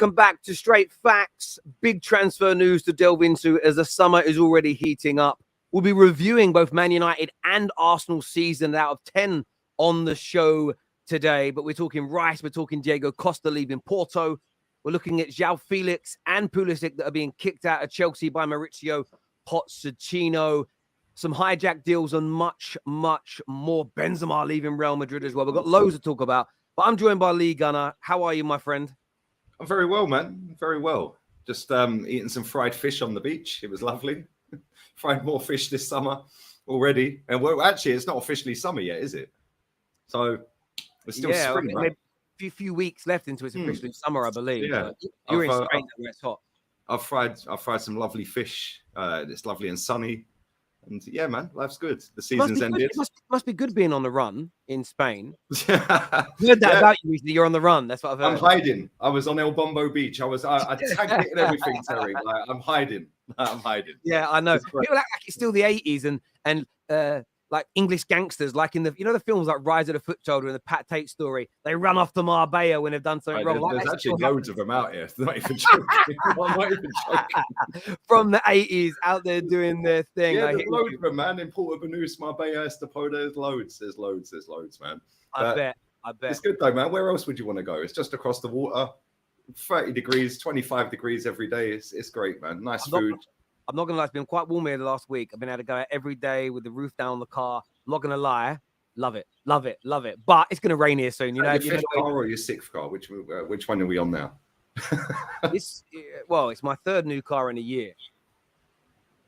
Welcome back to Straight Facts. Big transfer news to delve into as the summer is already heating up. We'll be reviewing both Man United and Arsenal season out of 10 on the show today. But we're talking Rice, we're talking Diego Costa leaving Porto. We're looking at Joao Felix and Pulisic that are being kicked out of Chelsea by Mauricio Pochettino. Some hijack deals and much, much more. Benzema leaving Real Madrid as well. We've got loads to talk about. But I'm joined by Lee Gunner. How are you, my friend? I'm very well, man. Very well. Just eating some fried fish on the beach. It was lovely. Fried more fish this summer already. And well, actually, it's not officially summer yet, is it? So it's still spring, right? A few weeks left into it's officially summer, I believe. Yeah. You're in Spain where it's hot. I've fried some lovely fish. It's lovely and sunny. And yeah, man, life's good. The season's ended. It must be good being on the run in Spain. I heard that about you recently. You're on the run. That's what I've heard. I'm hiding. I was on El Bombo Beach. I tagged it and everything, Terry. Like, I'm hiding. Yeah, I know. People act like it's still the 80s and like English gangsters, like in the the films like Rise of the Foot Soldier and the Pat Tate story. They run off to Marbella when they've done something wrong. There's actually loads of them out here. Not even joking. I'm not even joking. From the 80s, out there doing their thing. Yeah, there's loads of them, man. In Porto Banús, Marbella, Estepona, there's loads, man. I bet. It's good though, man. Where else would you want to go? It's just across the water. 30 degrees, 25 degrees every day. It's great, man. Nice food. I'm not going to lie, it's been quite warm here the last week. I've been able to go out every day with the roof down on the car. I'm not going to lie. Love it. But it's going to rain here soon. Your fifth car or your sixth car? Which one are we on now? It's my third new car in a year.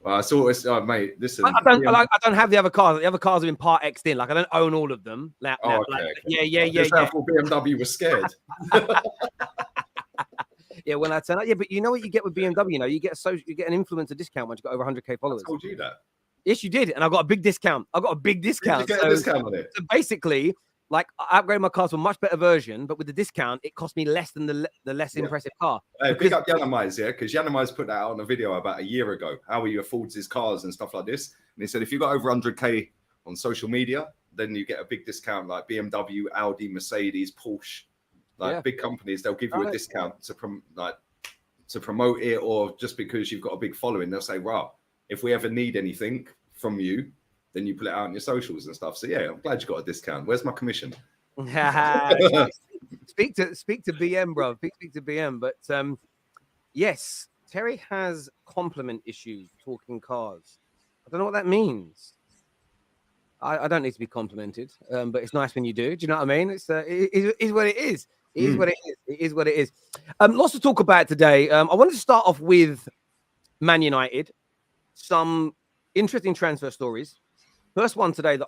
Well, I saw this, mate. Listen, I don't have the other cars. The other cars have been part X'd in. Like I don't own all of them. Okay. Yeah. I thought BMW was scared. Yeah, when I turn up. Yeah, but you know what you get with BMW? You get an influencer discount once you got over 100k followers. I told you that. Yes, you did, and I got a big discount. Did you get a discount on it? So basically, like I upgraded my car to a much better version, but with the discount, it cost me less than the less impressive car. Pick up Yardman, yeah, because Yardman's put that out on a video about a year ago, how he affords his cars and stuff like this. And he said if you got over 100k on social media, then you get a big discount like BMW, Audi, Mercedes, Porsche. Big companies, they'll give you a discount to promote it, or just because you've got a big following, they'll say, "Wow, if we ever need anything from you, then you put it out on your socials and stuff." So yeah, I'm glad you got a discount. Where's my commission? Speak to BM, bro. Speak to BM. But yes, Terry has compliment issues talking cars. I don't know what that means. I don't need to be complimented, but it's nice when you do. Do you know what I mean? It is what it is. It is what it is. Lots to talk about today. I wanted to start off with Man United. Some interesting transfer stories. First one today that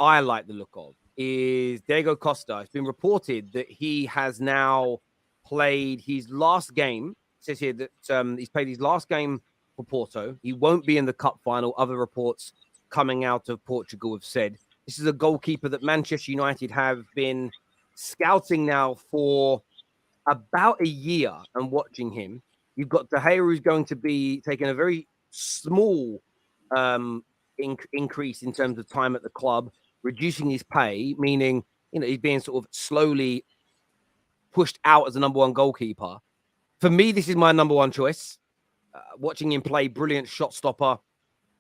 I like the look of is Diego Costa. It's been reported that he has now played his last game. It says here that he's played his last game for Porto. He won't be in the cup final. Other reports coming out of Portugal have said this is a goalkeeper that Manchester United have been scouting now for about a year and watching him. You've got De Gea, who's going to be taking a very small increase in terms of time at the club, reducing his pay, meaning he's being sort of slowly pushed out as the number one goalkeeper. For me, this is my number one choice. Watching him play, brilliant shot stopper,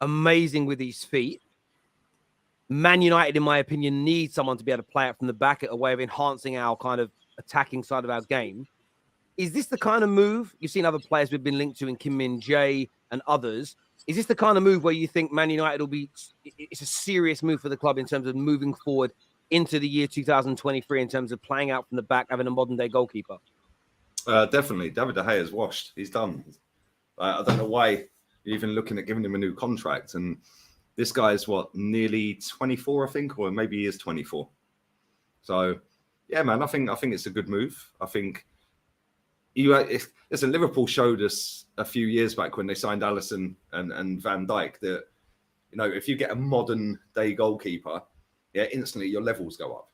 amazing with his feet. Man United, in my opinion, need someone to be able to play it from the back, a way of enhancing our kind of attacking side of our game. Is this the kind of move you've seen other players we've been linked to in Min-Jae and others? Is this the kind of move where you think Man United will be? It's a serious move for the club in terms of moving forward into the year 2023 in terms of playing out from the back, having a modern day goalkeeper. Definitely, David De Gea is washed. He's done. I don't know why you're even looking at giving him a new contract. And this guy is nearly 24, I think, or maybe he is 24. So, yeah, man, I think it's a good move. I think Liverpool showed us a few years back when they signed Alisson and Van Dijk that if you get a modern day goalkeeper, instantly your levels go up.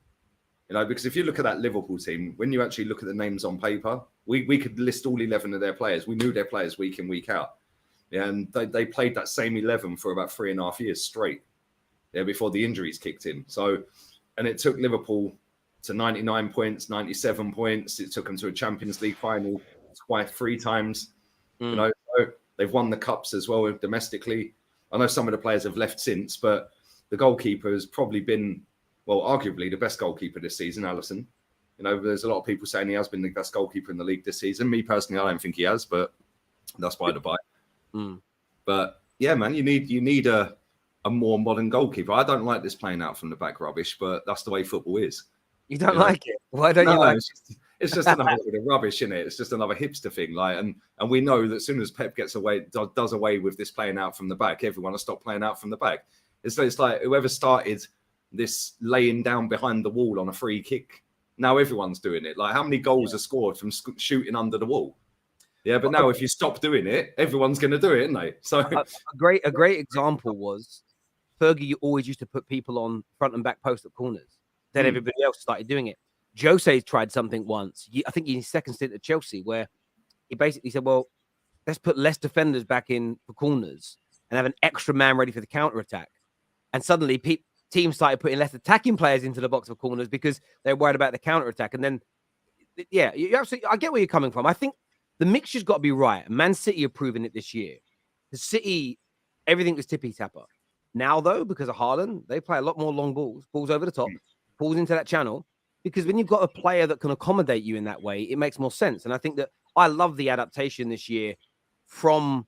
Because if you look at that Liverpool team, when you actually look at the names on paper, we could list all 11 of their players. We knew their players week in, week out. Yeah, and they played that same 11 for about 3.5 years straight. Before the injuries kicked in. So, and it took Liverpool to 99 points, 97 points. It took them to a Champions League final twice, 3 times. You know, so they've won the cups as well domestically. I know some of the players have left since, but the goalkeeper has probably been, well, arguably the best goalkeeper this season, Alisson. You know, there's a lot of people saying he has been the best goalkeeper in the league this season. Me personally, I don't think he has, but that's by the by. But yeah, man, you need a more modern goalkeeper. I don't like this playing out from the back rubbish, but that's the way football is. You don't like it? Why don't you like it? It's just another bit of rubbish, isn't it? It's just another hipster thing. Like, and we know that as soon as Pep gets away, does away with this playing out from the back, everyone will stop playing out from the back. It's like whoever started this laying down behind the wall on a free kick, now everyone's doing it. Like, how many goals are scored from shooting under the wall? Yeah, but now if you stop doing it, everyone's going to do it, isn't they? So a great example was Fergie always used to put people on front and back post at corners. Then everybody else started doing it. Jose tried something once. I think in his second stint at Chelsea, where he basically said, well, let's put less defenders back in for corners and have an extra man ready for the counter-attack. And suddenly teams started putting less attacking players into the box for corners because they're worried about the counter-attack. And then, yeah, you absolutely, I get where you're coming from. I think the mixture's got to be right. Man City are proving it this year. The City, everything was tippy-tapper. Now, though, because of Haaland, they play a lot more long balls over the top, balls into that channel. Because when you've got a player that can accommodate you in that way, it makes more sense. And I think that I love the adaptation this year from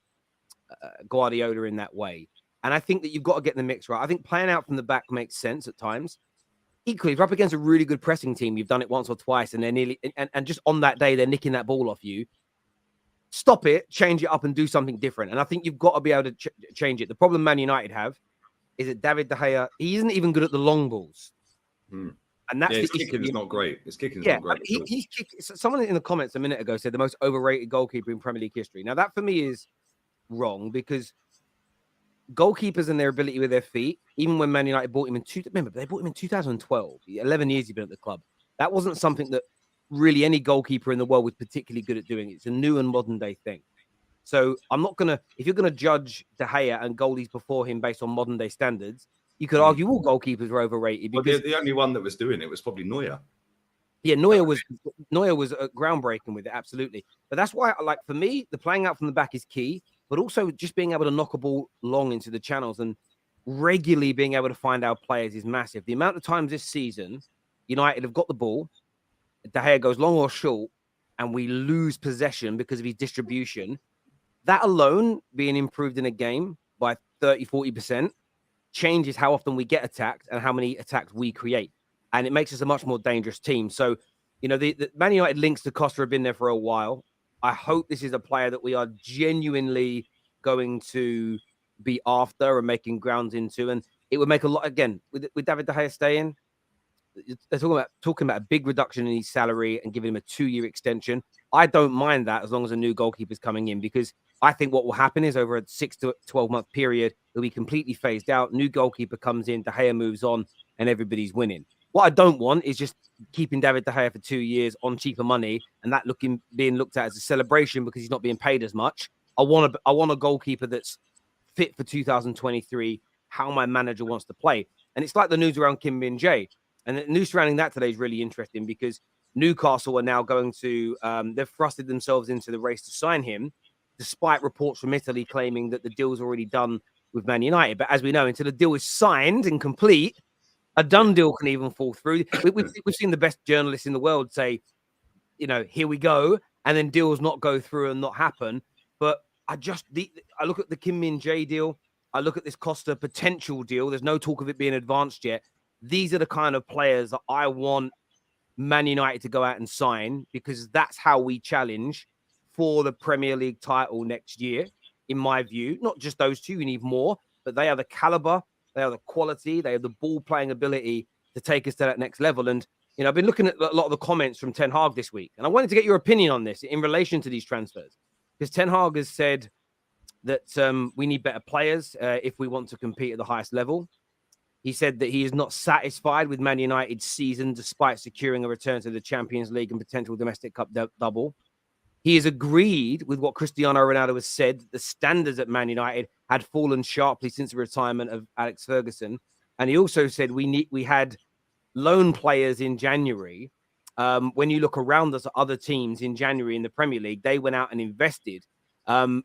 Guardiola in that way. And I think that you've got to get the mix right. I think playing out from the back makes sense at times. Equally, if you're up against a really good pressing team, you've done it once or twice, and they're nearly and just on that day they're nicking that ball off you. Stop it, change it up, and do something different. And I think you've got to be able to change it. The problem Man United have is that David De Gea, he isn't even good at the long balls. And that's his kicking is not great. His kicking is not great. He's someone in the comments a minute ago said the most overrated goalkeeper in Premier League history. Now, that for me is wrong because goalkeepers and their ability with their feet, even when Man United bought him they bought him in 2012. 11 years he's been at the club. That wasn't something that really any goalkeeper in the world was particularly good at doing. It's a new and modern day thing. So I'm not going to, if you're going to judge De Gea and goalies before him based on modern day standards, you could argue all goalkeepers were overrated. Because the only one that was doing it was probably Neuer. Yeah, Neuer was groundbreaking with it, absolutely. But that's why, for me, the playing out from the back is key, but also just being able to knock a ball long into the channels and regularly being able to find our players is massive. The amount of times this season, United have got the ball, De Gea goes long or short, and we lose possession because of his distribution. That alone, being improved in a game by 30, 40%, changes how often we get attacked and how many attacks we create. And it makes us a much more dangerous team. So, the Man United links to Costa have been there for a while. I hope this is a player that we are genuinely going to be after and making grounds into. And it would make a lot, again, with David De Gea staying, they're talking about a big reduction in his salary and giving him a 2-year extension. I don't mind that as long as a new goalkeeper is coming in, because I think what will happen is over a 6 to 12-month period, he'll be completely phased out. New goalkeeper comes in, De Gea moves on, and everybody's winning. What I don't want is just keeping David De Gea for 2 years on cheaper money and that being looked at as a celebration because he's not being paid as much. I want a goalkeeper that's fit for 2023, how my manager wants to play. And it's like the news around Min-Jae. And the news surrounding that today is really interesting because Newcastle are now going to, they've thrusted themselves into the race to sign him, despite reports from Italy claiming that the deal's already done with Man United. But as we know, until the deal is signed and complete, a done deal can even fall through. We've seen the best journalists in the world say, here we go, and then deals not go through and not happen. But I look at the Min-Jae deal. I look at this Costa potential deal. There's no talk of it being advanced yet. These are the kind of players that I want Man United to go out and sign, because that's how we challenge for the Premier League title next year, in my view. Not just those two, you need more, but they are the caliber, they are the quality, they have the ball-playing ability to take us to that next level. And, I've been looking at a lot of the comments from Ten Hag this week, and I wanted to get your opinion on this in relation to these transfers, because Ten Hag has said that we need better players if we want to compete at the highest level. He said that he is not satisfied with Man United's season despite securing a return to the Champions League and potential domestic cup double. He has agreed with what Cristiano Ronaldo has said. The standards at Man United had fallen sharply since the retirement of Alex Ferguson. And he also said we had loan players in January When you look around us at other teams in January in the Premier League, they went out and invested, and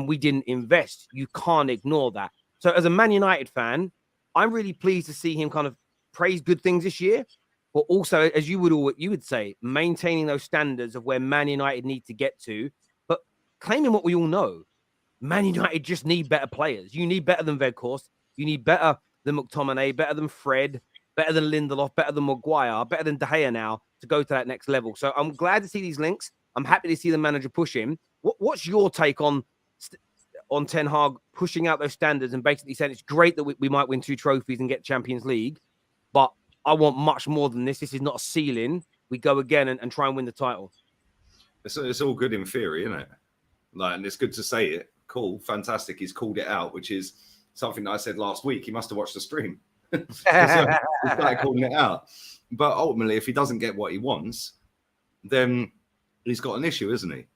we didn't invest. You can't ignore that. So as a Man United fan, I'm really pleased to see him kind of praise good things this year, but also, as you would say, maintaining those standards of where Man United need to get to, but claiming what we all know. Man United just need better players. You need better than Weghorst. You need better than McTominay, better than Fred, better than Lindelof, better than Maguire, better than De Gea now to go to that next level. So I'm glad to see these links. I'm happy to see the manager push him. What's your take on Ten Hag pushing out those standards and basically saying it's great that we might win 2 trophies and get Champions League, but I want much more than this. This is not a ceiling. We go again and try and win the title. It's all good in theory, isn't it? Like, and it's good to say it. Cool, fantastic. He's called it out, which is something that I said last week. He must have watched the stream. So he started calling it out. But ultimately, if he doesn't get what he wants, then he's got an issue, isn't he?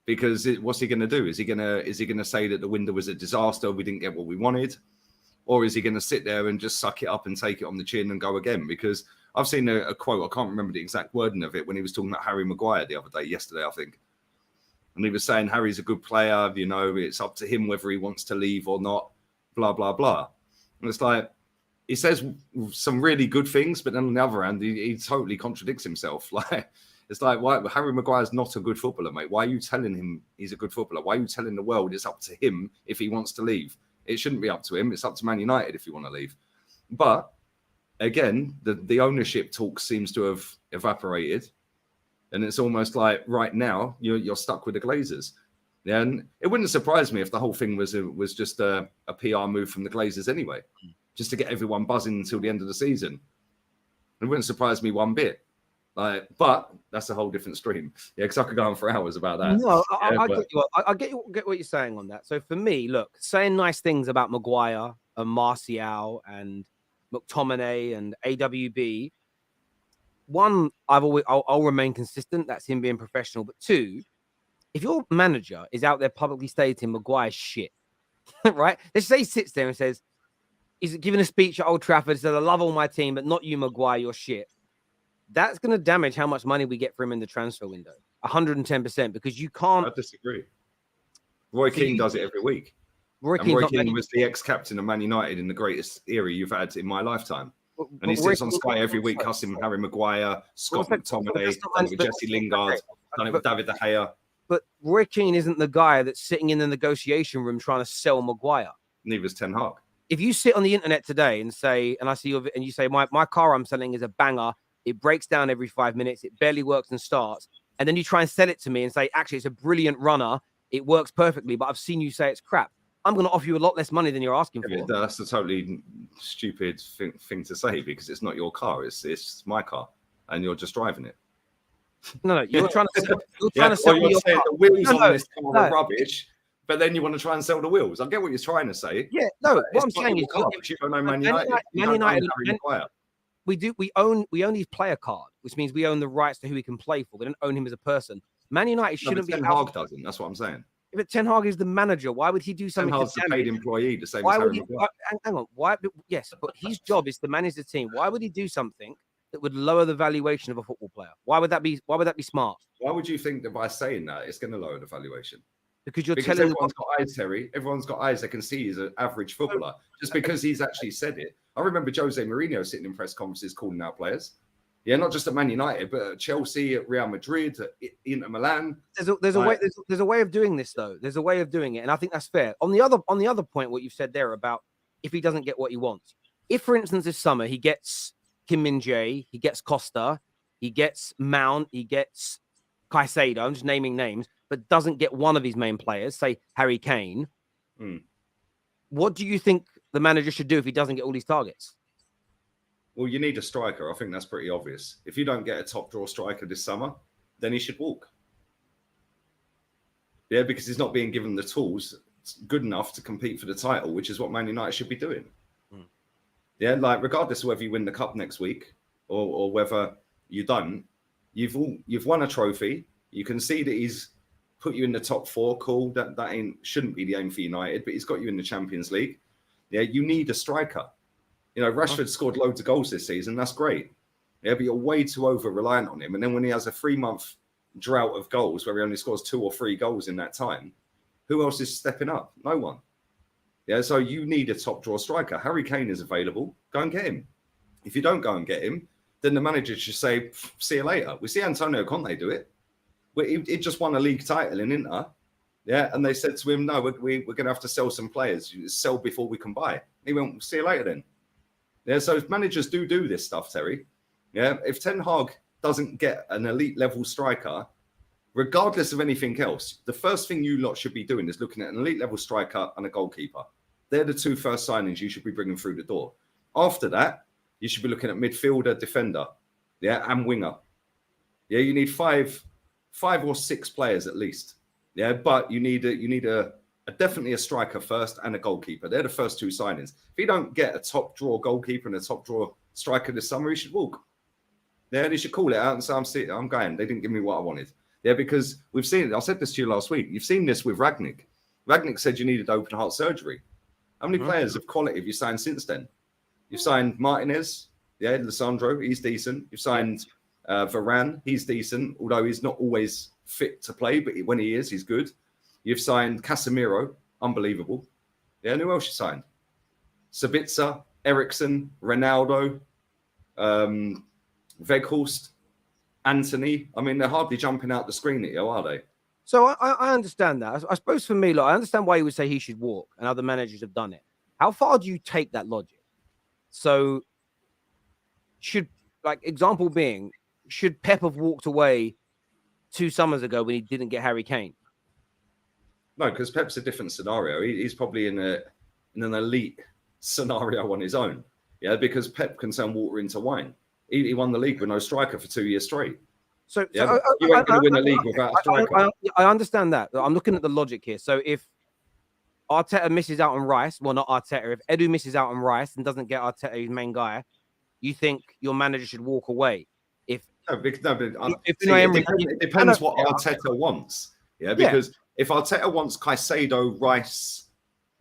Because what's he going to do? Is he going to say that the window was a disaster? We didn't get what we wanted, or is he going to sit there and just suck it up and take it on the chin and go again? Because I've seen a quote. I can't remember the exact wording of it when he was talking about Harry Maguire the other day, yesterday, I think. And he was saying Harry's a good player. You know, it's up to him whether he wants to leave or not. Blah blah blah. And it's like, he says some really good things, but then on the other hand, he totally contradicts himself. Like, it's like, why Harry Maguire's not a good footballer, mate? Why are you telling him he's a good footballer? Why are you telling the world it's up to him if he wants to leave? It shouldn't be up to him. It's up to Man United if you want to leave. But again, the ownership talk seems to have evaporated, and it's almost like right now you're stuck with the Glazers. Yeah, and it wouldn't surprise me if the whole thing was just a PR move from the Glazers anyway, just to get everyone buzzing until the end of the season. It wouldn't surprise me one bit. Like, but that's a whole different stream. Yeah, because I could go on for hours about that. No, I get what you're saying on that. So for me, look, saying nice things about Maguire and Martial and McTominay and AWB. One, I'll remain consistent. That's him being professional. But 2, if your manager is out there publicly stating Maguire's shit, right? Let's say he sits there and says, he's giving a speech at Old Trafford, says, I love all my team, but not you, Maguire, you're shit. That's going to damage how much money we get for him in the transfer window. 110%, because you can't. I disagree. Roy Keane does it every week. Roy Keane was the ex-captain of Man United in the greatest era you've had in my lifetime. And he sits on Sky every week cussing Harry Maguire, Scott McTominay, done it with Jesse Lingard, done it with David De Gea. But Roy Keane isn't the guy that's sitting in the negotiation room trying to sell Maguire. Neither is Ten Hag. If you sit on the internet today and I see your, and you say, my car I'm selling is a banger, it breaks down every 5 minutes, it barely works and starts, and then you try and sell it to me and say, actually, it's a brilliant runner, it works perfectly, but I've seen you say it's crap. I'm going to offer you a lot less money than you're asking for. That's a totally stupid thing to say, because it's not your car, it's my car, and you're just driving it. No, you're trying to sell your car. The wheels on this car are rubbish, but then you want to try and sell the wheels. I get what you're trying to say. Yeah, no, what I'm saying is, you don't know Man United. We own his player card, which means we own the rights to who he can play for. We don't own him as a person. Man United shouldn't be. Ten Hag doesn't. That's what I'm saying. But Ten Hag is the manager. Why would he do something? Ten Hag's a paid employee, the same as Harry Maguire. Hang on. Why? Yes, but his job is to manage the team. Why would he do something that would lower the valuation of a football player? Why would that be smart? Why would you think that by saying that it's going to lower the valuation? Because everyone's got eyes, Terry. Everyone's got eyes that can see he's an average footballer. Just because he's actually said it. I remember Jose Mourinho sitting in press conferences calling out players. Yeah, not just at Man United, but at Chelsea, at Real Madrid, at Inter Milan. There's a way of doing this, though. There's a way of doing it, and I think that's fair. On the other point, what you've said there about if he doesn't get what he wants. If, for instance, this summer he gets Min-Jae, he gets Costa, he gets Mount, he gets Caicedo, I'm just naming names, but doesn't get one of his main players, say Harry Kane, what do you think the manager should do if he doesn't get all these targets? Well, you need a striker. I think that's pretty obvious. If you don't get a top draw striker this summer, then he should walk. Yeah, because he's not being given the tools good enough to compete for the title, which is what Man United should be doing. Yeah, like regardless of whether you win the cup next week or whether you don't, you've won a trophy. You can see that he's put you in the top 4. Cool. That shouldn't be the aim for United, but he's got you in the Champions League. Yeah, you need a striker. You know, Rashford scored loads of goals this season. That's great. Yeah, but you're way too over-reliant on him. And then when he has a 3-month drought of goals where he only scores 2 or 3 goals in that time, who else is stepping up? No one. Yeah, so you need a top-draw striker. Harry Kane is available. Go and get him. If you don't go and get him, then the manager should say, see you later. We see Antonio Conte do it. He just won a league title in Inter. Yeah, and they said to him, no, we're going to have to sell some players. You sell before we can buy. He went, see you later then. Yeah, so if managers do this stuff, Terry, yeah, if Ten Hag doesn't get an elite level striker, regardless of anything else, the first thing you lot should be doing is looking at an elite level striker and a goalkeeper. They're the 2 first signings you should be bringing through the door. After that, you should be looking at midfielder, defender, yeah, and winger. Yeah, you need five or 6 players at least. Yeah, but you need definitely a striker first and a goalkeeper. They're the first 2 signings. If you don't get a top draw goalkeeper and a top draw striker this summer, he should walk. Yeah, they should call it out and say, I'm going. They didn't give me what I wanted. Yeah, because we've seen it. I said this to you last week. You've seen this with Rangnick. Rangnick said you needed open heart surgery. How many players of quality have you signed since then? You've signed Martinez, yeah, Lissandro, he's decent. You've signed Varane, he's decent, although he's not always fit to play, but when he is, he's good. You've signed Casemiro, unbelievable. Yeah, and who else you signed? Sabitzer, Eriksson, Ronaldo, Weghorst, Anthony. I mean, they're hardly jumping out the screen at you, are they? So I understand that. I suppose for me, I understand why you would say he should walk, and other managers have done it. How far do you take that logic? So example being, should Pep have walked away 2 summers ago when he didn't get Harry Kane? No, because Pep's a different scenario. He's probably in an elite scenario on his own. Yeah, because Pep can turn water into wine. He won the league with no striker for 2 years straight. So you ain't going to win the league without a striker. I understand that. I'm looking at the logic here. So if Arteta misses out on Rice, well, not Arteta, if Edu misses out on Rice and doesn't get Arteta, his main guy, you think your manager should walk away? It depends what Arteta wants. Yeah, because if Arteta wants Caicedo, Rice,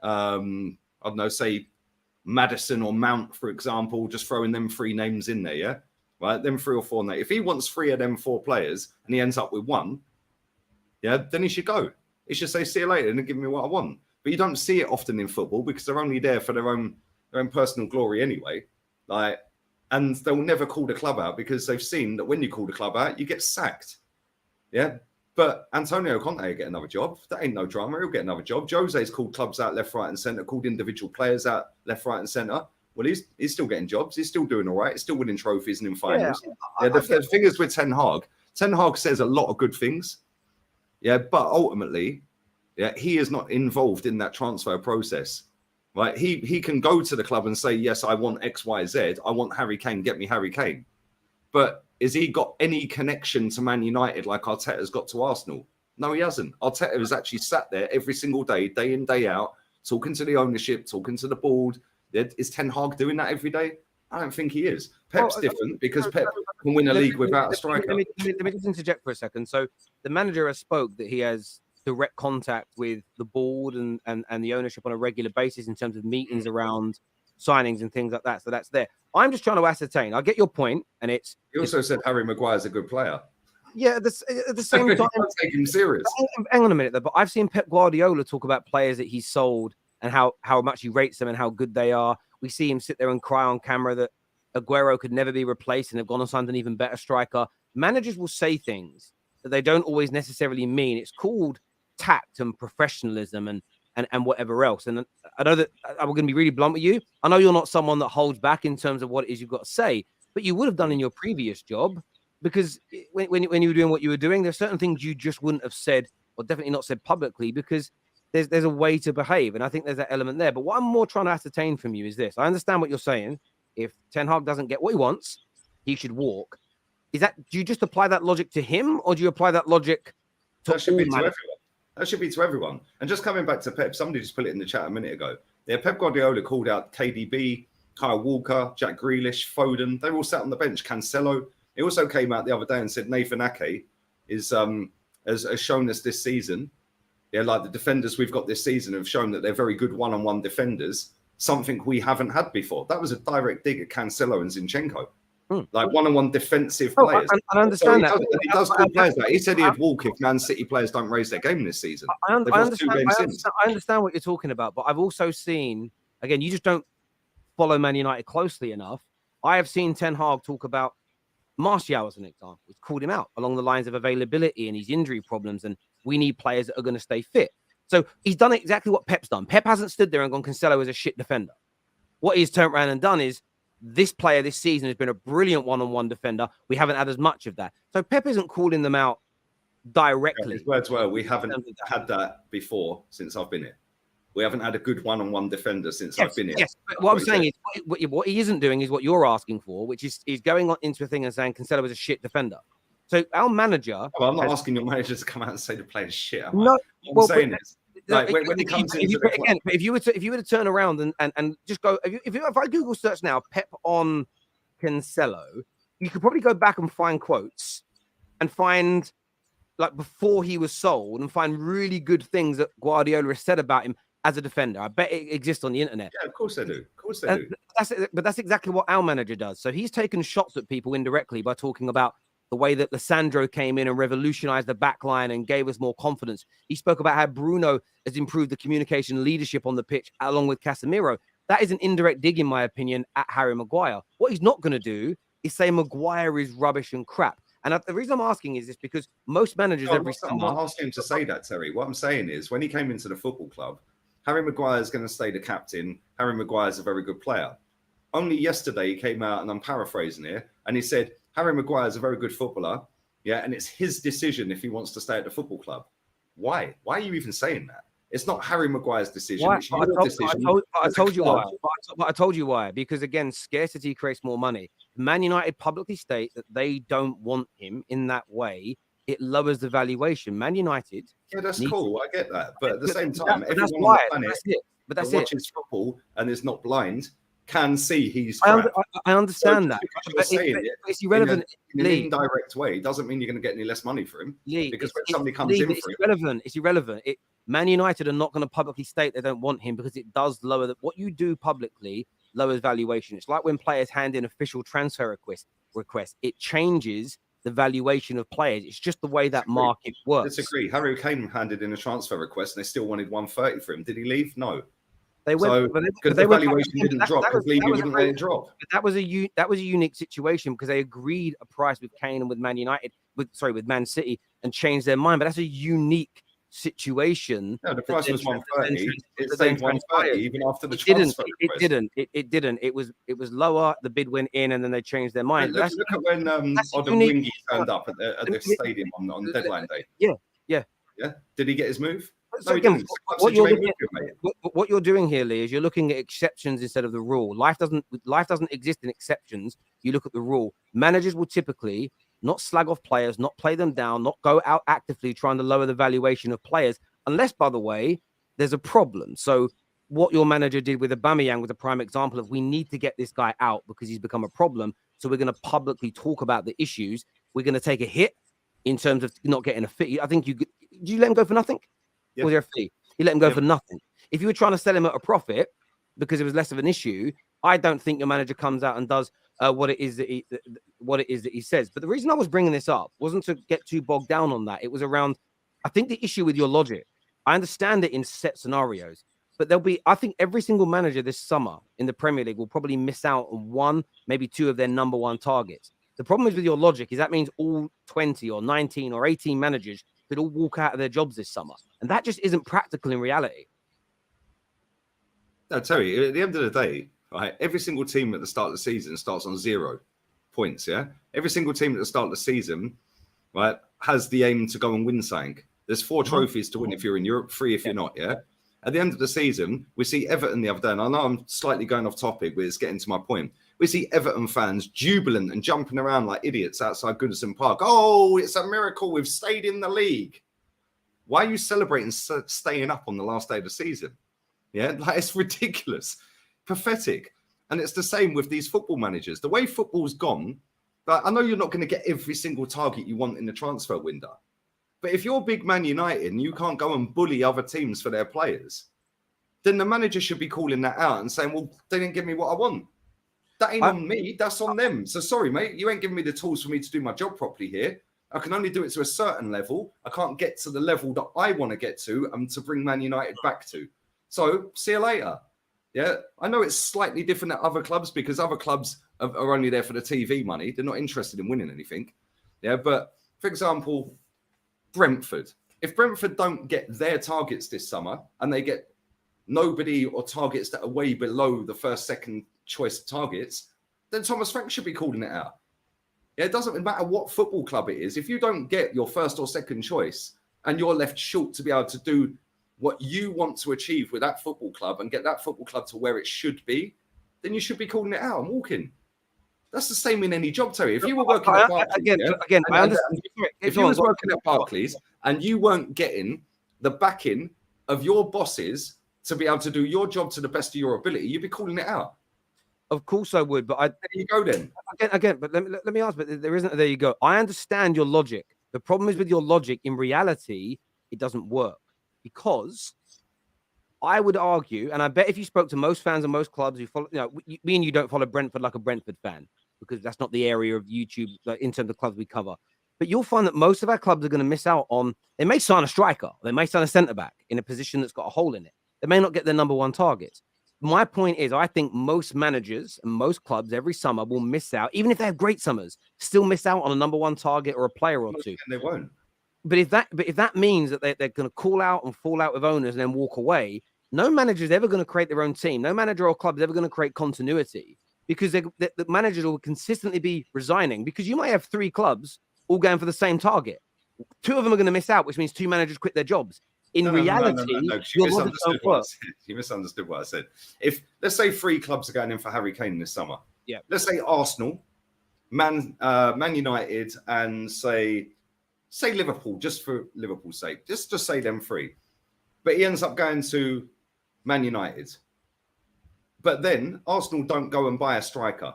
I don't know, say Maddison or Mount, for example, just throwing them 3 names in there, yeah? Right, them 3 or 4 names. If he wants 3 of them 4 players and he ends up with 1, yeah, then he should go. He should say, see you later and give me what I want. But you don't see it often in football because they're only there for their own personal glory anyway. And they'll never call the club out because they've seen that when you call the club out, you get sacked. Yeah. But Antonio Conte will get another job. That ain't no drama. He'll get another job. Jose's called clubs out left, right, and centre, called individual players out left, right, and centre. Well, he's still getting jobs. He's still doing all right. He's still winning trophies and in finals. Yeah, the thing is with Ten Hag says a lot of good things. Yeah, but ultimately, yeah, he is not involved in that transfer process. Right? He can go to the club and say, yes, I want X, Y, Z. I want Harry Kane. Get me Harry Kane. But has he got any connection to Man United like Arteta's got to Arsenal? No, he hasn't. Arteta has actually sat there every single day in, day out, talking to the ownership, talking to the board. Is Ten Hag doing that every day? I don't think he is. Pep's different because Pep can win a league without a striker. Let me just interject for a second. So the manager has spoke that he has direct contact with the board and the ownership on a regular basis in terms of meetings around signings and things like that. So that's there. I'm just trying to ascertain. I get your point, and it's. He also said Harry Maguire's a good player. Yeah, at the same time, take him serious. Hang on a minute, though. But I've seen Pep Guardiola talk about players that he's sold and how much he rates them and how good they are. We see him sit there and cry on camera that Aguero could never be replaced and have gone and signed an even better striker. Managers will say things that they don't always necessarily mean. It's called tact and professionalism and whatever else. And I know that I'm going to be really blunt with you. I know you're not someone that holds back in terms of what it is you've got to say, but you would have done in your previous job because when you were doing what you were doing, there's certain things you just wouldn't have said or definitely not said publicly because there's a way to behave. And I think there's that element there. But what I'm more trying to ascertain from you is this. I understand what you're saying. If Ten Hag doesn't get what he wants, he should walk. Do you just apply that logic to him or do you apply that logic to that should be to everyone? That should be to everyone. And just coming back to Pep, somebody just put it in the chat a minute ago. Yeah, Pep Guardiola called out KDB, Kyle Walker, Jack Grealish, Foden. They were all sat on the bench. Cancelo. He also came out the other day and said Nathan Ake has shown us this season. Yeah, like the defenders we've got this season have shown that they're very good one-on-one defenders, something we haven't had before. That was a direct dig at Cancelo and Zinchenko. like one-on-one defensive Oh, players. I understand that. He does call players that. He said he'd walk if Man City players don't raise their game this season. I understand what you're talking about, but I've also seen, again, you just don't follow Man United closely enough. I have seen Ten Hag talk about Martial as an example. He's called him out along the lines of availability and his injury problems, and we need players that are going to stay fit. So he's done exactly what Pep's done. Pep hasn't stood there and gone, Cancelo is a shit defender. What he's turned around and done is, this player this season has been a brilliant one-on-one defender. We haven't had as much of that. So Pep isn't calling them out directly. His words were, we haven't had that before since I've been here. We haven't had a good one-on-one defender since I've been here. Yes, but what I'm saying is, what he isn't doing is what you're asking for, which is going on into a thing and saying Cancelo is a shit defender. So our manager... Well, I'm not asking your manager to come out and say the player's shit. No, what I'm saying is... Like when he comes into the again, if you were to turn around and just go, if I Google search now Pep on Cancelo, you could probably go back and find quotes and find, like, before he was sold, and find really good things that Guardiola has said about him as a defender. I bet it exists on the internet. Yeah, of course they do. Of course they do. But that's exactly what our manager does. So he's taken shots at people indirectly by talking about the way that Lissandro came in and revolutionized the back line and gave us more confidence. He spoke about how Bruno has improved the communication leadership on the pitch along with Casemiro. That is an indirect dig, in my opinion, at Harry Maguire. What he's not going to do is say Maguire is rubbish and crap. And the reason I'm asking is this because most managers I'm not asking him to say that, Terry. What I'm saying is, when he came into the football club, Harry Maguire is going to stay the captain. Harry Maguire is a very good player. Only yesterday he came out, and I'm paraphrasing here, and he said, Harry Maguire is a very good footballer, yeah, and it's his decision if he wants to stay at the football club. Why? Why are you even saying that? It's not Harry Maguire's decision. It's your decision. I told you why. I told you why. Because, again, scarcity creates more money. Man United publicly state that they don't want him in that way. It lowers the valuation. Man United... Yeah, that's cool. I get that. But at the same time, everyone on the planet that watches football and is not blind can see he's crap. I understand that. But it's irrelevant. In an indirect way, it doesn't mean you're going to get any less money for him. Because when somebody comes in for him... It's irrelevant. Man United are not going to publicly state they don't want him because it does lower... What you do publicly lowers valuation. It's like when players hand in official transfer requests. It changes the valuation of players. It's just the way that market works. Disagree. Harry Kane handed in a transfer request and they still wanted 130 for him. Did he leave? No. They went because the valuation didn't drop. Because Levy wouldn't let it drop. But that was a unique situation because they agreed a price with Kane and with Man United, with Man City, and changed their mind. But that's a unique situation. No, the price was 130. It stayed 130 even after the transfer. It didn't. It was lower. The bid went in, and then they changed their mind. Look at when Odegaard turned up at the stadium on deadline day. Yeah. Did he get his move? So no, again, what you're doing here, Lee, is you're looking at exceptions instead of the rule. Life doesn't exist in exceptions. You look at the rule. Managers will typically not slag off players, not play them down, not go out actively trying to lower the valuation of players, unless, by the way, there's a problem. So what your manager did with Aubameyang was a prime example of, we need to get this guy out because he's become a problem. So we're going to publicly talk about the issues. We're going to take a hit in terms of not getting a fee. I think did you let him go for nothing? Yeah. Was there a fee? You let him go for nothing. If you were trying to sell him at a profit because it was less of an issue, I don't think your manager comes out and does what it is that he says. But the reason I was bringing this up wasn't to get too bogged down on that. It was around, I think, the issue with your logic. I understand it in set scenarios, but I think every single manager this summer in the Premier League will probably miss out on one, maybe two of their number one targets. The problem is with your logic is that means all 20 or 19 or 18 managers could all walk out of their jobs this summer. And that just isn't practical in reality. I'll tell you, at the end of the day, right, every single team at the start of the season starts on 0 points, yeah? Every single team at the start of the season, right, has the aim to go and win something. There's 4 trophies to win if you're in Europe, 3 if you're not, yeah? At the end of the season, we see Everton the other day, and I know I'm slightly going off topic, but it's getting to my point. We see Everton fans jubilant and jumping around like idiots outside Goodison Park. Oh, it's a miracle. We've stayed in the league. Why are you celebrating staying up on the last day of the season? Yeah, like, it's ridiculous, pathetic. And it's the same with these football managers. The way football's gone, like, I know you're not going to get every single target you want in the transfer window. But if you're big Man United and you can't go and bully other teams for their players, then the manager should be calling that out and saying, well, they didn't give me what I want. That ain't on me. That's on them. So sorry, mate. You ain't giving me the tools for me to do my job properly here. I can only do it to a certain level. I can't get to the level that I want to get to and to bring Man United back to. So see you later. Yeah, I know it's slightly different at other clubs because other clubs are only there for the TV money. They're not interested in winning anything. Yeah, but for example, Brentford. If Brentford don't get their targets this summer and they get nobody or targets that are way below the first, second choice targets, then Thomas Frank should be calling it out. Yeah, it doesn't matter what football club it is. If you don't get your first or second choice and you're left short to be able to do what you want to achieve with that football club and get that football club to where it should be, then you should be calling it out and walking. That's the same in any job, Terry. If you were working at Barclays, if you was working at Barclays and you weren't getting the backing of your bosses to be able to do your job to the best of your ability, you'd be calling it out. Of course I would, but there you go then. Again, but let me ask, but there isn't. There you go. I understand your logic. The problem is with your logic. In reality, it doesn't work because I would argue, and I bet if you spoke to most fans of most clubs who follow, me and you don't follow Brentford like a Brentford fan because that's not the area of YouTube in terms of clubs we cover. But you'll find that most of our clubs are going to miss out on. They may sign a striker, they may sign a centre back in a position that's got a hole in it. They may not get their number one targets. My point is, I think most managers and most clubs every summer will miss out, even if they have great summers, still miss out on a number one target or a player or two. And they won't. But if that means that they're going to call out and fall out with owners and then walk away, no manager is ever going to create their own team. No manager or club is ever going to create continuity because the managers will consistently be resigning because you might have 3 clubs all going for the same target. 2 of them are going to miss out, which means 2 managers quit their jobs. In reality, you misunderstood what I said. If let's say 3 clubs are going in for Harry Kane this summer, yeah. Let's say Arsenal, Man United, and say Liverpool, just for Liverpool's sake, just say them 3. But he ends up going to Man United. But then Arsenal don't go and buy a striker,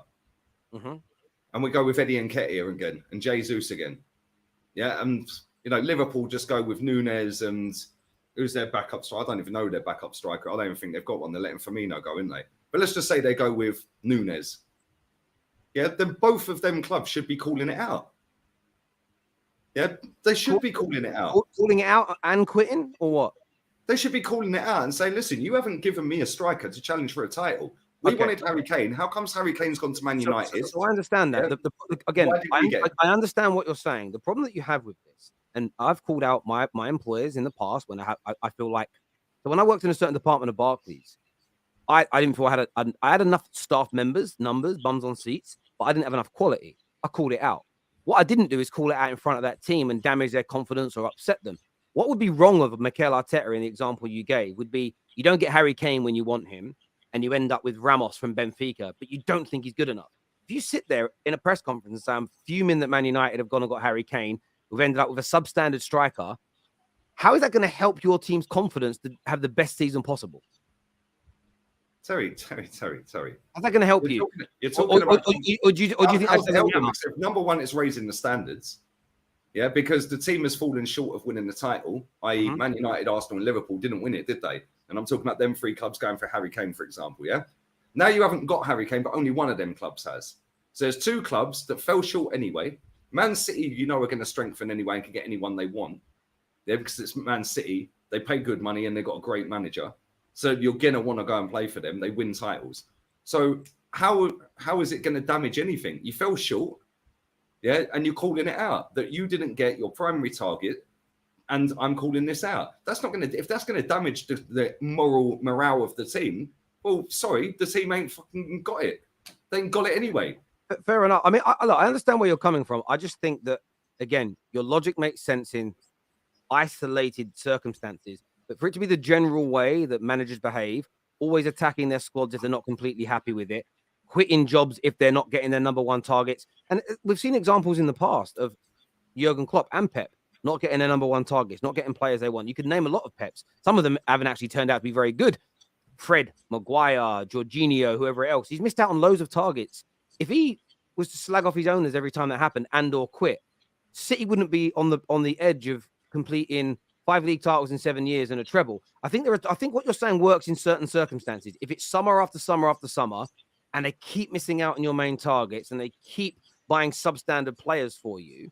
and we go with Eddie Nketiah again and Jesus again. Yeah, and Liverpool just go with Nunes and. Who's their backup striker? I don't even know their backup striker. I don't even think they've got one. They're letting Firmino go, isn't they? But let's just say they go with Nunes. Yeah, then both of them clubs should be calling it out. Yeah, they should be calling it out. Calling it out and quitting, or what? They should be calling it out and saying, listen, you haven't given me a striker to challenge for a title. We wanted Harry Kane. How comes Harry Kane's gone to Man United? So I understand that. Yeah. Again, I understand what you're saying. The problem that you have with this, and I've called out my employers in the past when I feel like, so when I worked in a certain department of Barclays, I didn't feel I had enough staff numbers, bums on seats, but I didn't have enough quality. I called it out. What I didn't do is call it out in front of that team and damage their confidence or upset them. What would be wrong with Mikel Arteta in the example you gave would be you don't get Harry Kane when you want him and you end up with Ramos from Benfica, but you don't think he's good enough. If you sit there in a press conference and say, I'm fuming that Man United have gone and got Harry Kane, we've ended up with a substandard striker, how is that going to help your team's confidence to have the best season possible? Terry. How's that going to help you? You're talking about... Or do you think that's help them? Number one, it's raising the standards. Yeah, because the team has fallen short of winning the title, i.e. Man United, Arsenal and Liverpool didn't win it, did they? And I'm talking about them 3 clubs going for Harry Kane, for example, yeah? Now you haven't got Harry Kane, but only one of them clubs has. So there's 2 clubs that fell short anyway. Man City, are going to strengthen anyway and can get anyone they want. Yeah, because it's Man City. They pay good money and they've got a great manager. So you're going to want to go and play for them. They win titles. So how is it going to damage anything? You fell short. Yeah, and you're calling it out that you didn't get your primary target, and I'm calling this out. That's not going to. If that's going to damage the morale of the team, well, sorry, the team ain't fucking got it. They ain't got it anyway. Fair enough. I mean, I understand where you're coming from. I just think that again, your logic makes sense in isolated circumstances, but for it to be the general way that managers behave, always attacking their squads if they're not completely happy with it, quitting jobs if they're not getting their number one targets. And we've seen examples in the past of Jurgen Klopp and Pep not getting their number one targets, not getting players they want. You could name a lot of Peps. Some of them haven't actually turned out to be very good. Fred, Maguire, Jorginho, whoever else. He's missed out on loads of targets. If he was to slag off his owners every time that happened and or quit, City wouldn't be on the edge of completing 5 league titles in 7 years and a treble. I think what you're saying works in certain circumstances. If it's summer after summer after summer, and they keep missing out on your main targets and they keep buying substandard players for you,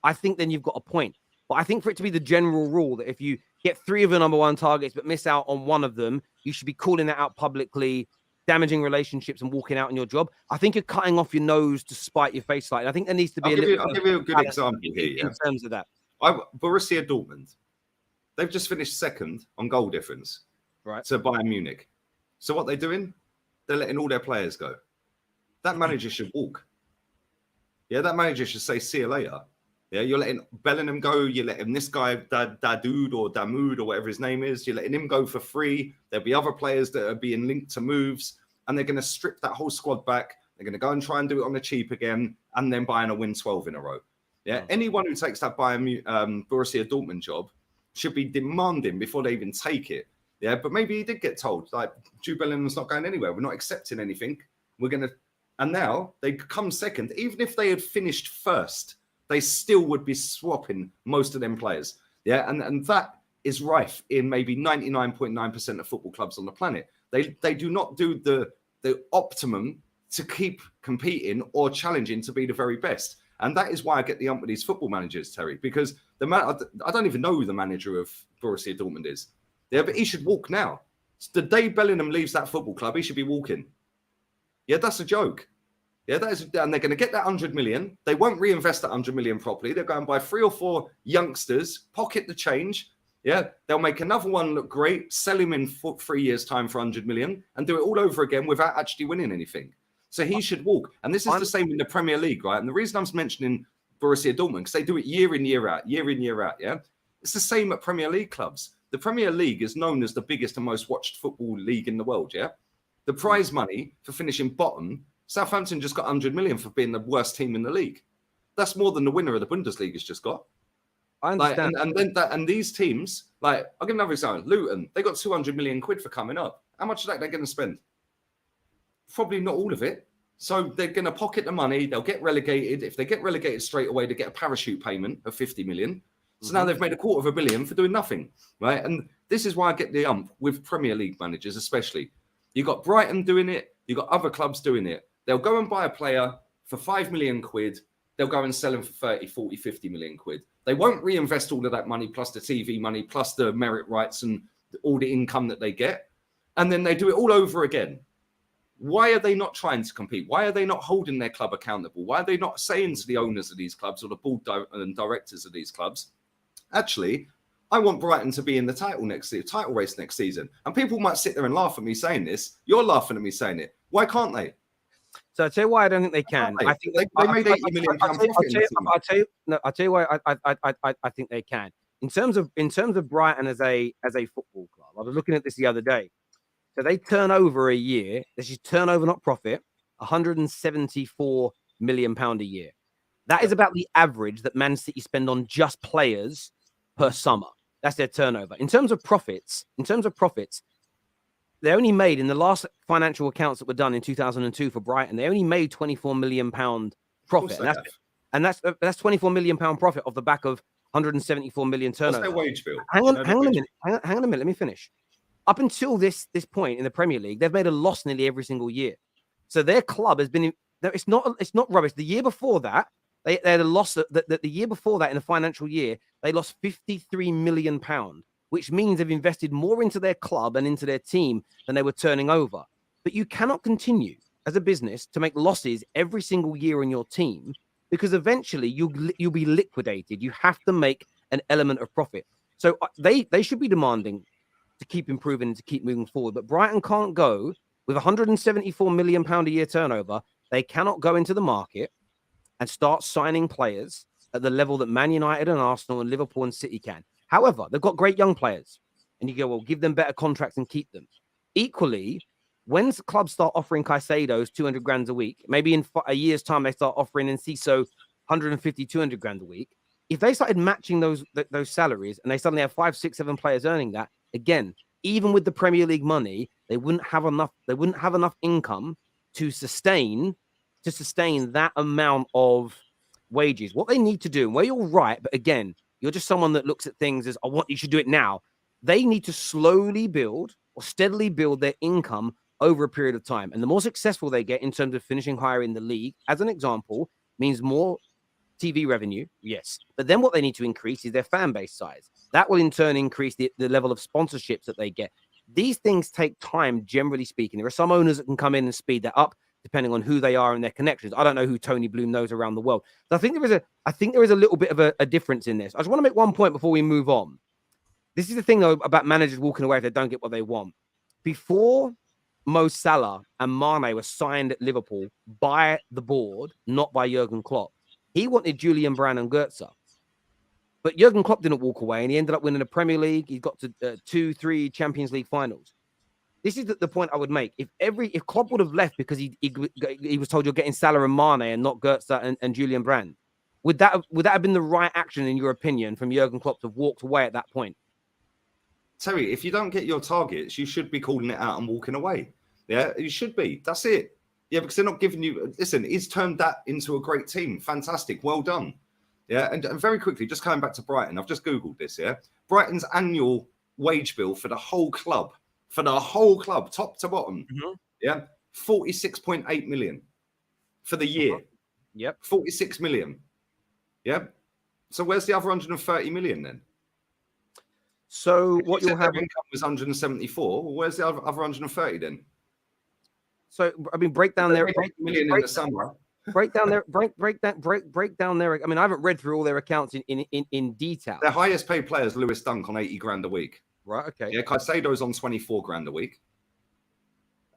I think then you've got a point. But I think for it to be the general rule that if you get 3 of your number 1 targets but miss out on 1 of them, you should be calling that out publicly, damaging relationships and walking out on your job. I think you're cutting off your nose to spite your face slightly. I think there needs to be I'll give you a good example here. In terms of that. Borussia Dortmund, they've just finished 2nd on goal difference to Bayern Munich. So what they're doing? They're letting all their players go. That manager should walk. Yeah, that manager should say, see you later. Yeah, you're letting Bellingham go. You're letting this guy, Dadoud or Damoud or whatever his name is, you're letting him go for free. There'll be other players that are being linked to moves, and they're going to strip that whole squad back. They're going to go and try and do it on the cheap again, and then Bayern will win 12 in a row. Yeah, anyone who takes that Borussia Dortmund job should be demanding before they even take it. Yeah, but maybe he did get told, like, Jude Bellingham's not going anywhere. We're not accepting anything. We're going to... And now they come 2nd. Even if they had finished 1st, they still would be swapping most of them players. Yeah, and that is rife in maybe 99.9% of football clubs on the planet. They do not do the optimum to keep competing or challenging to be the very best. And that is why I get the ump with these football managers, Terry, because I don't even know who the manager of Borussia Dortmund is. Yeah, but he should walk now. The day Bellingham leaves that football club, he should be walking. Yeah, that's a joke. Yeah, and they're going to get that 100 million. They won't reinvest that 100 million properly. They're going to buy 3 or 4 youngsters, pocket the change. Yeah, they'll make another one look great, sell him in 3 years' time for 100 million, and do it all over again without actually winning anything. So he should walk. And this is the same in the Premier League, right? And the reason I'm mentioning Borussia Dortmund, because they do it year in, year out, yeah? It's the same at Premier League clubs. The Premier League is known as the biggest and most watched football league in the world, yeah? The prize money for finishing bottom, Southampton just got 100 million for being the worst team in the league. That's more than the winner of the Bundesliga has just got. I understand. And these teams, like, I'll give another example. Luton, they got 200 million quid for coming up. How much of that they're going to spend? Probably not all of it. So they're going to pocket the money. They'll get relegated. If they get relegated straight away, they get a parachute payment of 50 million. So now they've made $250 million for doing nothing, right? And this is why I get the ump with Premier League managers, especially. You got Brighton doing it. You got other clubs doing it. They'll go and buy a player for 5 million quid. They'll go and sell him for 30, 40, 50 million quid. They won't reinvest all of that money, plus the TV money, plus the merit rights and all the income that they get. And then they do it all over again. Why are they not trying to compete? Why are they not holding their club accountable? Why are they not saying to the owners of these clubs or the board and directors of these clubs, actually, I want Brighton to be in the title race next season. And people might sit there and laugh at me saying this. You're laughing at me saying it. Why can't they? So I'll tell you why I don't think they can. I think they made £80 million profit. I'll tell you why I think they can. In terms of Brighton as a football club, I was looking at this the other day. So they turn over a year. This is turnover, not profit. £174 million a year. That is about the average that Man City spend on just players per summer. That's their turnover. In terms of profits, they only made in the last financial accounts that were done in 2002 for Brighton. They only made £24 million profit, and that's £24 million profit off the back of 174 million turnover. What's their wage bill? Hang on a minute. Let me finish. Up until this point in the Premier League, they've made a loss nearly every single year. So their club has been. It's not rubbish. The year before that, they had a loss. The year before that, in the financial year, they lost £53 million. Which means they've invested more into their club and into their team than they were turning over. But you cannot continue as a business to make losses every single year on your team, because eventually you'll be liquidated. You have to make an element of profit. So they should be demanding to keep improving and to keep moving forward. But Brighton can't go with £174 million a year turnover. They cannot go into the market and start signing players at the level that Man United and Arsenal and Liverpool and City can. However, they've got great young players, and you go, well, give them better contracts and keep them. Equally, when clubs start offering Caicedo's 200 grand a week, maybe in a year's time, they start offering Enciso 150, 200 grand a week. If they started matching those salaries and they suddenly have 5, 6, 7 players earning that, again, even with the Premier League money, they wouldn't have enough income to sustain that amount of wages. What they need to do, and where you're right, but again, you're just someone that looks at things as, you should do it now. They need to slowly build or steadily build their income over a period of time. And the more successful they get in terms of finishing higher in the league, as an example, means more TV revenue, yes. But then what they need to increase is their fan base size. That will in turn increase the level of sponsorships that they get. These things take time, generally speaking. There are some owners that can come in and speed that up, depending on who they are and their connections. I don't know who Tony Bloom knows around the world. So I think there is a little bit of a difference in this. I just want to make one point before we move on. This is the thing, though, about managers walking away if they don't get what they want. Before Mo Salah and Mane were signed at Liverpool by the board, not by Jurgen Klopp, he wanted Julian Brand and Ugarte. But Jurgen Klopp didn't walk away, and he ended up winning the Premier League. He got to 2-3 Champions League finals. This is the point I would make. If Klopp would have left because he was told you're getting Salah and Mane and not Ugarte and Julian Brand, would that have been the right action, in your opinion, from Jurgen Klopp to have walked away at that point? Terry, if you don't get your targets, you should be calling it out and walking away. Yeah, you should be. That's it. Yeah, because they're not giving you... Listen, he's turned that into a great team. Fantastic. Well done. Yeah, and very quickly, just coming back to Brighton, I've just Googled this, yeah? Brighton's annual wage bill for the whole club, top to bottom, yeah, 46.8 million for the year. Yep. 46 million. Yeah. So where's the other 130 million then? So what you'll have... income was 174. Well, where's the other 130 then? So I mean, break down their million in the summer. Break down their. I mean, I haven't read through all their accounts in detail. Their highest paid player is Lewis Dunk on 80 grand a week. Right. Okay. Yeah, Caicedo's on 24 grand a week.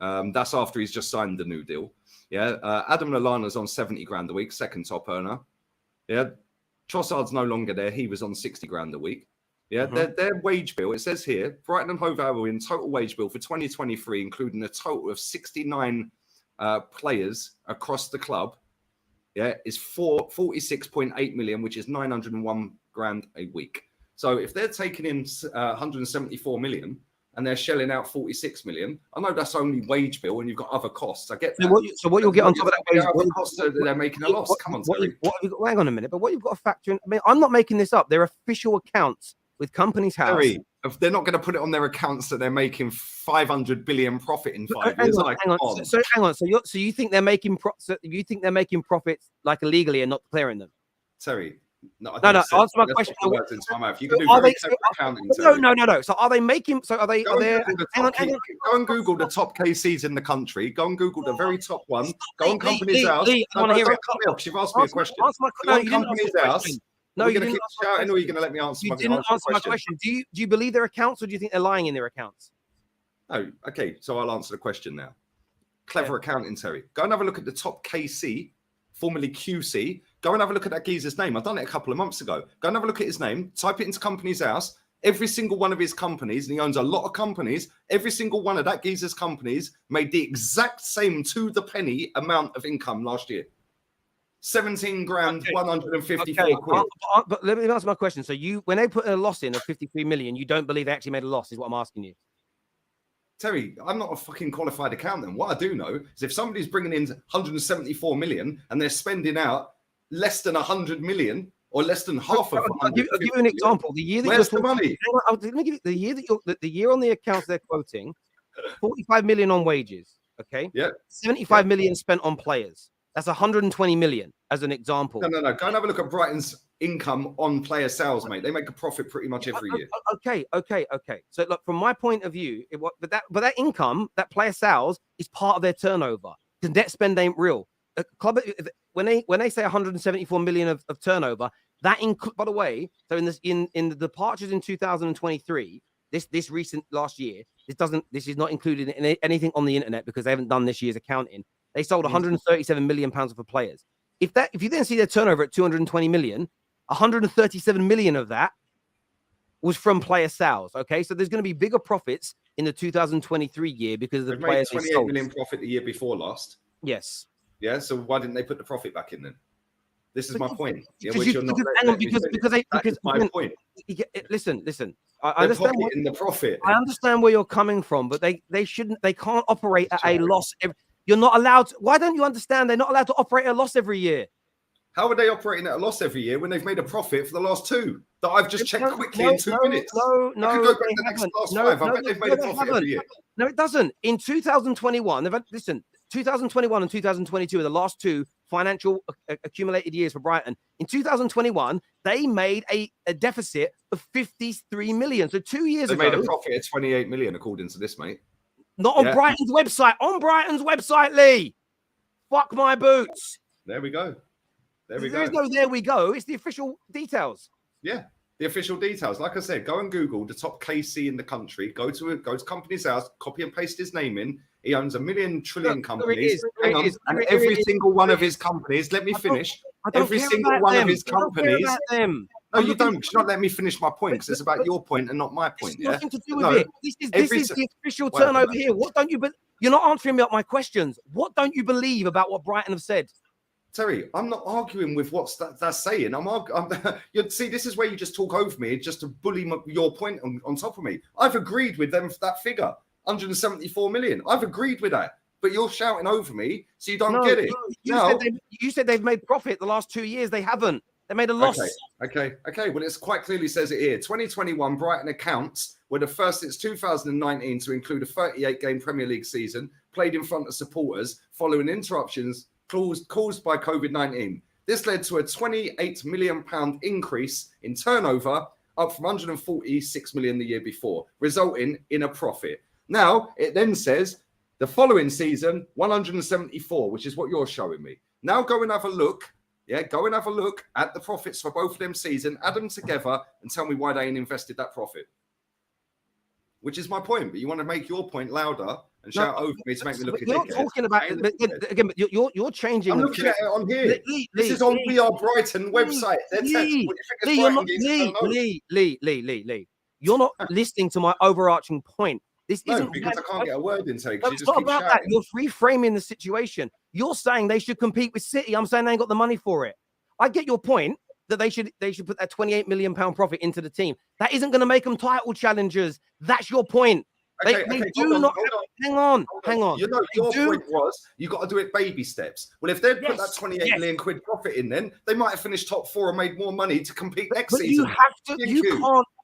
That's after he's just signed the new deal. Yeah. Adam Lallana's on 70 grand a week, second top earner. Yeah. Trossard's no longer there. He was on 60 grand a week. Yeah, their wage bill, it says here, Brighton and Hove Albion total wage bill for 2023, including a total of 69 players across the club, yeah, is 46.8 million, which is 901 grand a week. So if they're taking in 174 million and they're shelling out 46 million, I know that's only wage bill and you've got other costs. I get that. So what you'll get on top of that wage bill, costs they're making a loss. Come on, Terry. Hang on a minute. But what you've got to factor in, I mean, I'm not making this up. They're official accounts with companies' house. Terry, if they're not going to put it on their accounts that they're making 500 billion profit in 5 years. Hang on. So you think they're making profits like illegally and not declaring them? Terry, no. Answer my question. You can do very clever accounting. No. So are they making? So are they? Go and Google the top KCs in the country. Go and Google the very top one. Go on Company's House. I want to hear it. You've asked me a question. Go on Company's House. No, you're going to keep shouting, or are you going to let me answer my question? You didn't answer my question. Do you believe their accounts, or do you think they're lying in their accounts? Oh, okay. So I'll answer the question now. Clever accounting, Terry. Go and have a look at the top KC, formerly QC. Go and have a look at that geezer's name. I've done it a couple of months ago. Go and have a look at his name. Type it into Company's House. Every single one of his companies, and he owns a lot of companies, every single one of that geezer's companies made the exact same to the penny amount of income last year. 17 grand, 154 quid. But let me answer my question. So when they put a loss in of 53 million, you don't believe they actually made a loss, is what I'm asking you. Terry, I'm not a fucking qualified accountant. What I do know is if somebody's bringing in 174 million and they're spending out less than 100 million or less than half of it. I'll give you an example. The year that where's the money? Let me give you the year on the accounts they're quoting, 45 million on wages. Okay. Yeah. 75 million spent on players. That's 120 million as an example. No. Go and have a look at Brighton's income on player sales, mate. They make a profit pretty much every year. Okay. So look, from my point of view, but that income, that player sales is part of their turnover. The net spend ain't real. Club, when they say 174 million of turnover, that by the way, so in the departures in 2023, this recent last year, this is not included in anything on the internet because they haven't done this year's accounting. They sold 137 million pounds of players. If you then see their turnover at 220 million, 137 million of that was from player sales. Okay, so there's going to be bigger profits in the 2023 year because of the players. 28 million profit the year before last. Yes. Yeah. So why didn't they put the profit back in then? This is my point. Because my point. Listen. I understand in the profit. I understand where you're coming from, but they can't operate at a loss. You're not allowed to, why don't you understand they're not allowed to operate at a loss every year? How are they operating at a loss every year when they've made a profit for the last 2 that I've just checked quickly in 2 minutes? No, I could go back to the next last 5. I bet they've made a profit every year. No, it doesn't. In 2021, listen, 2021 and 2022 are the last 2 financial accumulated years for Brighton. In 2021, they made a deficit of 53 million. So 2 years ago, they made a profit of 28 million, according to this, mate. Not on Brighton's website. On Brighton's website, Lee. Fuck my boots. There we go. There is no there we go. It's the official details. Yeah, the official details. Like I said, go and Google the top KC in the country. Go to company's house, copy and paste his name in. He owns 1 million trillion companies. And every single one of his companies, let me finish. Every single one of his companies. No, you don't. You should not let me finish my point because it's about your point and not my point. It's nothing to do with it. This is the official turnover here. What don't you? You're not answering me up my questions. What don't you believe about what Brighton have said? Terry, I'm not arguing with what that's saying. You see, this is where you just talk over me just to bully your point on top of me. I've agreed with them for that figure, 174 million. I've agreed with that. But you're shouting over me, so you don't get it. You said they've made profit the last 2 years. They haven't. They made a loss. Okay. Well, it's quite clearly says it here. 2021 Brighton accounts were the first since 2019 to include a 38-game Premier League season played in front of supporters following interruptions caused by COVID-19. This led to a £28 million increase in turnover, up from 146 million the year before, resulting in a profit. Now, it then says the following season, 174, which is what you're showing me. Now go and have a look. Yeah, go and have a look at the profits for both of them seasons, add them together and tell me why they ain't invested that profit. Which is my point, but you want to make your point louder and shout over me to make me look a dickhead. You're not talking about it again, but you're changing. I'm looking at it on here. This is on We Are Brighton website. Lee. You're not listening to my overarching point. This isn't because I can't get a word in. It's not about that. You're reframing the situation. You're saying they should compete with City. I'm saying they ain't got the money for it. I get your point that they should put that £28 million profit into the team. That isn't going to make them title challengers. That's your point. They do not. Hang on. You know, your point was you got to do it baby steps. Well, if they'd put that 28 million quid profit in, then they might have finished top 4 and made more money to compete next season.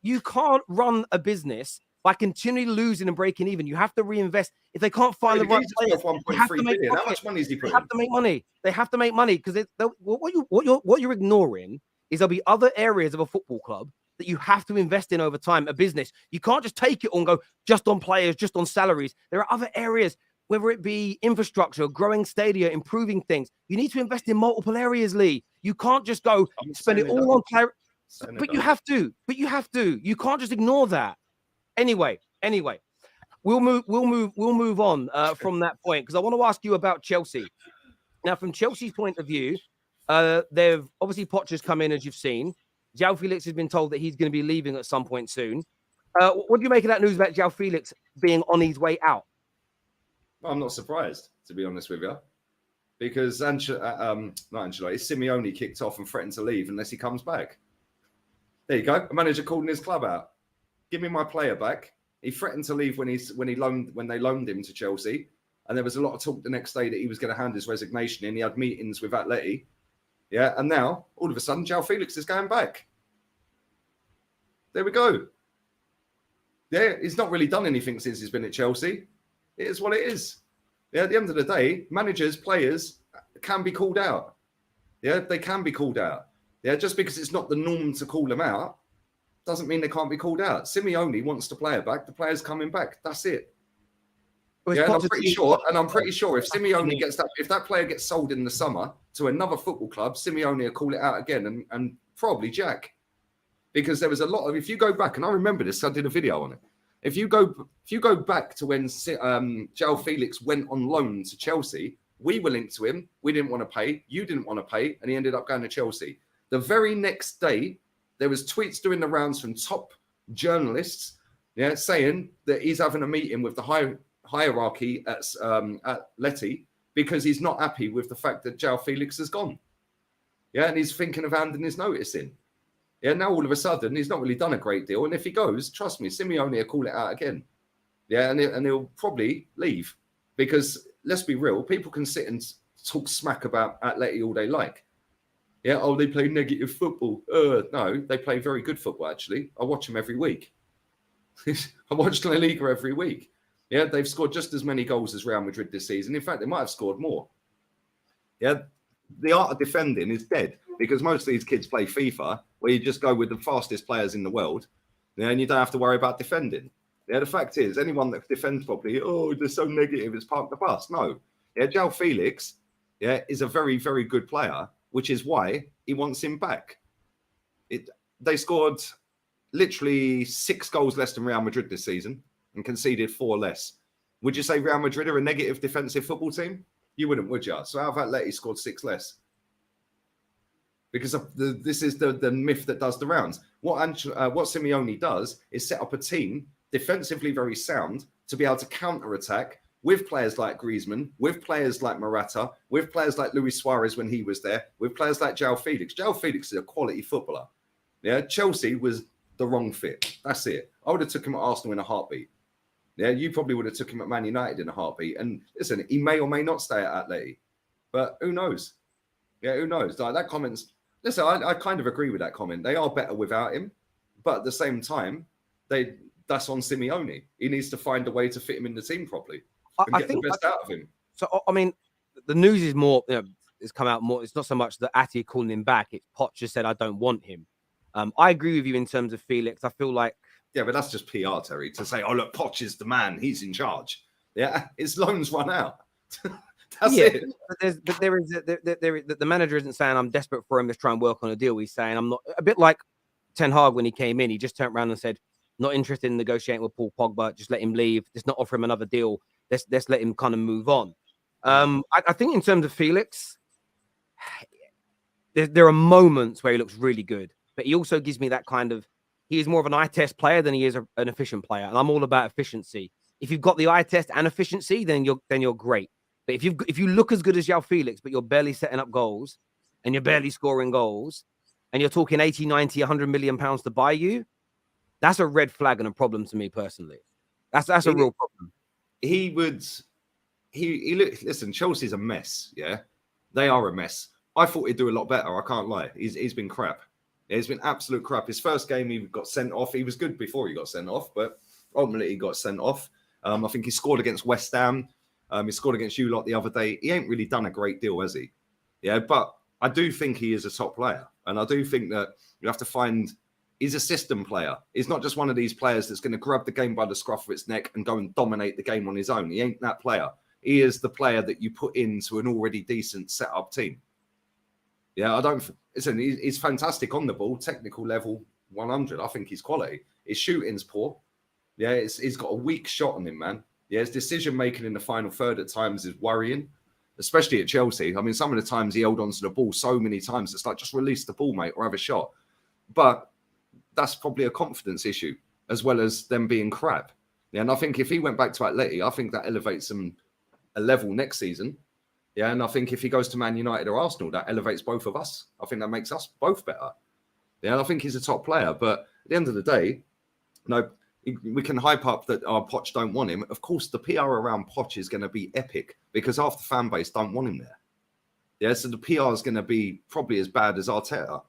You can't run a business by continually losing and breaking even. You have to reinvest. If they can't find the right players, 1.3 billion. How much money is he putting? They have to make money. They have to make money because what you're ignoring is there'll be other areas of a football club that you have to invest in over time, a business. You can't just take it and go just on players, just on salaries. There are other areas, whether it be infrastructure, growing stadia, improving things. You need to invest in multiple areas, Lee. You can't just go spend it all on players. But you have to. You can't just ignore that. Anyway, we'll move on from that point because I want to ask you about Chelsea. Now, from Chelsea's point of view, they've obviously Poch's come in, as you've seen. Joao Felix has been told that he's going to be leaving at some point soon. What do you make of that news about Joao Felix being on his way out? Well, I'm not surprised, to be honest with you, because Simeone kicked off and threatened to leave unless he comes back. There you go. A manager calling his club out. Give me my player back. He threatened to leave when they loaned him to Chelsea, and there was a lot of talk the next day that he was going to hand his resignation in. He had meetings with Atleti. Yeah, and now, all of a sudden, Joao Felix is going back. There we go. Yeah, he's not really done anything since he's been at Chelsea. It is what it is. Yeah, at the end of the day, managers, players can be called out. Yeah, they can be called out. Yeah, just because it's not the norm to call them out doesn't mean they can't be called out. Simeone wants the player back. The player's coming back. That's it. Yeah, and I'm pretty sure if Simeone if that player gets sold in the summer to another football club, Simeone will call it out again and probably Jack. Because there was a lot of, if you go back, and I remember this, I did a video on it. If you go back to when Joao Felix went on loan to Chelsea, we were linked to him. We didn't want to pay. You didn't want to pay. And he ended up going to Chelsea. The very next day, there was tweets doing the rounds from top journalists, saying that he's having a meeting with the hierarchy at Atleti because he's not happy with the fact that Joao Felix has gone. Yeah, and he's thinking of handing his notice in. Yeah, now all of a sudden, he's not really done a great deal. And if he goes, trust me, Simeone will call it out again. Yeah, and he'll probably leave. Because, let's be real, people can sit and talk smack about Atleti all they like. Yeah, oh, they play negative football. No, they play very good football, actually. I watch them every week. I watch La Liga every week. Yeah, they've scored just as many goals as Real Madrid this season. In fact, they might have scored more. Yeah, the art of defending is dead because most of these kids play FIFA, where you just go with the fastest players in the world, and you don't have to worry about defending. Yeah, the fact is, anyone that defends properly, oh, they're so negative, it's park the bus. No. Yeah, Joao Felix, is a very, very good player, which is why he wants him back. They scored literally 6 goals less than Real Madrid this season and conceded 4 less. Would you say Real Madrid are a negative defensive football team? You wouldn't, would you? So how have Atleti scored 6 less? Because this is the myth that does the rounds. What Simeone does is set up a team defensively very sound to be able to counter-attack with players like Griezmann, with players like Morata, with players like Luis Suarez when he was there, with players like Joao Felix. Joao Felix is a quality footballer. Yeah, Chelsea was the wrong fit. That's it. I would have took him at Arsenal in a heartbeat. Yeah, you probably would have took him at Man United in a heartbeat. And listen, he may or may not stay at Atleti, but who knows? Yeah, who knows? Like that comment's. Listen, I kind of agree with that comment. They are better without him, but at the same time, that's on Simeone. He needs to find a way to fit him in the team properly and get the best out of him. So I mean, the news is more. It's come out more. It's not so much that Ati calling him back. It's Poch just said I don't want him. I agree with you in terms of Felix. I feel like. Yeah, but that's just PR, Terry, to say, oh, look, Poch is the man. He's in charge. Yeah, his loans run out. That's it. But the manager isn't saying I'm desperate for him. Let's try and work on a deal. He's saying I'm not. A bit like Ten Hag when he came in. He just turned around and said, not interested in negotiating with Paul Pogba. Just let him leave. Just not offer him another deal. Let's let him kind of move on. I think in terms of Felix, there are moments where he looks really good, but he also gives me that kind of. He is more of an eye test player than he is an efficient player, and I'm all about efficiency. If you've got the eye test and efficiency, then you're great. But if you look as good as Joao Felix, but you're barely setting up goals and you're barely scoring goals, and you're talking 80, 90, 100 million pounds to buy you, that's a red flag and a problem to me personally. That's a real problem. Listen, Chelsea's a mess. Yeah, they are a mess. I thought he'd do a lot better. I can't lie. He's been crap. Yeah, he's been absolute crap. His first game, he got sent off. He was good before he got sent off, but ultimately he got sent off. I think he scored against West Ham. He scored against you lot the other day. He ain't really done a great deal, has he? Yeah, but I do think he is a top player. And I do think that you have to find... He's a system player. He's not just one of these players that's going to grab the game by the scruff of its neck and go and dominate the game on his own. He ain't that player. He is the player that you put into an already decent set-up team. Yeah, I don't... Listen, he's fantastic on the ball, technical level 100. I think he's quality. His shooting's poor. Yeah, he's got a weak shot on him, man. Yeah, his decision-making in the final third at times is worrying, especially at Chelsea. I mean, some of the times he held on to the ball so many times, it's like, just release the ball, mate, or have a shot. But that's probably a confidence issue, as well as them being crap. Yeah, and I think if he went back to Atleti, I think that elevates him a level next season. Yeah, and I think if he goes to Man United or Arsenal, that elevates both of us. I think that makes us both better. Yeah, and I think he's a top player. But at the end of the day, we can hype up that our Poch don't want him. Of course, the PR around Poch is going to be epic because half the fan base don't want him there. Yeah, so the PR is going to be probably as bad as Arteta.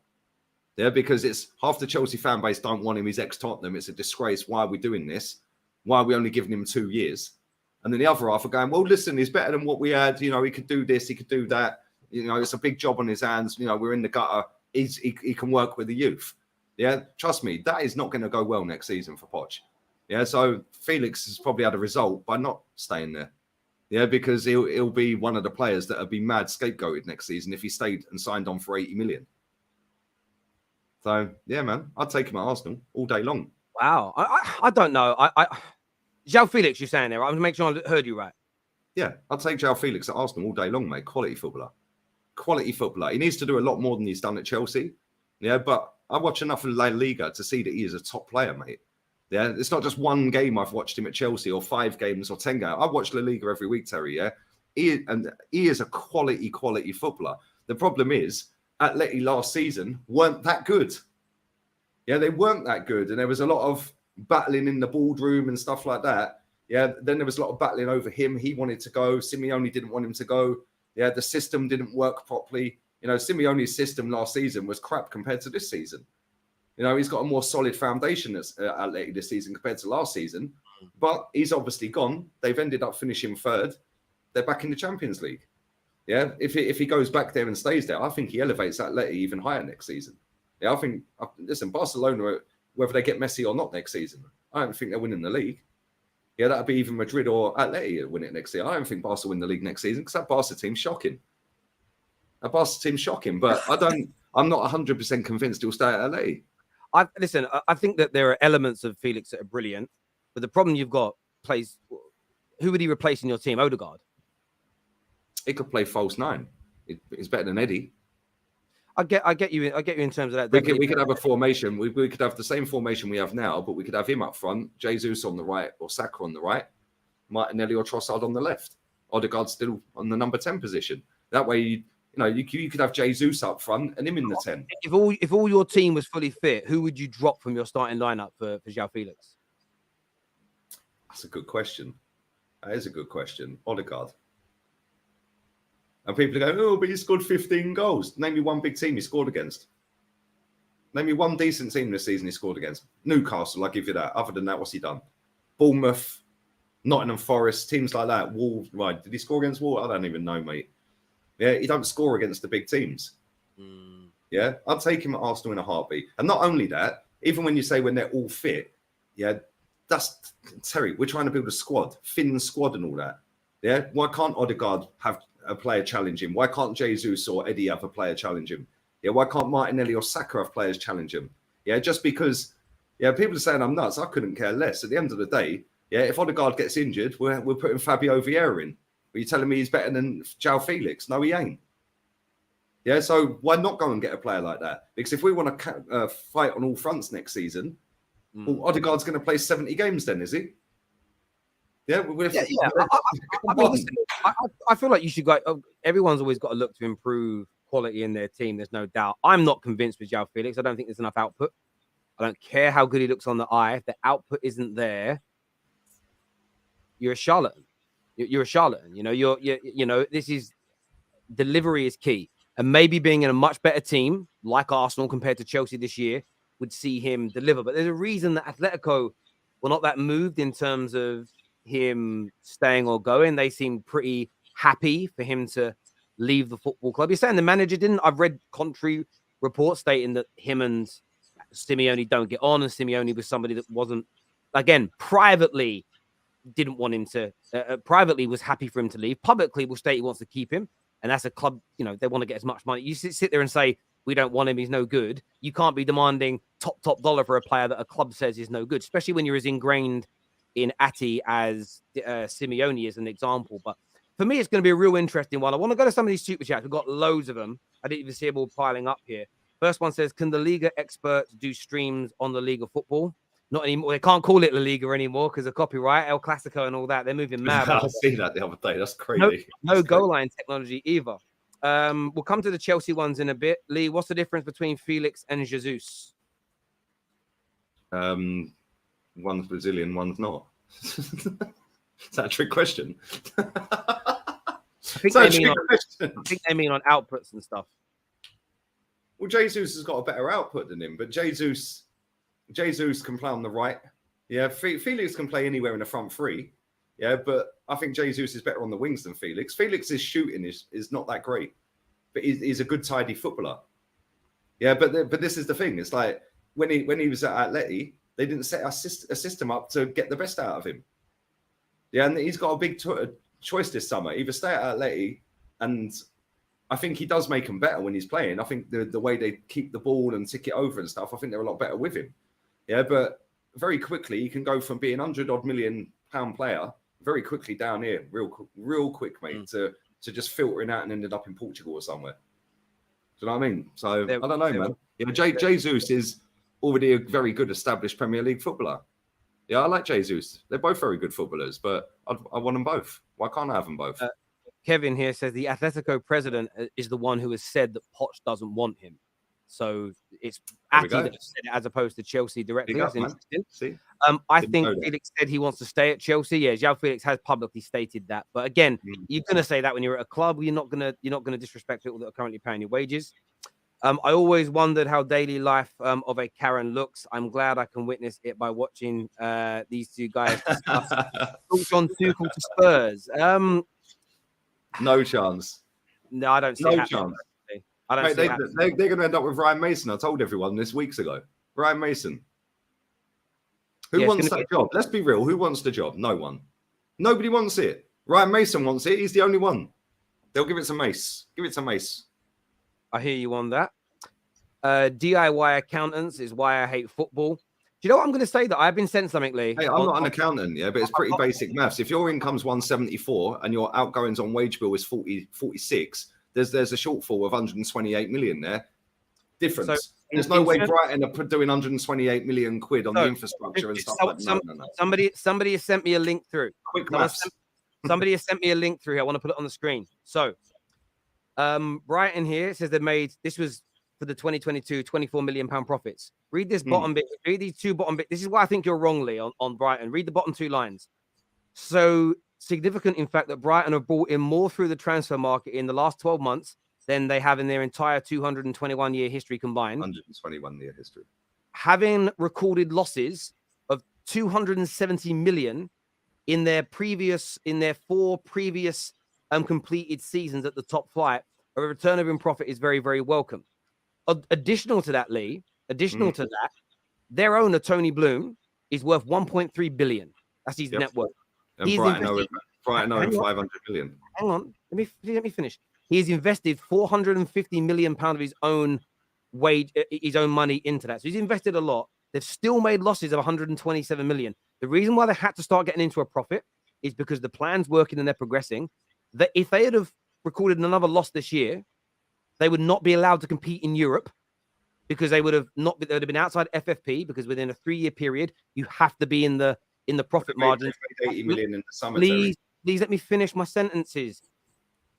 Yeah, because it's half the Chelsea fan base don't want him. He's ex-Tottenham. It's a disgrace. Why are we doing this? Why are we only giving him 2 years? And then the other half are going, well, listen, he's better than what we had. You know, he could do this, he could do that. You know, it's a big job on his hands. You know, we're in the gutter. He can work with the youth. Yeah, trust me, that is not going to go well next season for Poch. Yeah, so Felix has probably had a result by not staying there. Yeah, because he'll be one of the players that would be mad scapegoated next season if he stayed and signed on for 80 million. So, yeah, man, I'd take him at Arsenal all day long. Wow. I don't know. Joao Felix, you're saying there. I want to make sure I heard you right. Yeah, I'd take Joao Felix at Arsenal all day long, mate. Quality footballer. Quality footballer. He needs to do a lot more than he's done at Chelsea. Yeah, but I watch enough of La Liga to see that he is a top player, mate. Yeah, it's not just one game I've watched him at Chelsea or 5 games or 10 games. I watch La Liga every week, Terry, yeah? He is a quality footballer. The problem is, Atleti last season weren't that good. Yeah, they weren't that good. And there was a lot of battling in the boardroom and stuff like that. Yeah, then there was a lot of battling over him. He wanted to go. Simeone didn't want him to go. Yeah, the system didn't work properly. You know, Simeone's system last season was crap compared to this season. You know, he's got a more solid foundation at Atleti this season compared to last season. But he's obviously gone. They've ended up finishing third. They're back in the Champions League. Yeah, if he goes back there and stays there, I think he elevates Atleti even higher next season. Yeah, I think, listen, Barcelona, whether they get Messi or not next season, I don't think they're winning the league. Yeah, that'd be even Madrid or Atleti win it next year. I don't think Barca win the league next season because that Barca team's shocking. That Barca team's shocking, but I'm not 100% convinced he'll stay at Atleti. Listen, I think that there are elements of Felix that are brilliant, but the problem you've got who would he replace in your team? Odegaard. He could play false nine. He's better than Eddie. I get you in terms of that. We could have a formation. We could have the same formation we have now, but we could have him up front, Jesus on the right, or Saka on the right, Martinelli or Trossard on the left. Odegaard still on the number 10 position. That way, you could have Jesus up front and him in the 10. If all your team was fully fit, who would you drop from your starting lineup for Joao Felix? That's a good question. That is a good question. Odegaard. And people are going, oh, but he scored 15 goals. Name me one big team he scored against. Name me one decent team this season he scored against. Newcastle, I'll give you that. Other than that, what's he done? Bournemouth, Nottingham Forest, teams like that. Wolves, right? Did he score against Wolves? I don't even know, mate. Yeah, he don't score against the big teams. Yeah, I'd take him at Arsenal in a heartbeat. And not only that, even when you say when they're all fit, yeah, that's Terry. We're trying to build a squad, thin squad and all that. Yeah, why can't Odegaard have a player challenge him? Why can't Jesus or Eddie have a player challenge him? Yeah, why can't Martinelli or Saka have players challenge him? Yeah, just because, yeah, people are saying I'm nuts. I couldn't care less. At the end of the day, yeah, if Odegaard gets injured, we're putting Fabio Vieira in. Are you telling me he's better than Joao Felix? No, he ain't. Yeah, so why not go and get a player like that? Because if we want to fight on all fronts next season, well, Odegaard's going to play 70 games then, is he? Yeah, I feel like you should go. Everyone's always got to look to improve quality in their team. There's no doubt. I'm not convinced with Joao Felix. I don't think there's enough output. I don't care how good he looks on the eye. If the output isn't there, you're a charlatan. You're a charlatan. This is delivery is key. And maybe being in a much better team like Arsenal compared to Chelsea this year would see him deliver. But there's a reason that Atletico were not that moved in terms of him staying or going. They seemed pretty happy for him to leave the football club. You're saying the manager didn't? I've read contrary reports stating that him and Simeone don't get on, and Simeone was somebody that wasn't, again, privately didn't want him to, privately was happy for him to leave. Publicly will state he wants to keep him, and that's a club, they want to get as much money. You sit there and say, we don't want him, he's no good. You can't be demanding top dollar for a player that a club says is no good, especially when you're as ingrained in Atti as Simeone is an example. But for me, it's going to be a real interesting one. I want to go to some of these super chats. We've got loads of them. I didn't even see them all piling up here. First one says, can the Liga experts do streams on the Liga football? Not anymore. They can't call it La Liga anymore because of copyright, El Clasico and all that. They're moving mad. I see that the other day. That's crazy. No goal line technology either. We'll come to the Chelsea ones in a bit. Lee, what's the difference between Felix and Jesus? One's Brazilian, one's not. Is that a trick question? I think they mean on outputs and stuff. Well, Jesus has got a better output than him, but Jesus can play on the right. Yeah, Felix can play anywhere in the front three. Yeah, but I think Jesus is better on the wings than Felix. Felix's shooting is not that great, but he's a good, tidy footballer. Yeah, but this is the thing. It's like when he was at Atleti, they didn't set a system up to get the best out of him. Yeah, and he's got a big choice this summer. Either stay at Atleti, and I think he does make them better when he's playing. I think the way they keep the ball and tick it over and stuff, I think they're a lot better with him. Yeah, but very quickly, he can go from being £100 million player very quickly down here, real quick, mate, to just filtering out and ended up in Portugal or somewhere. Do you know what I mean? So, I don't know, man. Yeah, Jesus is already a very good established Premier League footballer. Yeah, I like Jesus. They're both very good footballers, but I want them both. Why can't I have them both? Kevin here says the Atletico president is the one who has said that Poch doesn't want him. So it's There we Ati go. that said it as opposed to Chelsea directly. Big That's up, man. interesting. See? I Didn't think know that. Felix said he wants to stay at Chelsea. Yeah, Joao Felix has publicly stated that. But again, you're gonna say that when you're at a club. You're not gonna disrespect people that are currently paying your wages. I always wondered how daily life of a Karen looks. I'm glad I can witness it by watching these two guys discuss thoughts on Tuchel to Spurs. No chance. No, I don't see No it happening. chance. I don't Mate, see it happening. they're going to end up with Ryan Mason. I told everyone this weeks ago. Ryan Mason. Who wants that job? Let's be real. Who wants the job? No one. Nobody wants it. Ryan Mason wants it. He's the only one. They'll give it to Mace. Give it to Mace. I hear you on that. DIY accountants is why I hate football. Do you know what I'm going to say? That I've been sent something, Lee. Hey, I'm not an accountant, yeah, but it's pretty basic maths. If your income's 174 and your outgoings on wage bill is 46, there's a shortfall of 128 million there. Difference. So, there's no way Brighton are doing 128 million quid on the infrastructure and stuff like that. No. Somebody has sent me a link through. Quick maths. Somebody has sent me a link through here. I want to put it on the screen. So, Brighton here says they made, this was for the 2022 £24 million profits. Read this bottom bit. Read these two bottom bits. This is why I think you're wrongly on Brighton. Read the bottom two lines. So significant, in fact, that Brighton have brought in more through the transfer market in the last 12 months than they have in their entire 221-year history combined. 121-year history. Having recorded losses of 270 million in their four previous completed seasons at the top flight, a return of profit is very, very welcome. Additional to that, Lee, their owner, Tony Bloom, is worth 1.3 billion. That's his net worth. And Brighton owe 500 million. Hang on. Let me finish. He has invested 450 million pounds of his own money into that. So he's invested a lot. They've still made losses of 127 million. The reason why they had to start getting into a profit is because the plan's working and they're progressing. That if they had have recorded another loss this year, they would not be allowed to compete in Europe because they would have been outside FFP, because within a 3-year period, you have to be in the profit margin. 80 million in the summer. Please let me finish my sentences.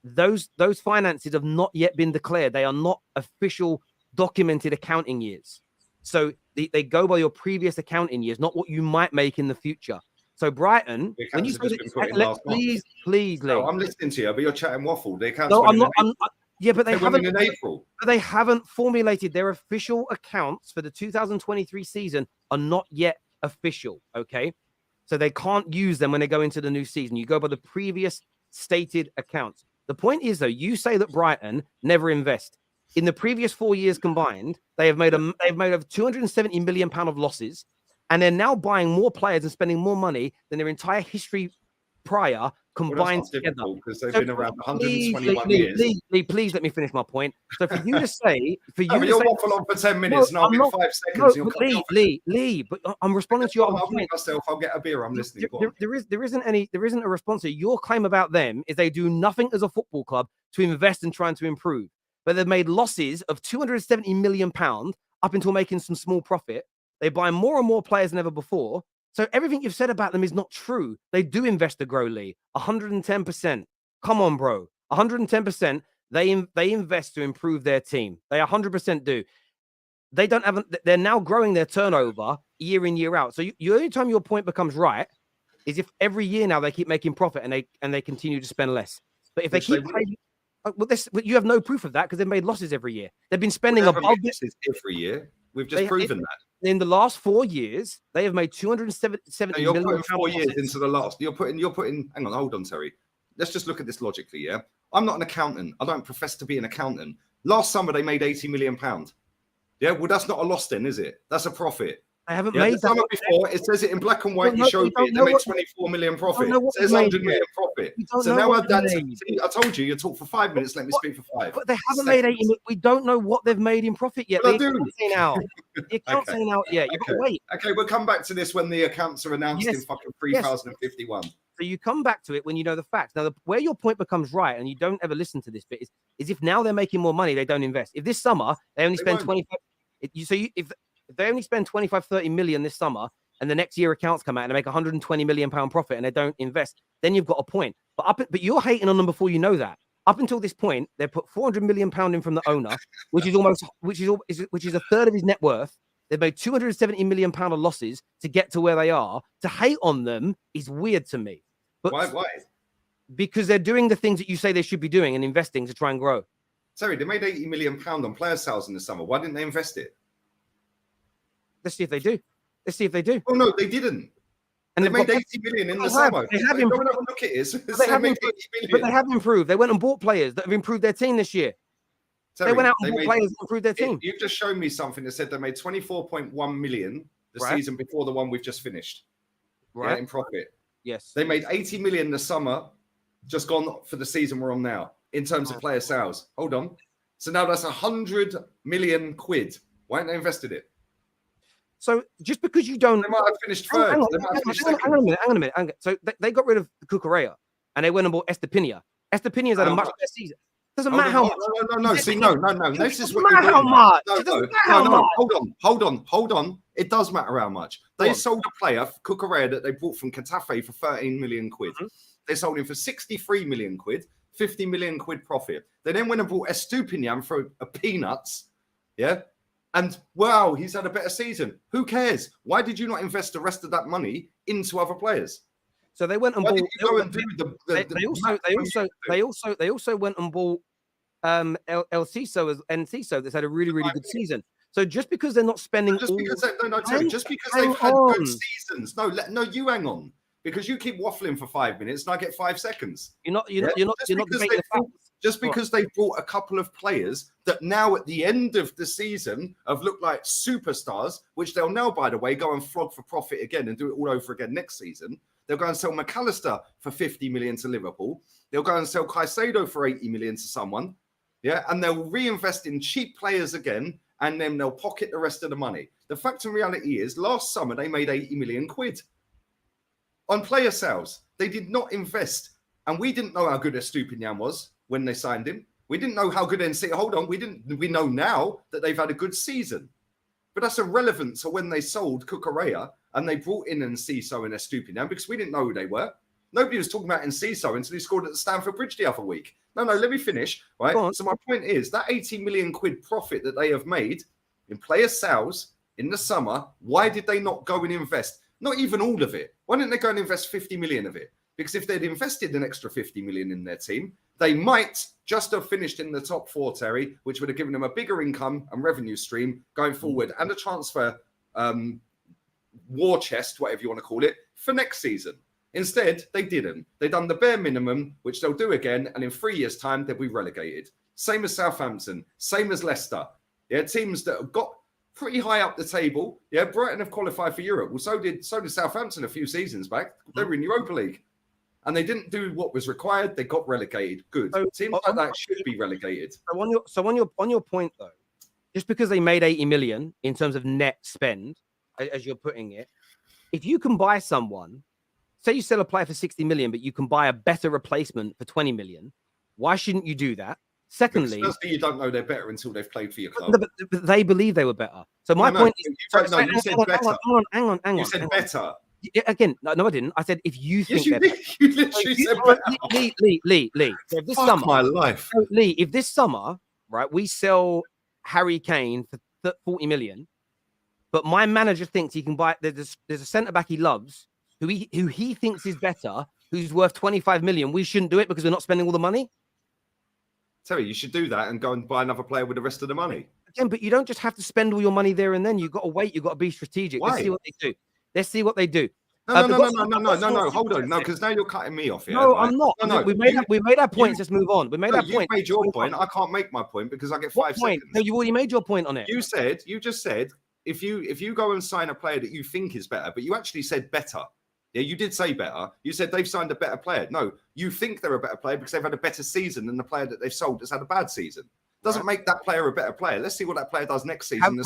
Those finances have not yet been declared. They are not official documented accounting years. So they go by your previous accounting years, not what you might make in the future. So Brighton, when you say please, Lee. No, I'm listening to you, but you're chatting waffle. The accounts. No, I'm not. Yeah, but they haven't in April. But they haven't formulated their official accounts for the 2023 season are not yet official. Okay, so they can't use them when they go into the new season. You go by the previous stated accounts. The point is, though, you say that Brighton never invest. In the previous 4 years combined, they've made over 270 million pounds of losses, and they're now buying more players and spending more money than their entire history prior combined together. Because they've been around 121 years. Lee, please let me finish my point. So for you to say, you're waffle on for 10 minutes, and I'll get 5 seconds. No, Lee, but I'm responding to your point. I'll get a beer. I'm listening. There isn't a response to your claim about them. Is they do nothing as a football club to invest and trying to improve, but they've made losses of 270 million pounds up until making some small profit. They buy more and more players than ever before. So everything you've said about them is not true. They do invest to grow, Lee. 110%. Come on, bro. 110%. They invest to improve their team. They 100% do. They don't have. They're now growing their turnover year in, year out. So the only time your point becomes right is if every year now they keep making profit and they continue to spend less. But if they keep you have no proof of that because they've made losses every year. They've been spending above this every year. We've just proven that. In the last 4 years, they have made 270 million. You're putting 4 years into the last. You're putting. Hang on, hold on, Terry. Let's just look at this logically. Yeah, I'm not an accountant. I don't profess to be an accountant. Last summer they made 80 million pounds. Yeah, well that's not a loss then, is it? That's a profit. I haven't made that summer before. It says it in black and white. You showed me they made 24 million profit. It says 100 million profit. So now I told you talk for 5 minutes. Let me speak for 5. But they haven't made 80. We don't know what they've made in profit yet. The accounts ain't out. The accounts ain't out yet. You've got to wait. Okay, we'll come back to this when the accounts are announced in fucking 3051. So you come back to it when you know the facts. Now, where your point becomes right, and you don't ever listen to this bit, is if now they're making more money, they don't invest. If this summer they only spend 25, if they only spend 25, 30 million this summer, and the next year accounts come out and they make 120 million pound profit and they don't invest, then you've got a point. But you're hating on them before you know that. Up until this point, they put 400 million pound in from the owner, which is a third of his net worth. They've made 270 million pound of losses to get to where they are. To hate on them is weird to me. But Why? Because they're doing the things that you say they should be doing and investing to try and grow. Sorry, they made 80 million pound on player sales in the summer. Why didn't they invest it? Let's see if they do. Oh no, they didn't. And they made 80 million in the summer. They have improved. Look at it. But they have improved. They went and bought players that have improved their team this year. They went out and bought players that improved their team. You've just shown me something that said they made 24.1 million the season before the one we've just finished. Right. In profit. Yes. They made 80 million the summer, just gone for the season we're on now, in terms of player sales. Hold on. So now that's 100 million quid. Why haven't they invested it? So just because you don't... They might have finished third. Hang on a minute. So they got rid of Cucurella and they went and bought Estepinian. Estepinian's had a much better season. Doesn't matter how much. No. See, no. This is what you're doing. How much? No. Hold on. It does matter how much. They sold a player, Cucurella, that they bought from Getafe for 13 million quid. Mm-hmm. They sold him for 63 million quid, 50 million quid profit. They then went and bought Estepinian for a peanuts. Yeah. And wow, he's had a better season. Who cares? Why did you not invest the rest of that money into other players? So they went and bought. They also went and bought El Ciso as Enciso that's had a really good season. So just because they're not spending, just because they've had good seasons. No, you hang on, because you keep waffling for 5 minutes and I get 5 seconds. You're not debating the facts. Just because they've brought a couple of players that now at the end of the season have looked like superstars, which they'll now, by the way, go and flog for profit again and do it all over again next season. They'll go and sell McAllister for 50 million to Liverpool. They'll go and sell Caicedo for 80 million to someone. Yeah, and they'll reinvest in cheap players again, and then they'll pocket the rest of the money. The fact and reality is, last summer they made 80 million quid on player sales. They did not invest, and we didn't know how good Estepinian was when they signed him. We didn't know how good NC. Hold on, we know now that they've had a good season, but that's irrelevant to when they sold Cucurella and they brought in Enciso and Estepinian, because we didn't know who they were. Nobody was talking about Enciso until he scored at the Stamford Bridge the other week. No, let me finish. Right. So my point is that 80 million quid profit that they have made in player sales in the summer, why did they not go and invest? Not even all of it. Why didn't they go and invest 50 million of it? Because if they'd invested an extra 50 million in their team, they might just have finished in the top 4, Terry, which would have given them a bigger income and revenue stream going forward and a transfer war chest, whatever you want to call it, for next season. Instead, they didn't. They've done the bare minimum, which they'll do again, and in 3 years' time, they'll be relegated. Same as Southampton, same as Leicester. Yeah, teams that have got pretty high up the table. Yeah, Brighton have qualified for Europe. Well, so did Southampton a few seasons back. They were in Europa League. And they didn't do what was required. They got relegated. Good. So, teams like that should be relegated. So on your point, though, just because they made 80 million in terms of net spend, as you're putting it, if you can buy someone, say you sell a player for 60 million, but you can buy a better replacement for 20 million, why shouldn't you do that? Secondly, because you don't know they're better until they've played for your club. But they believe they were better. So my point is, you said better. Hang on. You said better. Again, no, I didn't. I said if you think you literally said better. Lee. So if this summer, my life. Lee, if this summer, right, we sell Harry Kane for 40 million, but my manager thinks he can buy. There's a centre back he loves, who he thinks is better, who's worth 25 million. We shouldn't do it because we're not spending all the money. Terry, you should do that and go and buy another player with the rest of the money. Again, but you don't just have to spend all your money there and then. You've got to wait. You've got to be strategic. Why? Let's see what they do. No. Hold on. No, because now you're cutting me off here. No, I'm not. No. We made our points. Let's move on. We made our point. You made your point. I can't make my point because I get 5 seconds. No, you already made your point on it. You just said if you go and sign a player that you think is better, but you actually said better. Yeah, you did say better. You said they've signed a better player. No, you think they're a better player because they've had a better season than the player that they've sold has had a bad season. Doesn't make that player a better player. Let's see what that player does next season.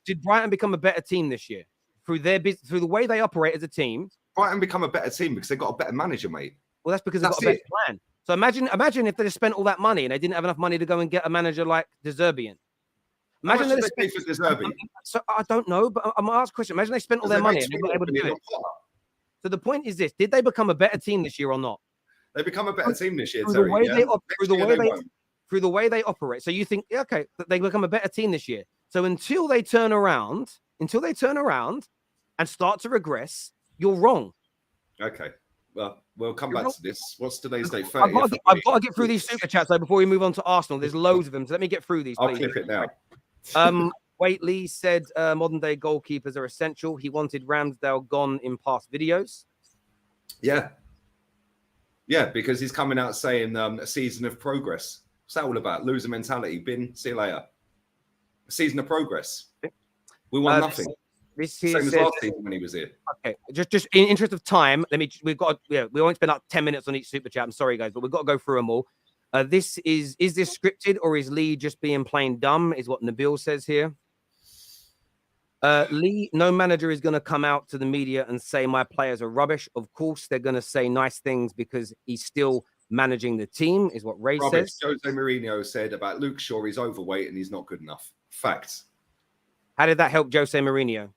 Did Brighton become a better team this year through the way they operate as a team? Brighton become a better team because they've got a better manager, mate. Well, that's because they've got a better plan. So imagine if they just spent all that money and they didn't have enough money to go and get a manager like De Zerbi. Imagine they paid for De Zerbi. So I don't know, but I'm gonna ask a question. Imagine they spent all their money and they were able to do it. So the point is this: did they become a better team this year or not? They become a better team this year, through Terry. the way Yeah? they Next year they won't. through the way they operate. So you think, yeah, okay, that they become a better team this year. So until they turn around and start to regress, you're wrong. Okay. Well, we'll come back to this. What's today's date? I've 30th. got to get through these super chats though before we move on to Arsenal. There's loads of them, so let me get through these. I'll Please. clip it now. Wait, Lee said modern day goalkeepers are essential. He wanted Ramsdale gone in past videos. Yeah. Yeah, because he's coming out saying a season of progress. What's that all about? Loser mentality. Bin, see you later. A season of progress. We won nothing. This Same is as last season when he was here. Okay, just in interest of time, we've got we won't spend like 10 minutes on each super chat. I'm sorry, guys, but we've got to go through them all. Is this scripted or is Lee just being plain dumb? Is what Nabil says here. Lee, no manager is going to come out to the media and say my players are rubbish. Of course, they're going to say nice things because he's still managing the team, is what Ray says. Jose Mourinho said about Luke Shaw, he's overweight and he's not good enough. Facts. How did that help Jose Mourinho?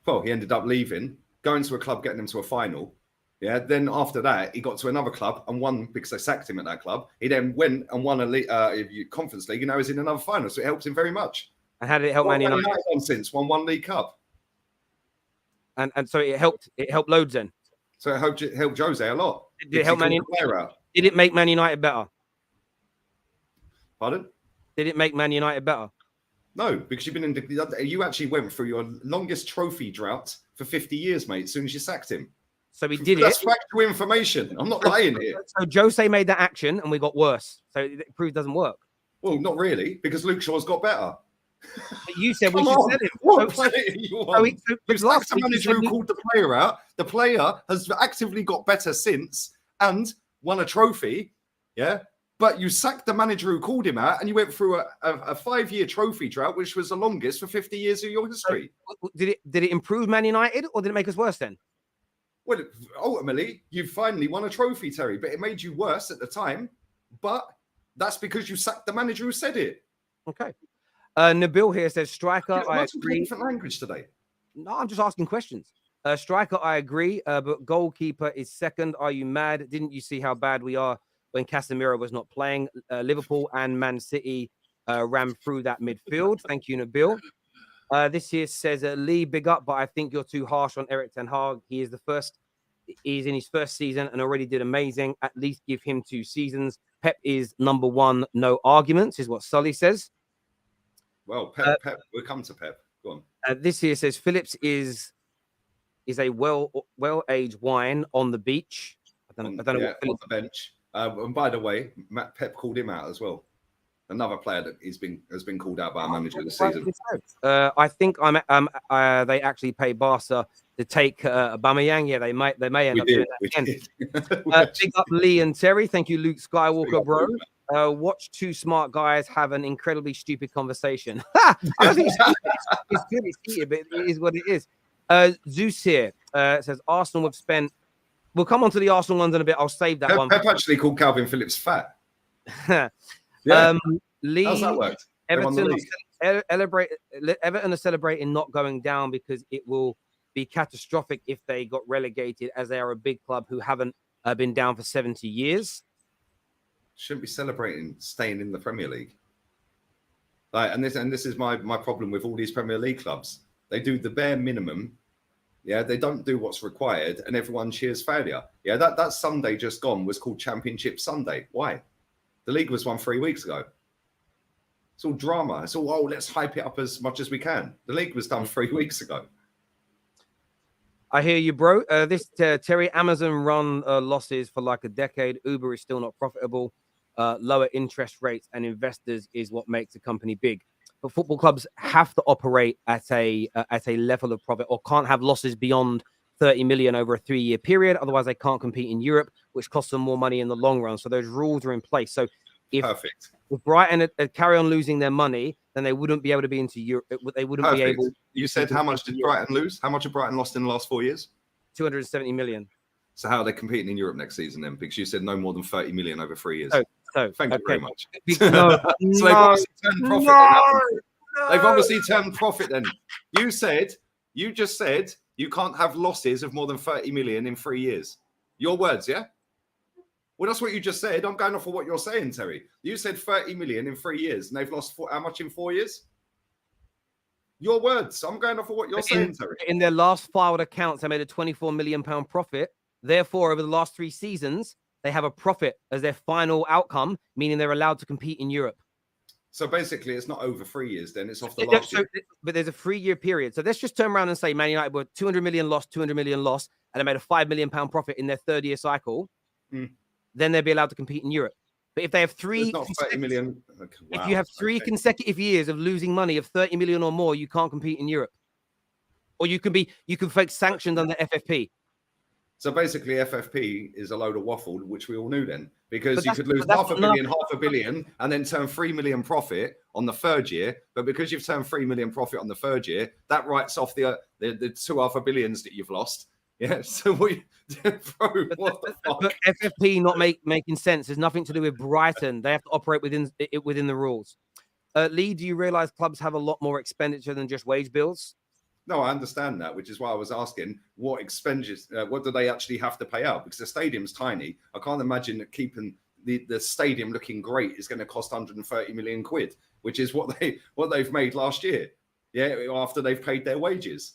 Well, he ended up leaving, going to a club, getting them to a final. Yeah. Then after that, he got to another club and won because they sacked him at that club. He then went and won a Conference League, and now he's in another final. So it helped him very much. And how did it help Man United? Won one League Cup. And so it helped loads then. So it helped Jose a lot. Did it help Man United? Did it make Man United better? Pardon? Did it make Man United better? No, because you actually went through your longest trophy drought for 50 years, mate, as soon as you sacked him. So he did That's factual information. I'm not lying here. So Jose made that action and we got worse. So it proves it doesn't work. Well, not really, because Luke Shaw's got better. But you said we should sell him. What player you sacked the manager who called the player out. The player has actively got better since and won a trophy. Yeah. But you sacked the manager who called him out and you went through a 5-year trophy drought, which was the longest for 50 years of your history. Did it improve Man United or did it make us worse then? Well, ultimately, you finally won a trophy, Terry, but it made you worse at the time. But that's because you sacked the manager who said it. Okay. Nabil here says, striker, I agree. Different language today. No, I'm just asking questions. Striker, I agree, but goalkeeper is second. Are you mad? Didn't you see how bad we are when Casemiro was not playing? Liverpool and Man City ran through that midfield. Thank you, Nabil. This here says, Lee, big up, but I think you're too harsh on Erik ten Hag. He's in his first season and already did amazing. At least give him 2 seasons. Pep is number 1, no arguments, is what Sully says. Well, Pep, we'll come to Pep. Go on. This here says, Phillips is a well-aged wine on the beach. I don't know what on the bench. And by the way, Pep called him out as well. Another player that has been called out by a manager this season. I think they actually pay Barca to take Aubameyang. Yeah, they may end up doing that again. Big up Lee and Terry. Thank you, Luke Skywalker, bro. Watch 2 smart guys have an incredibly stupid conversation. I don't think it's good, it's heated, but it is what it is. Zeus here says Arsenal have spent. We'll come on to the Arsenal ones in a bit. I'll save that one. Pep actually called Calvin Phillips fat. Yeah. Lee, how's that worked? Everton are celebrating not going down because it will be catastrophic if they got relegated, as they are a big club who haven't been down for 70 years. Shouldn't be celebrating staying in the Premier League. And this is my problem with all these Premier League clubs. They do the bare minimum. Yeah, they don't do what's required, and everyone cheers failure. Yeah, that Sunday just gone was called Championship Sunday. Why? The league was won 3 weeks ago. It's all drama. It's all, let's hype it up as much as we can. The league was done 3 weeks ago. I hear you, bro. Terry, Amazon run losses for like a decade. Uber is still not profitable. Lower interest rates and investors is what makes a company big. But football clubs have to operate at a level of profit, or can't have losses beyond 30 million over a 3-year period. Otherwise, they can't compete in Europe, which costs them more money in the long run. So those rules are in place. So if Brighton carry on losing their money, then they wouldn't be able to be into Europe. They wouldn't be able. You said how much did Brighton lose? How much have Brighton lost in the last 4 years? 270 million. So how are they competing in Europe next season then? Because you said no more than 30 million over 3 years. Thank you very much. So they've obviously turned profit. They've obviously turned profit then. You just said you can't have losses of more than 30 million in 3 years. Your words, yeah? Well, that's what you just said. I'm going off of what you're saying, Terry. You said 30 million in 3 years, and they've lost how much in 4 years? Your words. I'm going off of what you're saying, Terry. In their last filed accounts, they made a £24 million profit. Therefore, over the last 3 seasons, they have a profit as their final outcome, meaning they're allowed to compete in Europe. So basically, it's not over 3 years then. It's off the last year. But there's a 3-year period. So let's just turn around and say Man United were 200 million lost, 200 million lost, and they made a £5 million profit in their 3rd-year cycle. Then they'll be allowed to compete in Europe. But if they have it's not 30 million. Okay, wow. If you have 3 consecutive years of losing money of 30 million or more, you can't compete in Europe. Or you can fake sanctioned under FFP. So basically, FFP is a load of waffle, which we all knew then, because you could lose half a billion, and then turn 3 million profit on the 3rd year. But because you've turned 3 million profit on the 3rd year, that writes off the 2.5 billions that you've lost. Yeah. So bro, what the fuck? But FFP not making sense. There's nothing to do with Brighton. They have to operate within the rules. Lee, do you realize clubs have a lot more expenditure than just wage bills? No, I understand that, which is why I was asking what expenditures, what do they actually have to pay out? Because the stadium's tiny. I can't imagine that keeping the stadium looking great is going to cost 130 million quid, which is what they've made last year. Yeah, after they've paid their wages.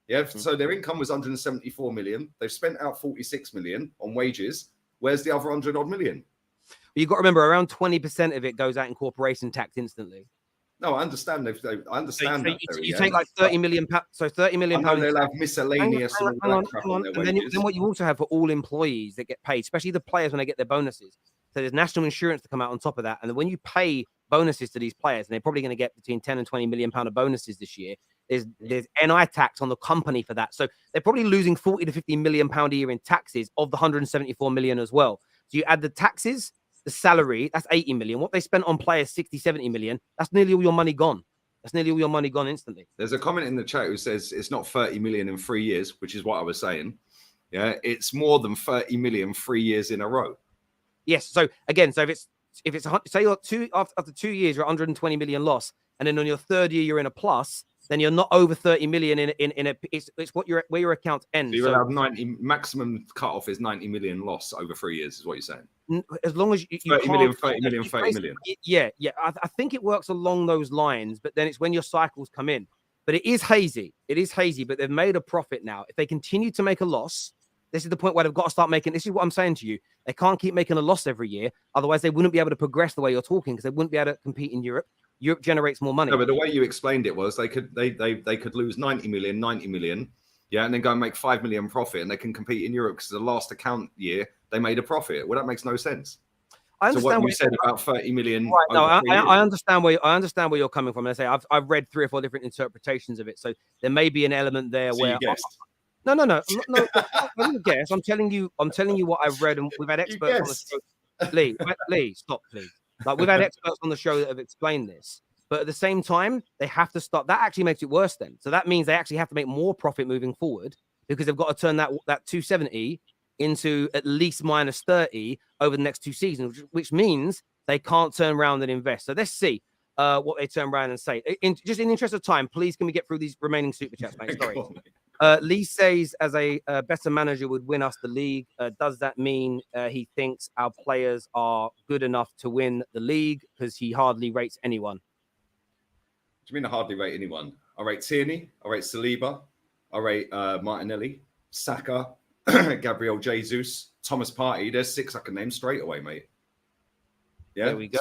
Yeah, so their income was 174 million. They've spent out 46 million on wages. Where's the other 100 odd million? You've got to remember, around 20% of it goes out in corporation tax instantly. No, I understand. I understand that. You take like 30 million. So 30 million. I know they'll have miscellaneous and all that crap on their wages. Then what you also have for all employees that get paid, especially the players when they get their bonuses. So there's national insurance to come out on top of that. And then when you pay bonuses to these players, and they're probably going to get between 10 and 20 million pound of bonuses this year, there's NI tax on the company for that. So they're probably losing 40 to 50 million pound a year in taxes of the 174 million as well. So you add the taxes, the salary, that's 80 million. What they spent on players, 60, 70 million. That's nearly all your money gone. That's nearly all your money gone instantly. There's a comment in the chat who says it's not 30 million in 3 years, which is what I was saying. Yeah, it's more than 30 million 3 years in a row. Yes. So again, so if it's say you're after 2 years, you're 120 million loss, and then on your 3rd year you're in a plus, then you're not over 30 million in a. It's what where your account ends. So you allowed 90 maximum cutoff is 90 million loss over 3 years, is what you're saying. As long as you 30 million, 30 million, 30 million. Yeah. I think it works along those lines, but then it's when your cycles come in. But it is hazy. It is hazy, but they've made a profit now. If they continue to make a loss, this is the point where they've got to start making. This is what I'm saying to you. They can't keep making a loss every year. Otherwise, they wouldn't be able to progress the way you're talking, because they wouldn't be able to compete in Europe. Europe generates more money. No, but the way you explained it was they could lose 90 million, yeah, and then go and make 5 million profit, and they can compete in Europe because the last account year they made a profit. Well, that makes no sense. I understand so what you said about 30 million. Right, no, I understand where you're coming from. I say I've read 3 or 4 different interpretations of it, so there may be an element there where. No. I didn't guess. I'm telling you what I've read, and we've had experts on the show. Lee, stop, please. Like, we've had experts on the show that have explained this, but at the same time, they have to stop. That actually makes it worse then. So that means they actually have to make more profit moving forward, because they've got to turn that 270 into at least minus 30 over the next 2 seasons, which means they can't turn around and invest. So let's see what they turn around and say. Just in the interest of time, please, can we get through these remaining super chats, mate? Sorry. Lee says, as a better manager would win us the league. Does that mean he thinks our players are good enough to win the league? Because he hardly rates anyone. What do you mean I hardly rate anyone? I rate Tierney, I rate Saliba, I rate Martinelli, Saka, Gabriel Jesus, Thomas Partey. There's 6 I can name straight away, mate. Yeah, there we go.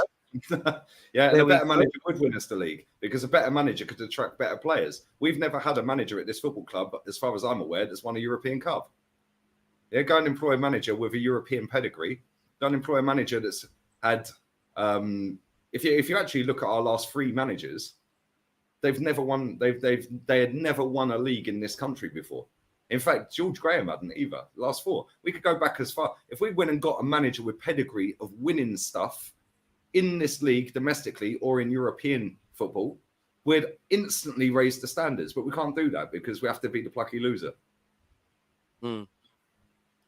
Yeah, and a better manager would win us the league, because a better manager could attract better players. We've never had a manager at this football club, as far as I'm aware, that's won a European Cup. Yeah, go and employ a manager with a European pedigree. Don't employ a manager that's had. If you actually look at our last 3 managers, they've never won. They had never won a league in this country before. In fact, George Graham hadn't either. Last 4. We could go back as far. If we went and got a manager with pedigree of winning stuff in this league domestically or in European football, we'd instantly raise the standards. But we can't do that because we have to be the plucky loser. I'm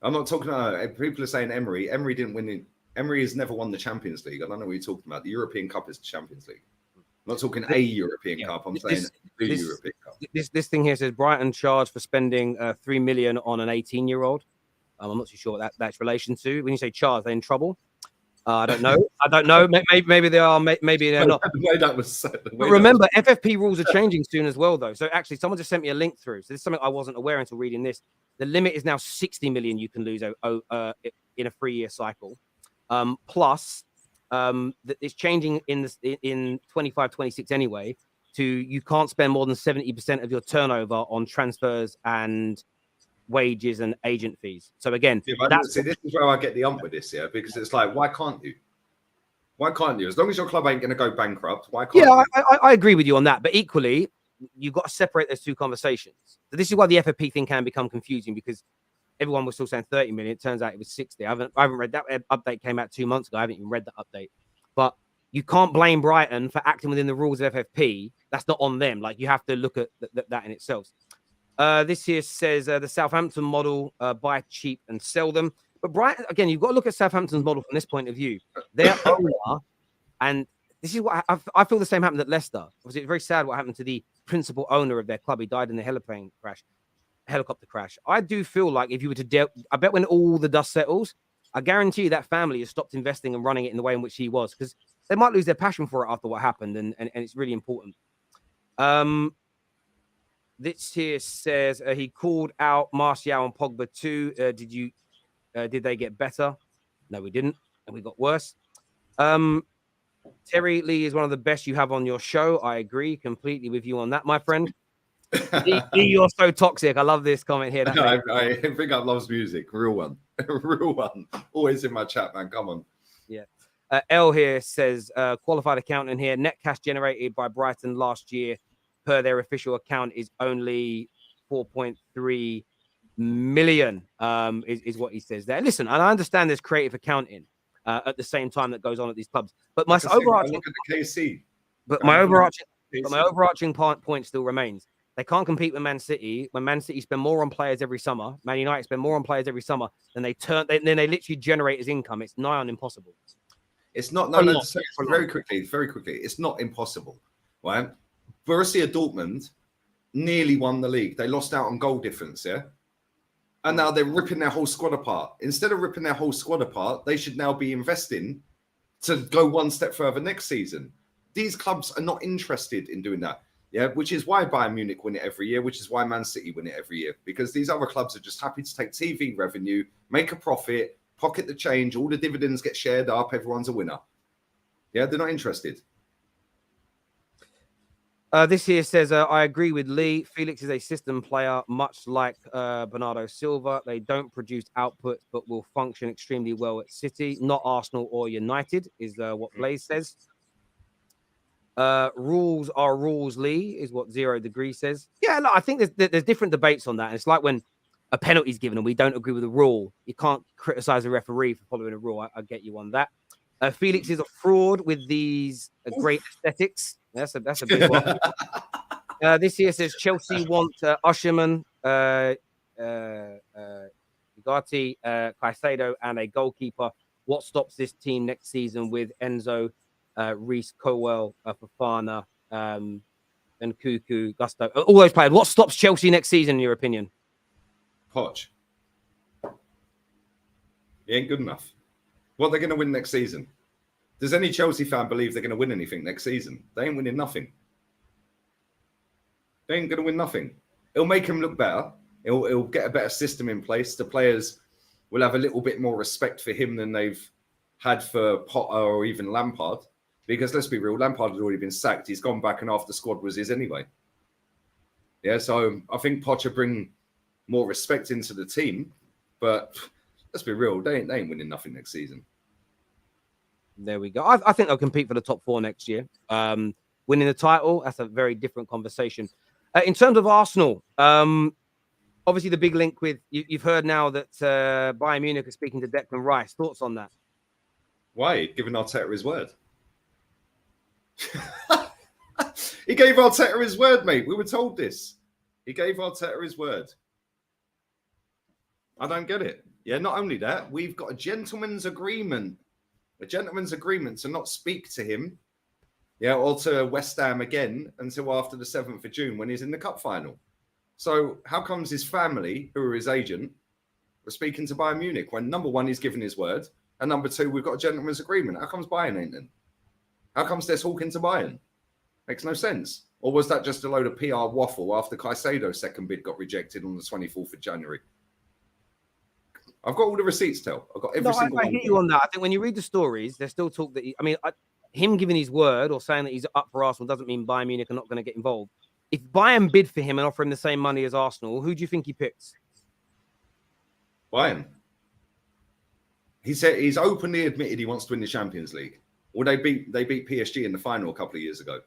not talking about people are saying Emery. Emery didn't win it. Emery has never won the Champions League. I don't know what you're talking about. The European Cup is the Champions League. I'm not talking a European Cup. I'm saying the European Cup. This thing here says Brighton charged for spending 3 million on an 18-year-old. I'm not too sure what that's relation to. When you say Charles, they're in trouble. I don't know. I don't know. Maybe they are. Maybe they're not. The way that was said. But remember, FFP rules are changing soon as well, though. So actually, someone just sent me a link through. So this is something I wasn't aware until reading this. The limit is now 60 million you can lose in a 3-year cycle. Plus, it's changing in 25-26 anyway. To you can't spend more than 70% of your turnover on transfers and wages and agent fees. So again, this is where I get the ump with this, because it's like, why can't you? Why can't you? As long as your club ain't going to go bankrupt, why can't you? I agree with you on that. But equally, you've got to separate those two conversations. So this is why the FFP thing can become confusing, because everyone was still saying 30 million. It turns out it was 60. I haven't read that update. Came out 2 months ago. I haven't even read the update. But you can't blame Brighton for acting within the rules of FFP. That's not on them. Like, you have to look at that in itself. This here says the Southampton model, buy cheap and sell them. But Brighton, again, you've got to look at Southampton's model from this point of view. Their owner, and this is what I feel the same happened at Leicester. Obviously, it's very sad what happened to the principal owner of their club. He died in a helicopter crash. I do feel like if you were to I bet when all the dust settles, I guarantee you that family has stopped investing and running it in the way in which he was, because they might lose their passion for it after what happened, and it's really important. This here says he called out Martial and Pogba too. Did they get better? No, we didn't, and we got worse. Terry Lee is one of the best you have on your show. I agree completely with you on that, my friend. You're so toxic. I love this comment here. I think I loves music. Real one. Real one. Always in my chat, man. Come on. Yeah. L here says, qualified accountant here. Net cash generated by Brighton last year per their official account is only 4.3 million, is what he says there. Listen, and I understand there's creative accounting at the same time that goes on at these clubs. But my overarching... Look at the KC. But my overarching point still remains. They can't compete with Man City when Man City spend more on players every summer. Man United spend more on players every summer than they literally generate as income. It's nigh on impossible. It's not. Very quickly. It's not impossible, right? Borussia Dortmund nearly won the league. They lost out on goal difference, and now they're ripping their whole squad apart. Instead of ripping their whole squad apart, they should now be investing to go one step further next season. These clubs are not interested in doing that. Which is why Bayern Munich win it every year, which is why Man City win it every year, because these other clubs are just happy to take TV revenue, make a profit, pocket the change, all the dividends get shared up, everyone's a winner. They're not interested. This here says, I agree with Lee. Felix is a system player, much like Bernardo Silva. They don't produce output, but will function extremely well at City, not Arsenal or United, is what Blaze says. Rules are rules, Lee, is what 0 Degree says. Yeah, look, I think there's different debates on that. And it's like when a penalty is given and we don't agree with the rule. You can't criticize a referee for following a rule. I get you on that. Felix is a fraud with these great aesthetics. That's a big one. This here says Chelsea want Usherman, Ugarte, Caicedo, and a goalkeeper. What stops this team next season with Enzo, Reece, Cowell, Fofana, and Cuckoo, Gusto? All those players. What stops Chelsea next season, in your opinion? Poch. He ain't good enough. What are they going to win next season? Does any Chelsea fan believe they're going to win anything next season? They ain't winning nothing. They ain't going to win nothing. It'll make him look better. It'll get a better system in place. The players will have a little bit more respect for him than they've had for Potter or even Lampard. Because let's be real, Lampard had already been sacked. He's gone back and half the squad was his anyway. So I think Potter bring more respect into the team. But let's be real, they ain't winning nothing next season. There we go. I think they'll compete for the top 4 next year. Winning the title, that's a very different conversation. In terms of Arsenal, obviously the big link with... You've heard now that Bayern Munich is speaking to Declan Rice. Thoughts on that? Why? Giving Arteta his word. He gave Arteta his word, mate. We were told this. He gave Arteta his word. I don't get it. Not only that, we've got a gentleman's agreement. A gentleman's agreement to not speak to him, or to West Ham again until after the 7th of June when he's in the cup final. So how comes his family, who are his agent, for speaking to Bayern Munich when number one, he's given his word, and number two, we've got a gentleman's agreement. How comes Bayern ain't then? How comes they're talking to Bayern? Makes no sense. Or was that just a load of PR waffle after Caicedo's second bid got rejected on the 24th of January? I've got all the receipts, Tel. I've got every single one. I hear you on that. I think when you read the stories, there's still talk that him giving his word or saying that he's up for Arsenal doesn't mean Bayern Munich are not going to get involved. If Bayern bid for him and offer him the same money as Arsenal, who do you think he picks? Bayern. He said he's openly admitted he wants to win the Champions League. Well, they beat PSG in the final a couple of years ago.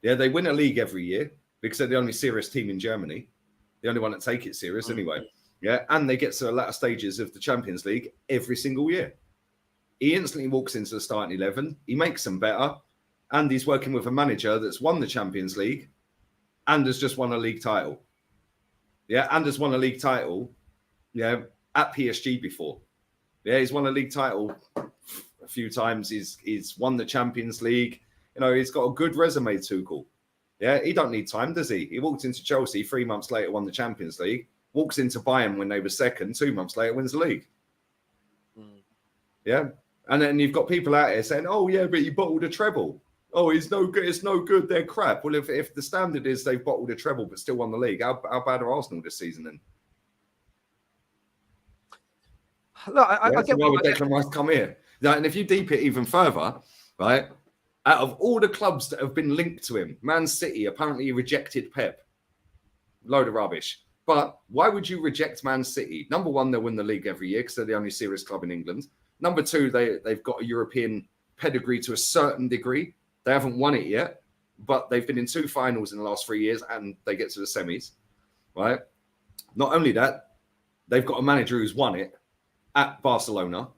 Yeah, they win a league every year because they're the only serious team in Germany. The only one that take it serious anyway. Yeah, and they get to the latter stages of the Champions League every single year. He instantly walks into the starting 11. He makes them better. And he's working with a manager that's won the Champions League and has just won a league title. Yeah, and has won a league title, yeah, at PSG before. Yeah, he's won a league title a few times. He's won the Champions League. You know, he's got a good resume, Tuchel. Yeah, he don't need time, does he? He walked into Chelsea 3 months later, won the Champions League. Walks into Bayern when they were second, 2 months later, wins the league. Yeah. And then you've got people out here saying, oh, yeah, but he bottled a treble. Oh, he's no good. It's no good. They're crap. Well, if the standard is they've bottled a treble but still won the league, how bad are Arsenal this season then? Look, I get why would Declan Rice come here? Now, and if you deep it even further, right, out of all the clubs that have been linked to him, Man City apparently rejected Pep. Load of rubbish. But why would you reject Man City? Number one, they'll win the league every year because they're the only serious club in England. Number two, they've got a European pedigree to a certain degree. They haven't won it yet, but they've been in 2 finals in the last 3 years and they get to the semis, right? Not only that, they've got a manager who's won it at Barcelona.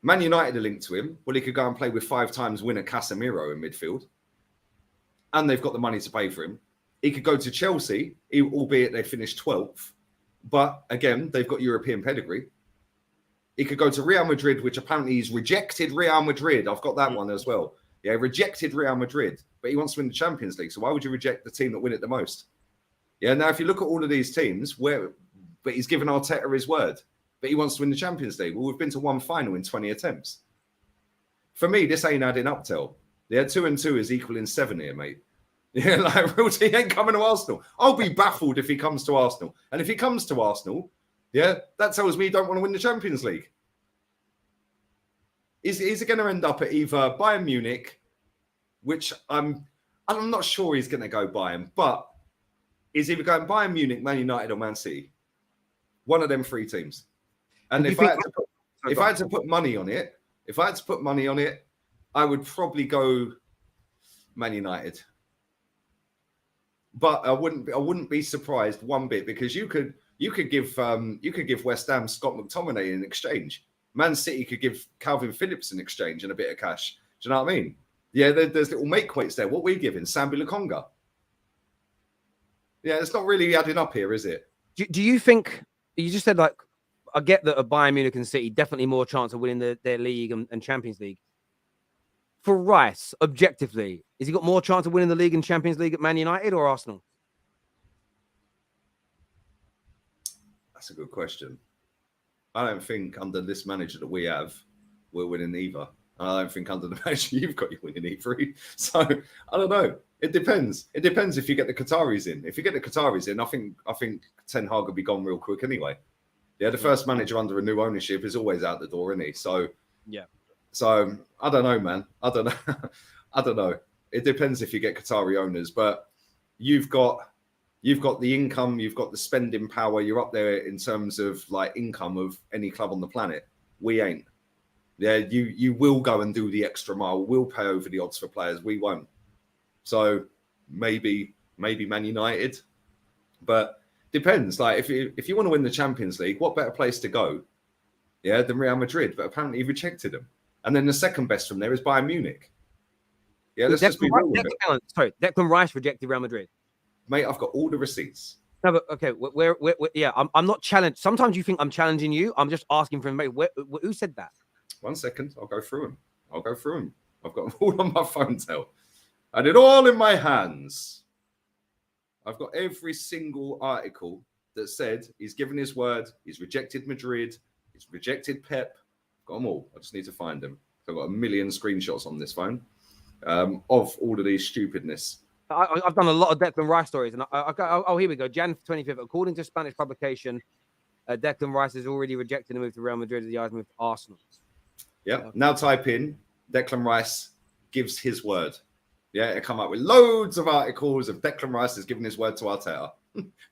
Man United are linked to him. Well, he could go and play with 5 times winner Casemiro in midfield. And they've got the money to pay for him. He could go to Chelsea, albeit they finished 12th. But again, they've got European pedigree. He could go to Real Madrid, which apparently he's rejected Real Madrid. I've got that one as well. Yeah, rejected Real Madrid. But he wants to win the Champions League. So why would you reject the team that win it the most? Yeah, now if you look at all of these teams, but he's given Arteta his word. But he wants to win the Champions League. Well, we've been to 1 final in 20 attempts. For me, this ain't adding up, Tel. Yeah, 2 and 2 is equaling 7 here, mate. Yeah, like, he ain't coming to Arsenal. I'll be baffled if he comes to Arsenal. And if he comes to Arsenal, yeah, that tells me he don't want to win the Champions League. Is he going to end up at either Bayern Munich, which I'm not sure he's going to go Bayern, but is either going Bayern Munich, Man United, or Man City. One of them 3 teams. And if I had to put money on it, I would probably go Man United. But I wouldn't be surprised one bit because you could give West Ham Scott McTominay in exchange. Man City could give Calvin Phillips in exchange and a bit of cash. Do you know what I mean? Yeah, there's little make weights there. What we giving? Sambi Lokonga. Yeah, it's not really adding up here, is it? Do you think you just said, like, I get that a Bayern Munich and City definitely more chance of winning their league and Champions League. For Rice, objectively, has he got more chance of winning the league and Champions League at Man United or Arsenal? That's a good question. I don't think under this manager that we have, we're winning either. I don't think under the manager you've got, you're winning either. So I don't know. It depends. It depends if you get the Qataris in. If you get the Qataris in, I think Ten Hag will be gone real quick anyway. Yeah, the first manager under a new ownership is always out the door, isn't he? So yeah. So I don't know, man. I don't know. I don't know. It depends if you get Qatari owners, but you've got the income, you've got the spending power. You're up there in terms of like income of any club on the planet. We ain't. Yeah, you will go and do the extra mile. We'll pay over the odds for players. We won't. So maybe Man United, but depends. Like if you want to win the Champions League, what better place to go? Yeah, than Real Madrid. But apparently he rejected them. And then the second best from there is Bayern Munich. Yeah, let's just be real with it. Sorry, Declan Rice rejected Real Madrid. Mate, I've got all the receipts. No, but okay, yeah, I'm not challenged. Sometimes you think I'm challenging you. I'm just asking for information. Who said that? 1 second, I'll go through them. I've got them all on my phone, Tel. I had it all in my hands. I've got every single article that said he's given his word, he's rejected Madrid, he's rejected Pep. Got them all. I just need to find them. I've got a million screenshots on this phone of all of these stupidness. I've done a lot of Declan Rice stories, and oh, here we go. Jan 25th. According to Spanish publication, Declan Rice has already rejected a move to Real Madrid as the eyes move to Arsenal. Yeah. Now type in Declan Rice gives his word. Yeah, it come up with loads of articles of Declan Rice has given his word to Arteta.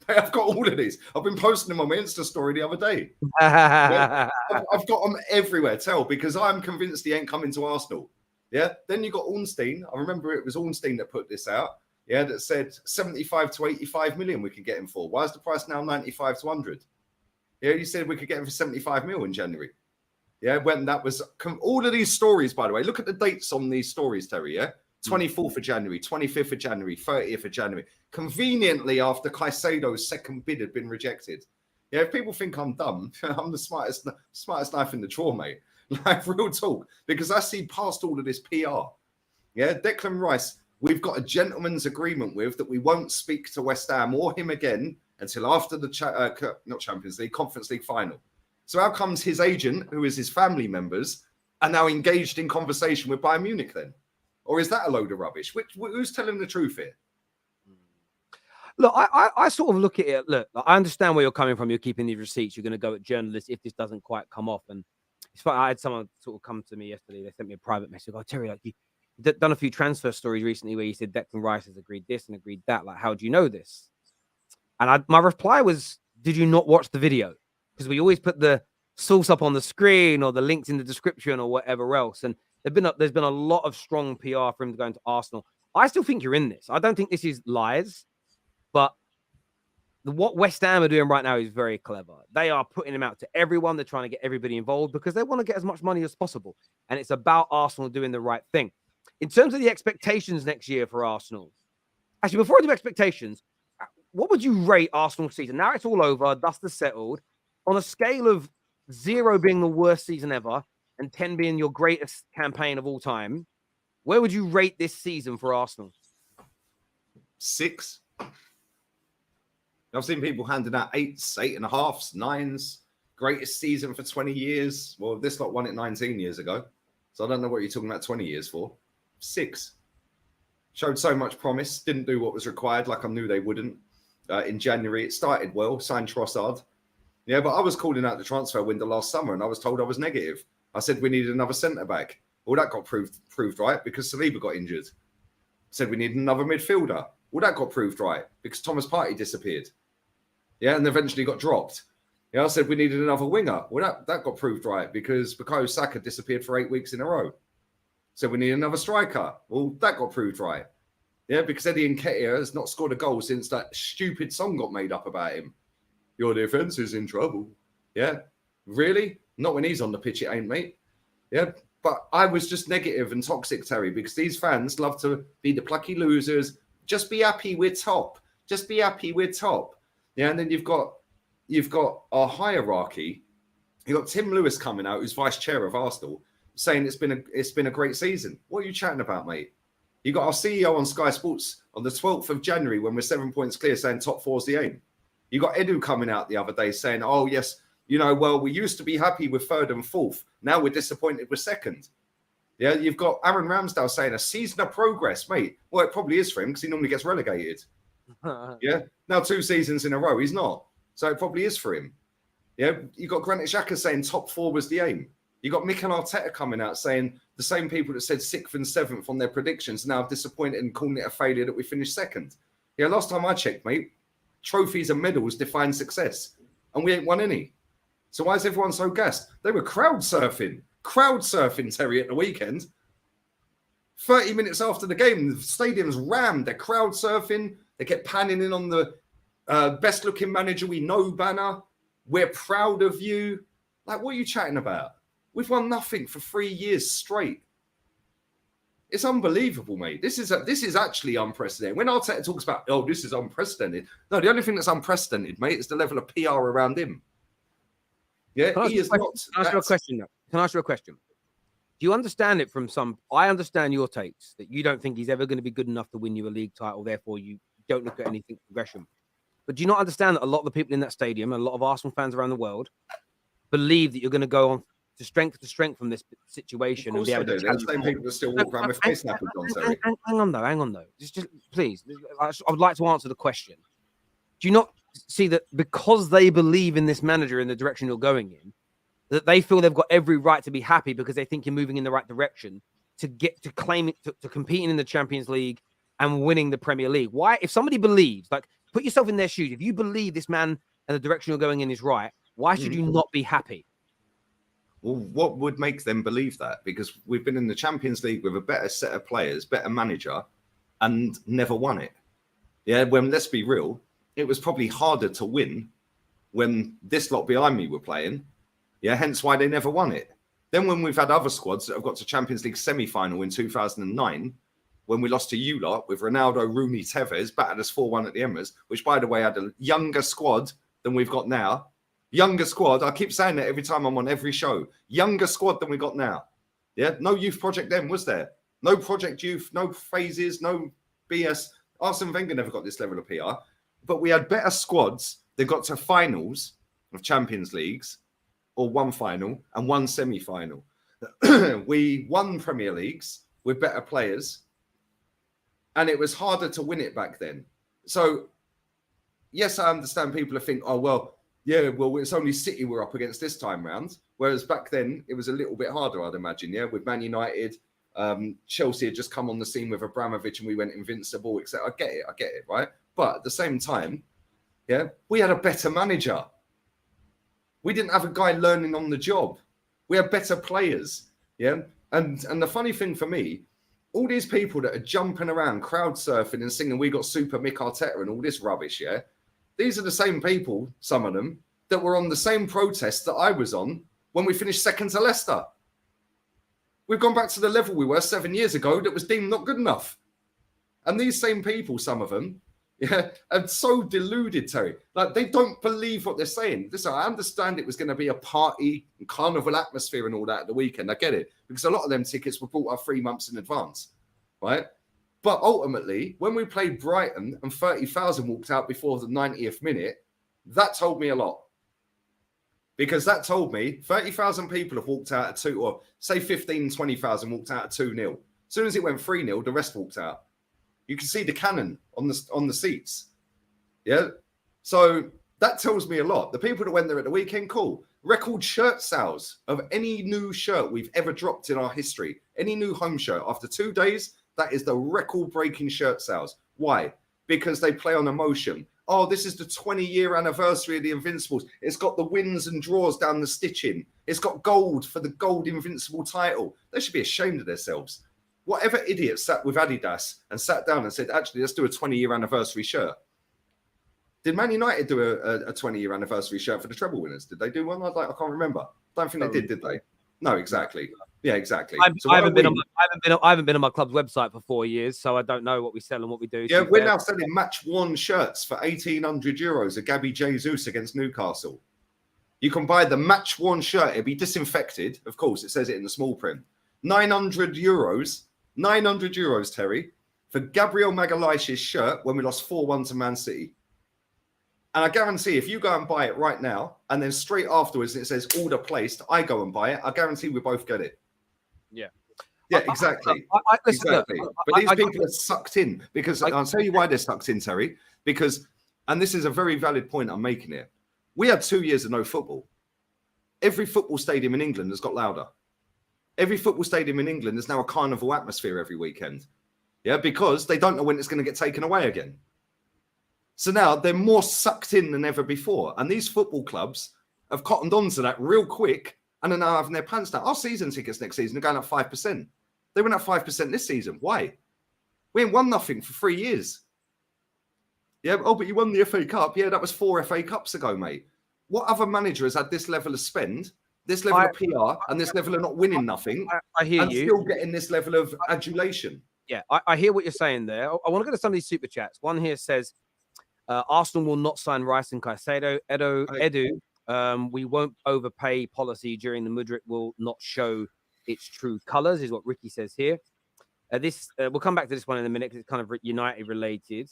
I've got all of these. I've been posting them on my Insta story the other day. Yeah? I've got them everywhere. Because I'm convinced he ain't coming to Arsenal. Yeah. Then you got Ornstein. I remember it was Ornstein that put this out. Yeah, that said 75 to 85 million we could get him for. Why is the price now 95 to 100? Yeah, you said we could get him for 75 mil in January. Yeah, when that was all of these stories, by the way. Look at the dates on these stories, Terry. Yeah, 24th of January, 25th of January, 30th of January. Conveniently after Caicedo's second bid had been rejected. Yeah, if people think I'm dumb, I'm the smartest knife in the drawer, mate. Like, real talk. Because I see past all of this PR. Yeah, Declan Rice, we've got a gentleman's agreement with that we won't speak to West Ham or him again until after the not Champions League, Conference League final. So how comes his agent, who is his family members, are now engaged in conversation with Bayern Munich then? Or is that a load of rubbish? Who's telling the truth here? Look, I sort of look at it. Look, I understand where you're coming from. You're keeping these receipts. You're going to go at journalists if this doesn't quite come off. And it's funny, I had someone sort of come to me yesterday. They sent me a private message. Oh, Terry, like you've done a few transfer stories recently where you said Declan Rice has agreed this and agreed that. Like, how do you know this? And my reply was, did you not watch the video? Because we always put the source up on the screen or the links in the description or whatever else. And there's been a lot of strong PR for him to go into Arsenal. I still think you're in this. I don't think this is lies. But what West Ham are doing right now is very clever. They are putting him out to everyone. They're trying to get everybody involved because they want to get as much money as possible. And it's about Arsenal doing the right thing. In terms of the expectations next year for Arsenal, actually, before I do expectations, what would you rate Arsenal's season? Now it's all over, dust is settled. On a scale of 0 being the worst season ever and 10 being your greatest campaign of all time, where would you rate this season for Arsenal? 6. I've seen people handing out 8s, 8.5s, 9s. Greatest season for 20 years. Well, this lot won it 19 years ago. So I don't know what you're talking about 20 years for. 6. Showed so much promise. Didn't do what was required like I knew they wouldn't. In January, it started well. Signed Trossard. Yeah, but I was calling out the transfer window last summer and I was told I was negative. I said we needed another centre-back. Well, that got proved right because Saliba got injured. Said we needed another midfielder. Well, that got proved right because Thomas Partey disappeared. Yeah, and eventually got dropped. Yeah, I said we needed another winger. Well, that got proved right because Bukayo Saka disappeared for 8 weeks in a row. So we need another striker. Well, that got proved right. Yeah, because Eddie Nketiah has not scored a goal since that stupid song got made up about him. Your defence is in trouble. Yeah, really? Not when he's on the pitch, it ain't, mate. Yeah, but I was just negative and toxic, Terry, because these fans love to be the plucky losers. Just be happy we're top. Just be happy we're top. Yeah, and then you've got our hierarchy. You've got Tim Lewis coming out, who's vice chair of Arsenal, saying it's been a great season. What are you chatting about, mate? You got our CEO on Sky Sports on the 12th of January when we're 7 points clear, saying top 4's the aim. You got Edu coming out the other day saying, "Oh yes, well, we used to be happy with 3rd and 4th. Now we're disappointed with 2nd." Yeah, you've got Aaron Ramsdale saying a season of progress, mate. Well, it probably is for him because he normally gets relegated. Yeah, now 2 seasons in a row, he's not. So it probably is for him. Yeah, you got Granit Xhaka saying top 4 was the aim. You got Mikel Arteta coming out saying the same people that said 6th and 7th on their predictions now disappointed and calling it a failure that we finished 2nd. Yeah, last time I checked, mate, trophies and medals define success, and we ain't won any. So why is everyone so gassed? They were crowd surfing, Terry, at the weekend. 30 minutes after the game, the stadium's rammed. They're crowd surfing. They kept panning in on the best looking manager we know banner. We're proud of you. Like, what are you chatting about? We've won nothing for 3 years straight. It's unbelievable, mate. This is actually unprecedented. When Arteta talks about, oh, this is unprecedented. No, the only thing that's unprecedented, mate, is the level of PR around him. Yeah, he is not. Can I ask you a question? Can I ask you a question? Do you understand it from some? I understand your takes that you don't think he's ever going to be good enough to win you a league title. Therefore, you don't look at anything progression. But do you not understand that a lot of the people in that stadium, and a lot of Arsenal fans around the world, believe that you're going to go on to strength from this situation and be able to They're the same people that still walk around with face nappies on, Terry. Hang on though. Just please, I would like to answer the question. Do you not see that because they believe in this manager in the direction you're going in, that they feel they've got every right to be happy because they think you're moving in the right direction to get to claiming to competing in the Champions League and winning the Premier League? Why, if somebody believes, like, put yourself in their shoes, if you believe this man and the direction you're going in is right, why should you not be happy? Well, what would make them believe that? Because we've been in the Champions League with a better set of players, better manager, and never won it. Yeah, when, let's be real, it was probably harder to win when this lot behind me were playing. Yeah, hence why they never won it. Then when we've had other squads that have got to Champions League semi-final in 2009, when we lost to you lot with Ronaldo, Rooney, Tevez, battered us 4-1 at the Emirates, which, by the way, had a younger squad than we've got now. Younger squad. I keep saying that every time I'm on every show. Younger squad than we got now. Yeah, no youth project then, was there? No project youth, no phases, no BS. Arsene Wenger never got this level of PR. But we had better squads that got to finals of Champions Leagues, or one final and one semi-final. We won Premier Leagues with better players, and it was harder to win it back then. So, yes, I understand people think, oh, well, yeah, well, it's only City we're up against this time round. Whereas back then, it was a little bit harder, I'd imagine, yeah, with Man United. Chelsea had just come on the scene with Abramovich and we went invincible, etc. I get it, right? But at the same time, yeah, we had a better manager. We didn't have a guy learning on the job. We had better players, yeah? And the funny thing for me, all these people that are jumping around, crowd surfing and singing, we got Super Mick Arteta and all this rubbish, yeah? These are the same people, some of them, that were on the same protest that I was on when we finished second to Leicester. We've gone back to the level we were 7 years ago that was deemed not good enough. And these same people, some of them, yeah, are so deluded, Terry. Like, they don't believe what they're saying. Listen, I understand it was going to be a party and carnival atmosphere and all that at the weekend. I get it. Because a lot of them tickets were bought up 3 months in advance, right? But ultimately, when we played Brighton and 30,000 walked out before the 90th minute, that told me a lot. Because that told me 30,000 people have walked out at 2, or say 15, 20,000 walked out at 2-0. As soon as it went 3-0, the rest walked out. You can see the cannon on the seats. Yeah. So that tells me a lot. The people that went there at the weekend, cool. Record shirt sales of any new shirt we've ever dropped in our history. Any new home shirt. After 2 days, that is the record-breaking shirt sales. Why? Because they play on emotion. Oh, this is the 20-year anniversary of the Invincibles. It's got the wins and draws down the stitching. It's got gold for the gold Invincible title. They should be ashamed of themselves. Whatever idiot sat with Adidas and sat down and said, actually, let's do a 20-year anniversary shirt. Did Man United do a 20-year anniversary shirt for the treble winners? Did they do one? I can't remember. Don't think they did they? No, exactly. Yeah, exactly. I haven't been on my club's website for 4 years, so I don't know what we sell and what we do. Yeah, we're now selling match-worn shirts for €1,800 of Gabby Jesus against Newcastle. You can buy the match-worn shirt. It'll be disinfected. Of course, it says it in the small print. €900. €900, Terry, for Gabriel Magalhaes' shirt when we lost 4-1 to Man City. And I guarantee if you go and buy it right now, and then straight afterwards it says order placed, I go and buy it, I guarantee we both get it. Yeah. Yeah, exactly. Exactly. But these people are sucked in because I'll tell you why they're sucked in, Terry. Because, and this is a very valid point I'm making here. We had 2 years of no football. Every football stadium in England has got louder. Every football stadium in England is now a carnival atmosphere every weekend. Yeah, because they don't know when it's going to get taken away again. So now they're more sucked in than ever before. And these football clubs have cottoned on to that real quick and are now having their pants down. Our season tickets next season are going up 5%. They went up 5% this season. Why? We ain't won nothing for 3 years. Yeah, oh, but you won the FA Cup. Yeah, that was 4 FA Cups ago, mate. What other manager has had this level of spend, this level of PR, and this level of not winning nothing, I hear and you. still getting this level of adulation? Yeah, I hear what you're saying there. I want to go to some of these super chats. One here says, Arsenal will not sign Rice and Caicedo. Edu, we won't overpay policy during the Mudryk will not show its true colours, is what Ricky says here. We'll come back to this one in a minute because it's kind of United related.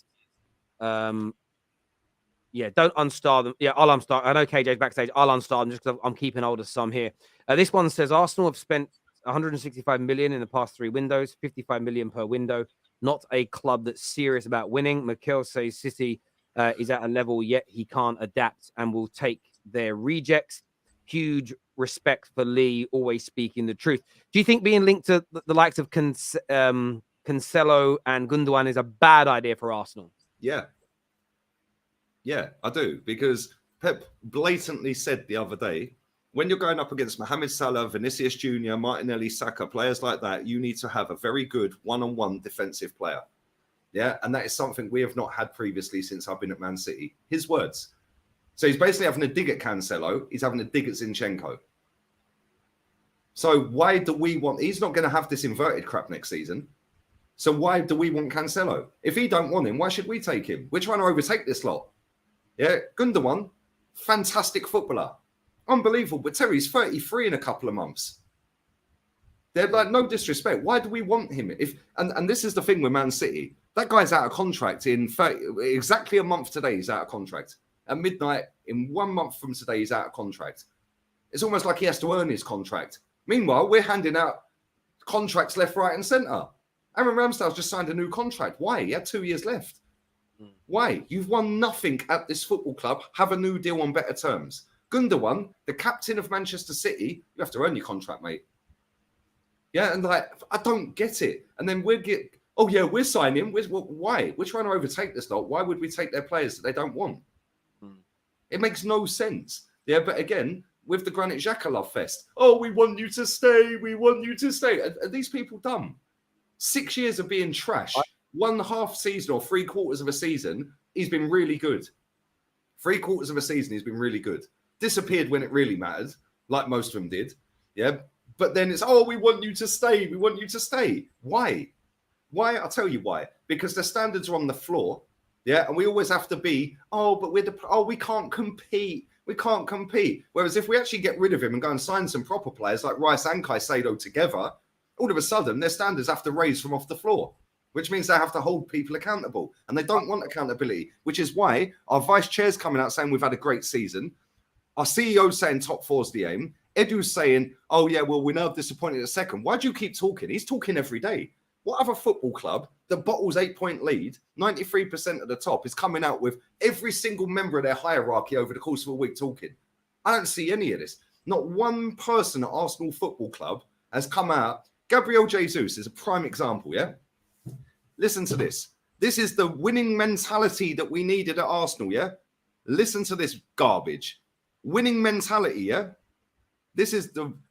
Yeah, don't unstar them. Yeah, I'll unstar. I know KJ's backstage. I'll unstar them just because I'm keeping hold of some here. This one says Arsenal have spent 165 million in the past 3 windows, 55 million per window. Not a club that's serious about winning. Mikel says City is at a level yet he can't adapt and will take their rejects. Huge respect for Lee, always speaking the truth. Do you think being linked to the likes of Cancelo and Gundogan is a bad idea for Arsenal? Yeah. Yeah, I do. Because Pep blatantly said the other day, when you're going up against Mohamed Salah, Vinicius Jr., Martinelli, Saka, players like that, you need to have a very good one-on-one defensive player. Yeah, and that is something we have not had previously since I've been at Man City. His words. So he's basically having a dig at Cancelo. He's having a dig at Zinchenko. So why do we want... He's not going to have this inverted crap next season. So why do we want Cancelo? If he don't want him, why should we take him? We're trying to overtake this lot. Yeah, Gundogan, fantastic footballer. Unbelievable. But Terry's 33 in a couple of months. They're like, no disrespect. Why do we want him? And this is the thing with Man City. That guy's out of contract in exactly a month today. He's out of contract. At midnight, in 1 month from today, he's out of contract. It's almost like he has to earn his contract. Meanwhile, we're handing out contracts left, right, and centre. Aaron Ramsdale's just signed a new contract. Why? He had 2 years left. Why? You've won nothing at this football club. Have a new deal on better terms. Gundogan, the captain of Manchester City, you have to earn your contract, mate. Yeah, and like, I don't get it. And then we're signing. Why? We're trying to overtake this lot. Why would we take their players that they don't want? It makes no sense. Yeah, but again, with the Granit Xhaka love fest, oh, we want you to stay. We want you to stay. Are these people dumb? 6 years of being trash. 1.5 season or 3/4 of a season, he's been really good. 3/4 of a season, he's been really good. Disappeared when it really mattered, like most of them did. Yeah. But then it's, oh, we want you to stay. We want you to stay. Why? Why? I'll tell you why. Because the standards are on the floor. Yeah. And we always have to be, but we can't compete. We can't compete. Whereas if we actually get rid of him and go and sign some proper players like Rice and Caicedo together, all of a sudden their standards have to raise from off the floor, which means they have to hold people accountable. And they don't want accountability, which is why our vice chair's coming out saying we've had a great season. Our CEO's saying top 4's the aim. Edu's saying, oh, yeah, well, we're now disappointed at second. Why do you keep talking? He's talking every day. What other football club that bottles 8-point lead, 93% at the top, is coming out with every single member of their hierarchy over the course of a week talking? I don't see any of this. Not one person at Arsenal Football Club has come out. Gabriel Jesus is a prime example, yeah? Listen to this. This is the winning mentality that we needed at Arsenal, yeah? Listen to this garbage. Winning mentality, yeah?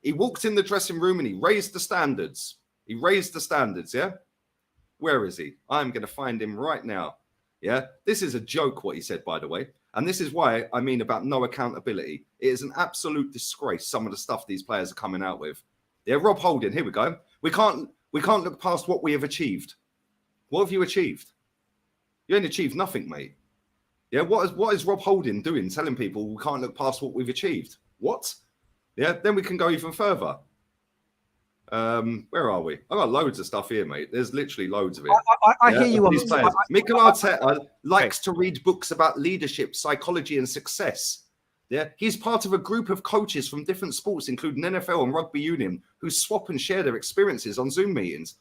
He walked in the dressing room and he raised the standards. He raised the standards, yeah? Where is he? I'm going to find him right now, yeah? This is a joke, what he said, by the way. And this is why I mean about no accountability. It is an absolute disgrace, some of the stuff these players are coming out with. Yeah, Rob Holding, here we go. We can't look past what we have achieved. What have you achieved? You ain't achieved nothing, mate. Yeah, what is Rob Holding doing, telling people we can't look past what we've achieved? What? Yeah, then we can go even further. Where are we? I've got loads of stuff here, mate. There's literally loads of it. I hear you on these players. Mikel Arteta likes to read books about leadership, psychology, and success. Yeah, he's part of a group of coaches from different sports, including NFL and rugby union, who swap and share their experiences on Zoom meetings.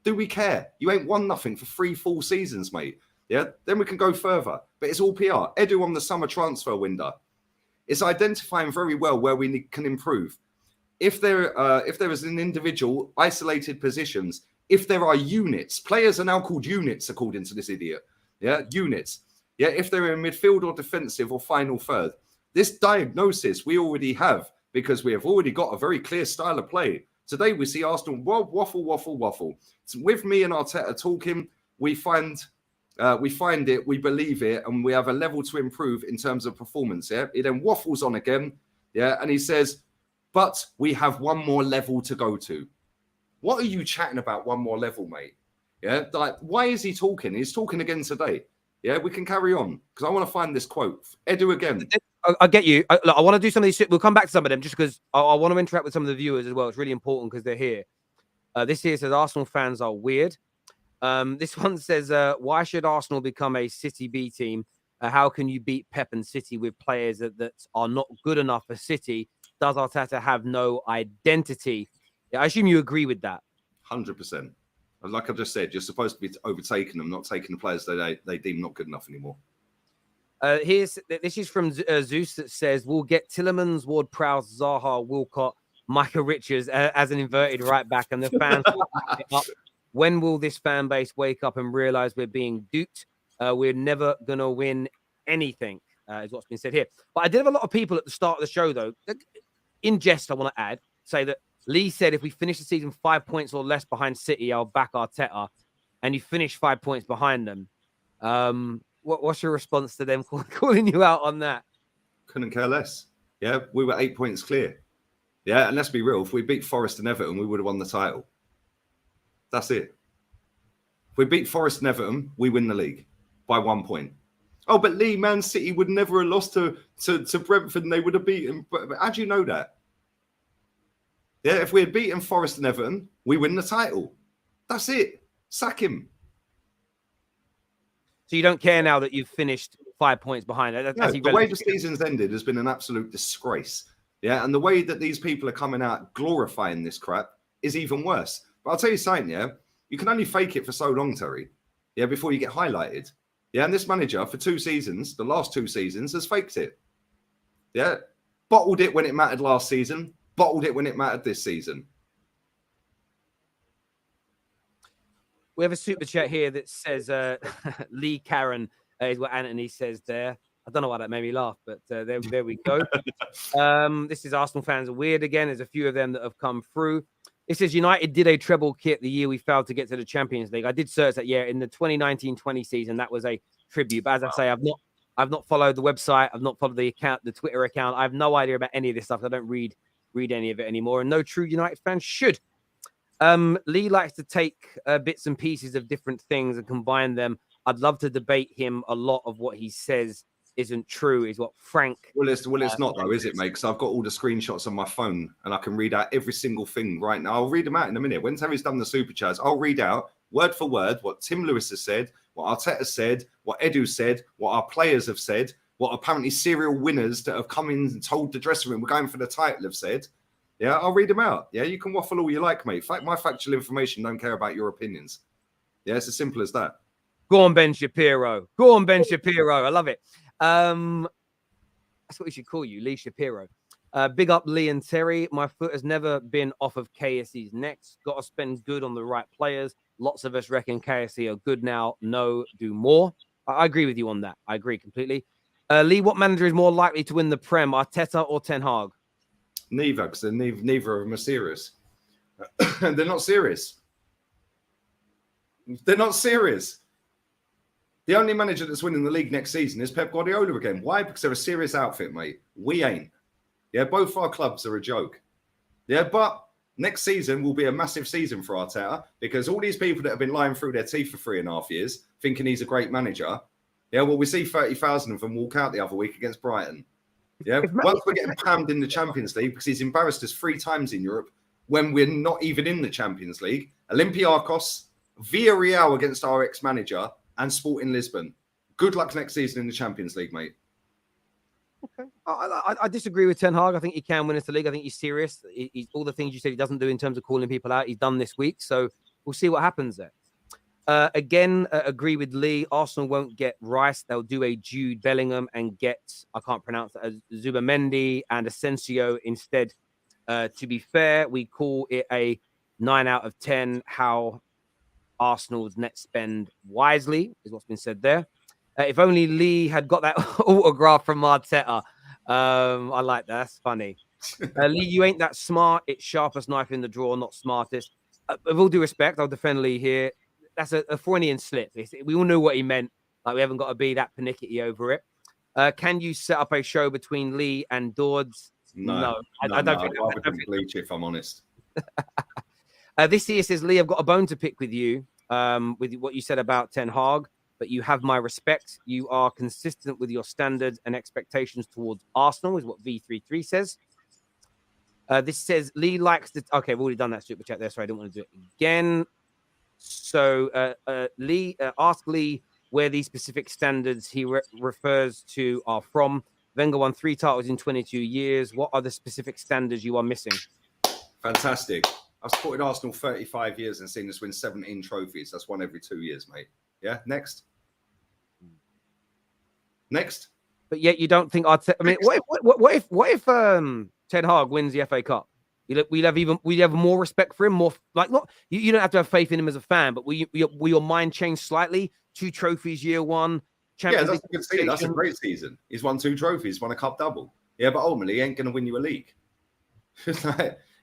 Do we care? You ain't won nothing for 3 full seasons, mate. Yeah, then we can go further. But it's all PR. Edu on the summer transfer window. It's identifying very well where we can improve. If there is an individual, isolated positions, if there are units, players are now called units, according to this idiot. Yeah, units. Yeah, if they're in midfield or defensive or final third. This diagnosis we already have because we have already got a very clear style of play. Today we see Arsenal waffle. So with me and Arteta talking, we find it, we believe it, and we have a level to improve in terms of performance. Yeah, he then waffles on again. Yeah, and he says, but we have one more level to go to. What are you chatting about? One more level, mate? Yeah, like why is he talking? He's talking again today. Yeah, we can carry on because I want to find this quote. Edu again. I get you. I want to do some of these. We'll come back to some of them just because I want to interact with some of the viewers as well. It's really important because they're here. This here says Arsenal fans are weird. This one says, why should Arsenal become a City B team? How can you beat Pep and City with players that are not good enough for City? Does Arteta have no identity? Yeah, I assume you agree with that. 100%. Like I just said, you're supposed to be overtaking them, not taking the players they deem not good enough anymore. This is from Zeus that says, we'll get Tillemans, Ward-Prowse, Zaha, Wilcott, Micah Richards as an inverted right back, and the fans will pick it up. When will this fan base wake up and realize we're being duped? We're never going to win anything, is what's been said here. But I did have a lot of people at the start of the show, though, in jest, I want to add, say that Lee said if we finish the season 5 points or less behind City, I'll back Arteta, and you finish 5 points behind them. What's your response to them calling you out on that? Couldn't care less. Yeah, we were 8 points clear. Yeah, and let's be real, if we beat Forest and Everton, we would have won the title. That's it. If we beat Forest and Everton, we win the league by 1 point. Oh, but Lee, Man City would never have lost to Brentford and they would have beaten. But how do you know that? Yeah, if we had beaten Forest and Everton, we win the title. That's it. Sack him. So you don't care now that you've finished 5 points behind. No, the way the season's ended has been an absolute disgrace. Yeah, and the way that these people are coming out glorifying this crap is even worse. But I'll tell you something, yeah, you can only fake it for so long, Terry, yeah, before you get highlighted. Yeah, and this manager for 2 seasons, the last 2 seasons, has faked it. Yeah, bottled it when it mattered last season, bottled it when it mattered this season. We have a super chat here that says Lee Karen is what Anthony says there. I don't know why that made me laugh, but there we go. This is Arsenal fans are weird again. There's a few of them that have come through. It says United did a treble kit the year we failed to get to the Champions League. I did search that, yeah, in the 2019-20 season. That was a tribute. But as I say, I've not followed the website. I've not followed the account, the Twitter account. I have no idea about any of this stuff. I don't read any of it anymore. And no true United fan should. Lee likes to take bits and pieces of different things and combine them. I'd love to debate him. A lot of what he says isn't true, is what Frank. Well, it's not though, is it, mate? Because I've got all the screenshots on my phone and I can read out every single thing right now. I'll read them out in a minute. When Terry's done the super chats, I'll read out word for word what Tim Lewis has said, what Arteta said, what Edu said, what our players have said, what apparently serial winners that have come in and told the dressing room we're going for the title have said. Yeah, I'll read them out. Yeah, you can waffle all you like, mate. My factual information don't care about your opinions. Yeah, it's as simple as that. Go on, Ben Shapiro. Go on, Ben Shapiro. I love it. That's what we should call you, Lee Shapiro. Big up Lee and Terry. My foot has never been off of KSE's necks. Got to spend good on the right players. Lots of us reckon KSE are good now. No, do more. I agree with you on that. I agree completely. Lee, what manager is more likely to win the Prem, Arteta or Ten Hag? Neither, because neither of them are serious. They're not serious. They're not serious. The only manager that's winning the league next season is Pep Guardiola again. Why? Because they're a serious outfit, mate. We ain't. Yeah, both our clubs are a joke. Yeah, but next season will be a massive season for Arteta because all these people that have been lying through their teeth for 3.5 years, thinking he's a great manager, yeah, well, we see 30,000 of them walk out the other week against Brighton. Yeah, once we're getting pammed in the Champions League because he's embarrassed us 3 times in Europe when we're not even in the Champions League. Olympiacos, Villarreal against our ex-manager, and Sporting Lisbon. Good luck next season in the Champions League, mate. Okay, I disagree with Ten Hag. I think he can win us the league. I think he's serious. He's all the things you said he doesn't do in terms of calling people out. He's done this week, so we'll see what happens there. Again, agree with Lee. Arsenal won't get Rice. They'll do a Jude Bellingham and get, I can't pronounce it, Zubamendi and Asensio instead. To be fair, we call it a 9 out of 10. How Arsenal's net spend wisely is what's been said there. If only Lee had got that autograph from Arteta. I like that. That's funny. Lee, you ain't that smart. It's sharpest knife in the drawer, not smartest. With all due respect, I'll defend Lee here. That's a Freudian slip. We all knew what he meant. Like, we haven't got to be that panicky over it. Can you set up a show between Lee and Dawds? No. I don't think I'd rather bleach if I'm honest. This here says, Lee, I've got a bone to pick with you with what you said about Ten Hag, but you have my respect. You are consistent with your standards and expectations towards Arsenal, is what V33 says. This says, Lee likes to... Okay, I've already done that super chat there, so I don't want to do it again. So, Lee, ask Lee where these specific standards he refers to are from. Wenger won 3 titles in 22 years. What are the specific standards you are missing? Fantastic. I've supported Arsenal 35 years and seen us win 17 trophies. That's one every 2 years, mate. Yeah, next. Next. But yet you don't think Arteta... I mean, what if Ten Hag wins the FA Cup? We'd have more respect for him, more like not you don't have to have faith in him as a fan, but will your mind change slightly? 2 trophies year one. Champions League. That's a good season. That's a great season. He's won 2 trophies, won a cup double. Yeah, but ultimately he ain't gonna win you a league.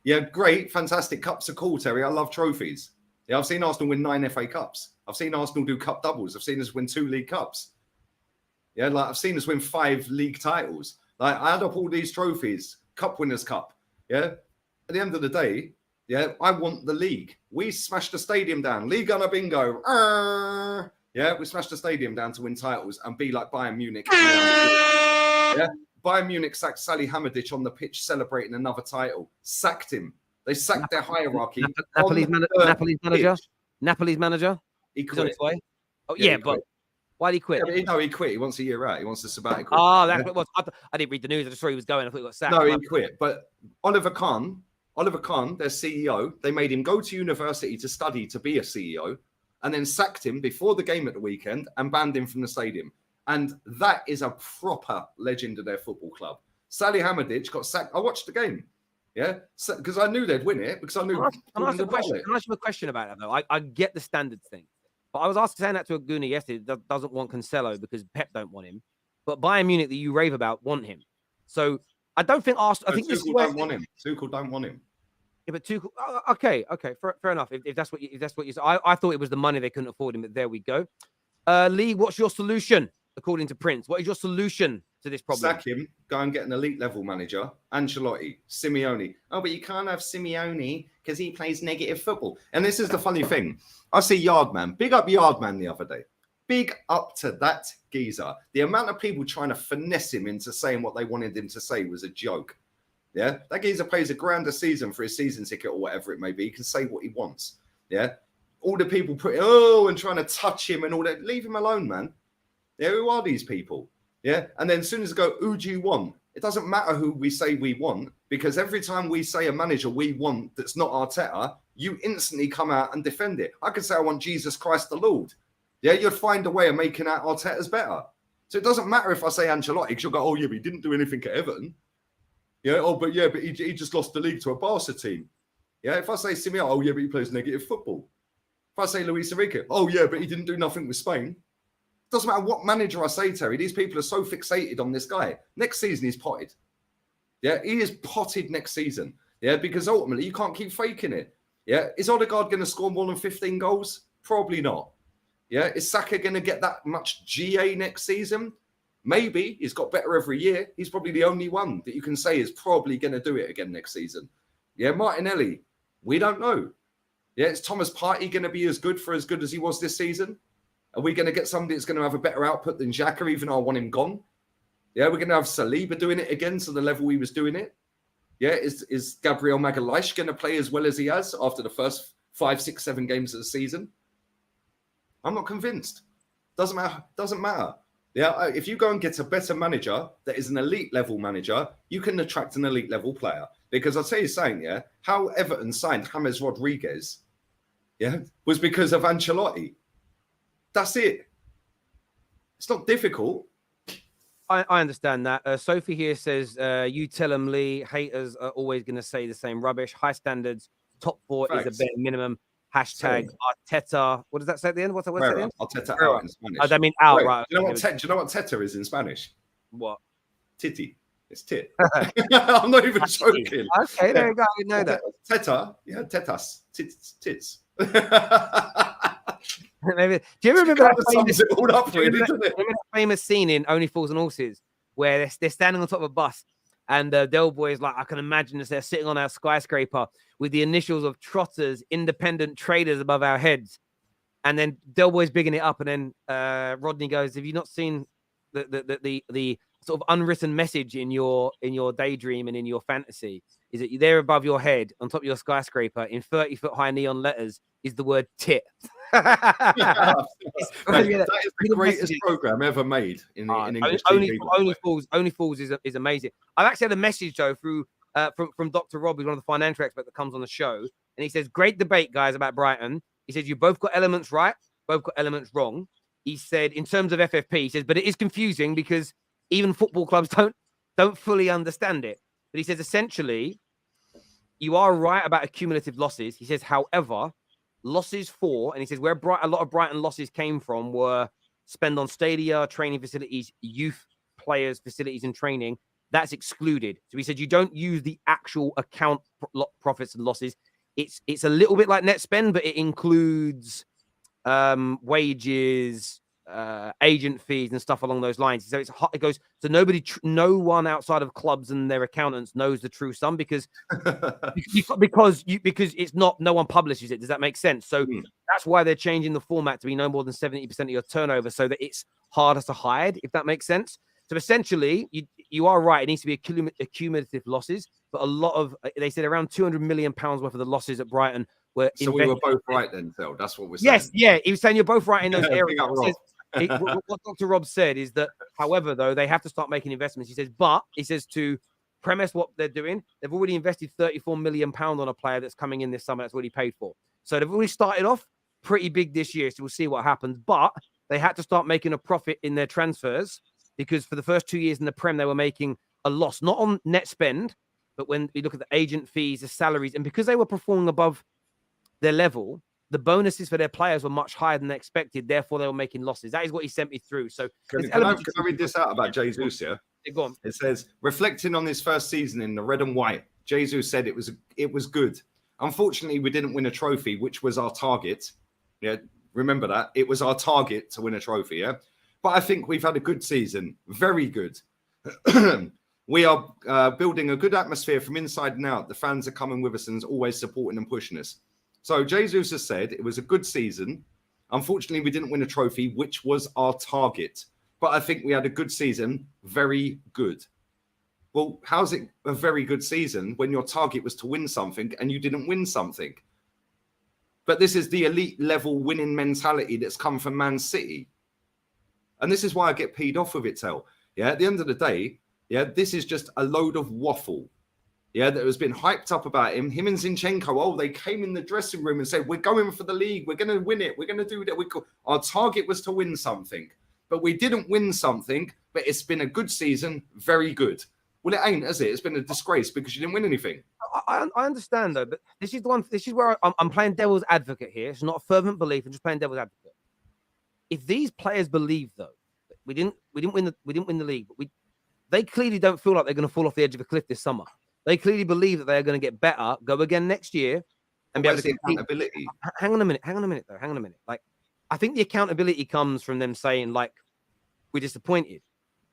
Yeah, great, fantastic. Cups are cool, Terry. I love trophies. Yeah, I've seen Arsenal win 9 FA Cups. I've seen Arsenal do cup doubles. I've seen us win 2 League Cups. Yeah, like I've seen us win 5 league titles. Like I add up all these trophies, Cup Winners' Cup. Yeah. At the end of the day, yeah, I want the league. We smashed the stadium down. League on a bingo. Yeah, we smashed the stadium down to win titles and be like Bayern Munich. Yeah, Bayern Munich sacked Salih Hamidžić on the pitch celebrating another title. Sacked him. They sacked their hierarchy. Napoli's manager. He quit. He's on his way. Oh yeah, but why did he quit? Yeah, he quit. He wants a year out. He wants a sabbatical. Oh, that's what it was. I didn't read the news. I just saw he was going. I thought he got sacked. No, he quit. But Oliver Kahn, their CEO, they made him go to university to study to be a CEO and then sacked him before the game at the weekend and banned him from the stadium. And that is a proper legend of their football club. Salih Hamidžić got sacked. I watched the game. Yeah, because I knew they'd win it because I knew. Can I ask you a question about that, though? I get the standards thing. But I was saying that to a Gooner yesterday that doesn't want Cancelo because Pep don't want him. But Bayern Munich that you rave about want him. So I don't think Arsenal... I think this don't want him. Tuchel don't want him. Yeah, but Tuchel... Okay, fair enough. If that's what you said. I thought it was the money they couldn't afford him, but there we go. Lee, what's your solution, according to Prince? What is your solution to this problem? Sack him, go and get an elite level manager, Ancelotti, Simeone. Oh, but you can't have Simeone because he plays negative football. And this is the funny thing. I see Yardman, big up Yardman the other day. Big up to that geezer. The amount of people trying to finesse him into saying what they wanted him to say was a joke. Yeah, that geezer plays a grand a season for his season ticket or whatever it may be. He can say what he wants. Yeah, all the people and trying to touch him and all that. Leave him alone, man. Yeah, who are these people? Yeah, and then as soon as they go, who do you want? It doesn't matter who we say we want because every time we say a manager we want that's not Arteta, you instantly come out and defend it. I could say I want Jesus Christ the Lord. Yeah, you'd find a way of making out Arteta's better. So it doesn't matter if I say Ancelotti because you'll go, oh yeah, but he didn't do anything at Everton. Yeah, but he just lost the league to a Barca team. Yeah, if I say Simeone, oh yeah, but he plays negative football. If I say Luis Enrique, oh yeah, but he didn't do nothing with Spain. Doesn't matter what manager I say, Terry. These people are so fixated on this guy. Next season, he's potted. Yeah, he is potted next season. Yeah, because ultimately, you can't keep faking it. Yeah, is Odegaard going to score more than 15 goals? Probably not. Yeah, is Saka going to get that much GA next season? Maybe. He's got better every year. He's probably the only one that you can say is probably going to do it again next season. Yeah, Martinelli, we don't know. Yeah, is Thomas Partey going to be as good as he was this season? Are we going to get somebody that's going to have a better output than Xhaka, even though I want him gone? Yeah, we're going to have Saliba doing it again to the level he was doing it. Yeah, is Gabriel Magalhaes going to play as well as he has after the first 5, 6, 7 games of the season? I'm not convinced. Doesn't matter. Yeah, if you go and get a better manager that is an elite level manager, you can attract an elite level player. Because I'll tell you something, yeah, how Everton signed James Rodriguez, yeah, was because of Ancelotti. That's it. It's not difficult. I understand that. Sophie here says, you tell them, Lee, haters are always going to say the same rubbish. High standards, top 4 Thanks. is a bare minimum. Hashtag Arteta. What does that say at the end? What's that at the end? Arteta out in Spanish. Oh, that means out, Wait, right. Do you know what teta is in Spanish? What? Titty. It's tit. I'm not even joking. Okay, there you go. I didn't know that. Teta. Yeah, tetas. Tits. Maybe. Do you remember that famous scene in Only Fools and Horses where they're standing on top of a bus and Del Boy is like, I can imagine as they're sitting on our skyscraper with the initials of Trotters, independent traders above our heads. And then Del Boy's bigging it up. And then Rodney goes, have you not seen the sort of unwritten message in your daydream and in your fantasy is that there above your head, on top of your skyscraper, in 30-foot high neon letters, is the word tit. That is the greatest program ever made in English TV. Only Fools is amazing. I've actually had a message though through from Dr. Rob, who's one of the financial experts that comes on the show, and he says, "Great debate, guys, about Brighton." He says, "You both got elements right, both got elements wrong." He said, in terms of FFP, he says, "But it is confusing because even football clubs don't fully understand it." But he says, essentially, you are right about accumulative losses. He says, however, losses and he says where a lot of Brighton losses came from were spend on stadia, training facilities, youth players, facilities and training. That's excluded. So he said you don't use the actual account profits and losses. It's a little bit like net spend, but it includes wages, agent fees and stuff along those lines. So it goes so no one outside of clubs and their accountants knows the true sum because it's not, no one publishes it. Does that make sense? So that's why they're changing the format to be no more than 70% of your turnover, so that it's harder to hide, if that makes sense. So essentially, you are right. It needs to be accumulative losses, but a lot of, they said around £200 million worth of the losses at Brighton were. So we were both right then, Phil. That's what we're saying. Yes, yeah. He was saying you're both right in those areas. What Dr. Rob said is that, however, though, they have to start making investments. He says, to premise what they're doing, they've already invested £34 million on a player that's coming in this summer that's already paid for. So they've already started off pretty big this year. So we'll see what happens. But they had to start making a profit in their transfers, because for the first 2 years in the Prem, they were making a loss, not on net spend, but when we look at the agent fees, the salaries, and because they were performing above their level, the bonuses for their players were much higher than they expected. Therefore, they were making losses. That is what he sent me through. So can I read this out about Jesus here? Go on. It says, reflecting on his first season in the red and white, Jesus said it was good. Unfortunately, we didn't win a trophy, which was our target. Yeah, remember that. It was our target to win a trophy, yeah? But I think we've had a good season. Very good. We are building a good atmosphere from inside and out. The fans are coming with us and always supporting and pushing us. So Jesus has said it was a good season. Unfortunately, we didn't win a trophy, which was our target. But I think we had a good season. Very good. Well, how's it a very good season when your target was to win something and you didn't win something? But this is the elite level winning mentality that's come from Man City. And this is why I get peed off with it, Tel. Yeah, at the end of the day, yeah, this is just a load of waffle. Yeah, that has been hyped up about him. Him and Zinchenko, oh, they came in the dressing room and said, we're going for the league. We're going to win it. We're going to do that. Our target was to win something. But we didn't win something, but it's been a good season. Very good. Well, it ain't, is it? It's been a disgrace because you didn't win anything. I understand, though, but this is the one. This is where I'm playing devil's advocate here. It's not a fervent belief. I'm just playing devil's advocate. If these players believe, though, we didn't win the league, but they clearly don't feel like they're going to fall off the edge of a cliff this summer. They clearly believe that they are going to get better, go again next year, and be able to compete. Accountability. Hang on a minute, though. Like, I think the accountability comes from them saying, like, we're disappointed.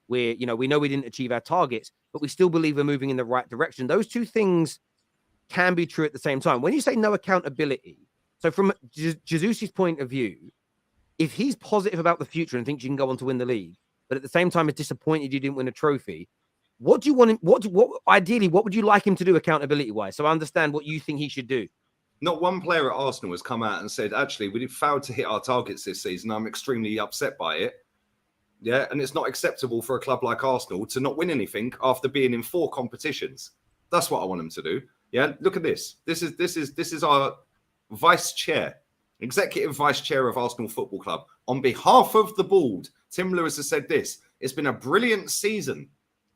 We know we didn't achieve our targets, but we still believe we're moving in the right direction. Those two things can be true at the same time. When you say no accountability, so from Jesus' point of view, if he's positive about the future and thinks you can go on to win the league, but at the same time is disappointed you didn't win a trophy, what do you want him? Ideally, what would you like him to do accountability-wise? So I understand what you think he should do. Not one player at Arsenal has come out and said, actually, we failed to hit our targets this season. I'm extremely upset by it. Yeah, and it's not acceptable for a club like Arsenal to not win anything after being in 4 competitions. That's what I want him to do. Yeah, look at this. This is our vice chair, executive vice chair of Arsenal Football Club. On behalf of the board, Tim Lewis has said this. It's been a brilliant season.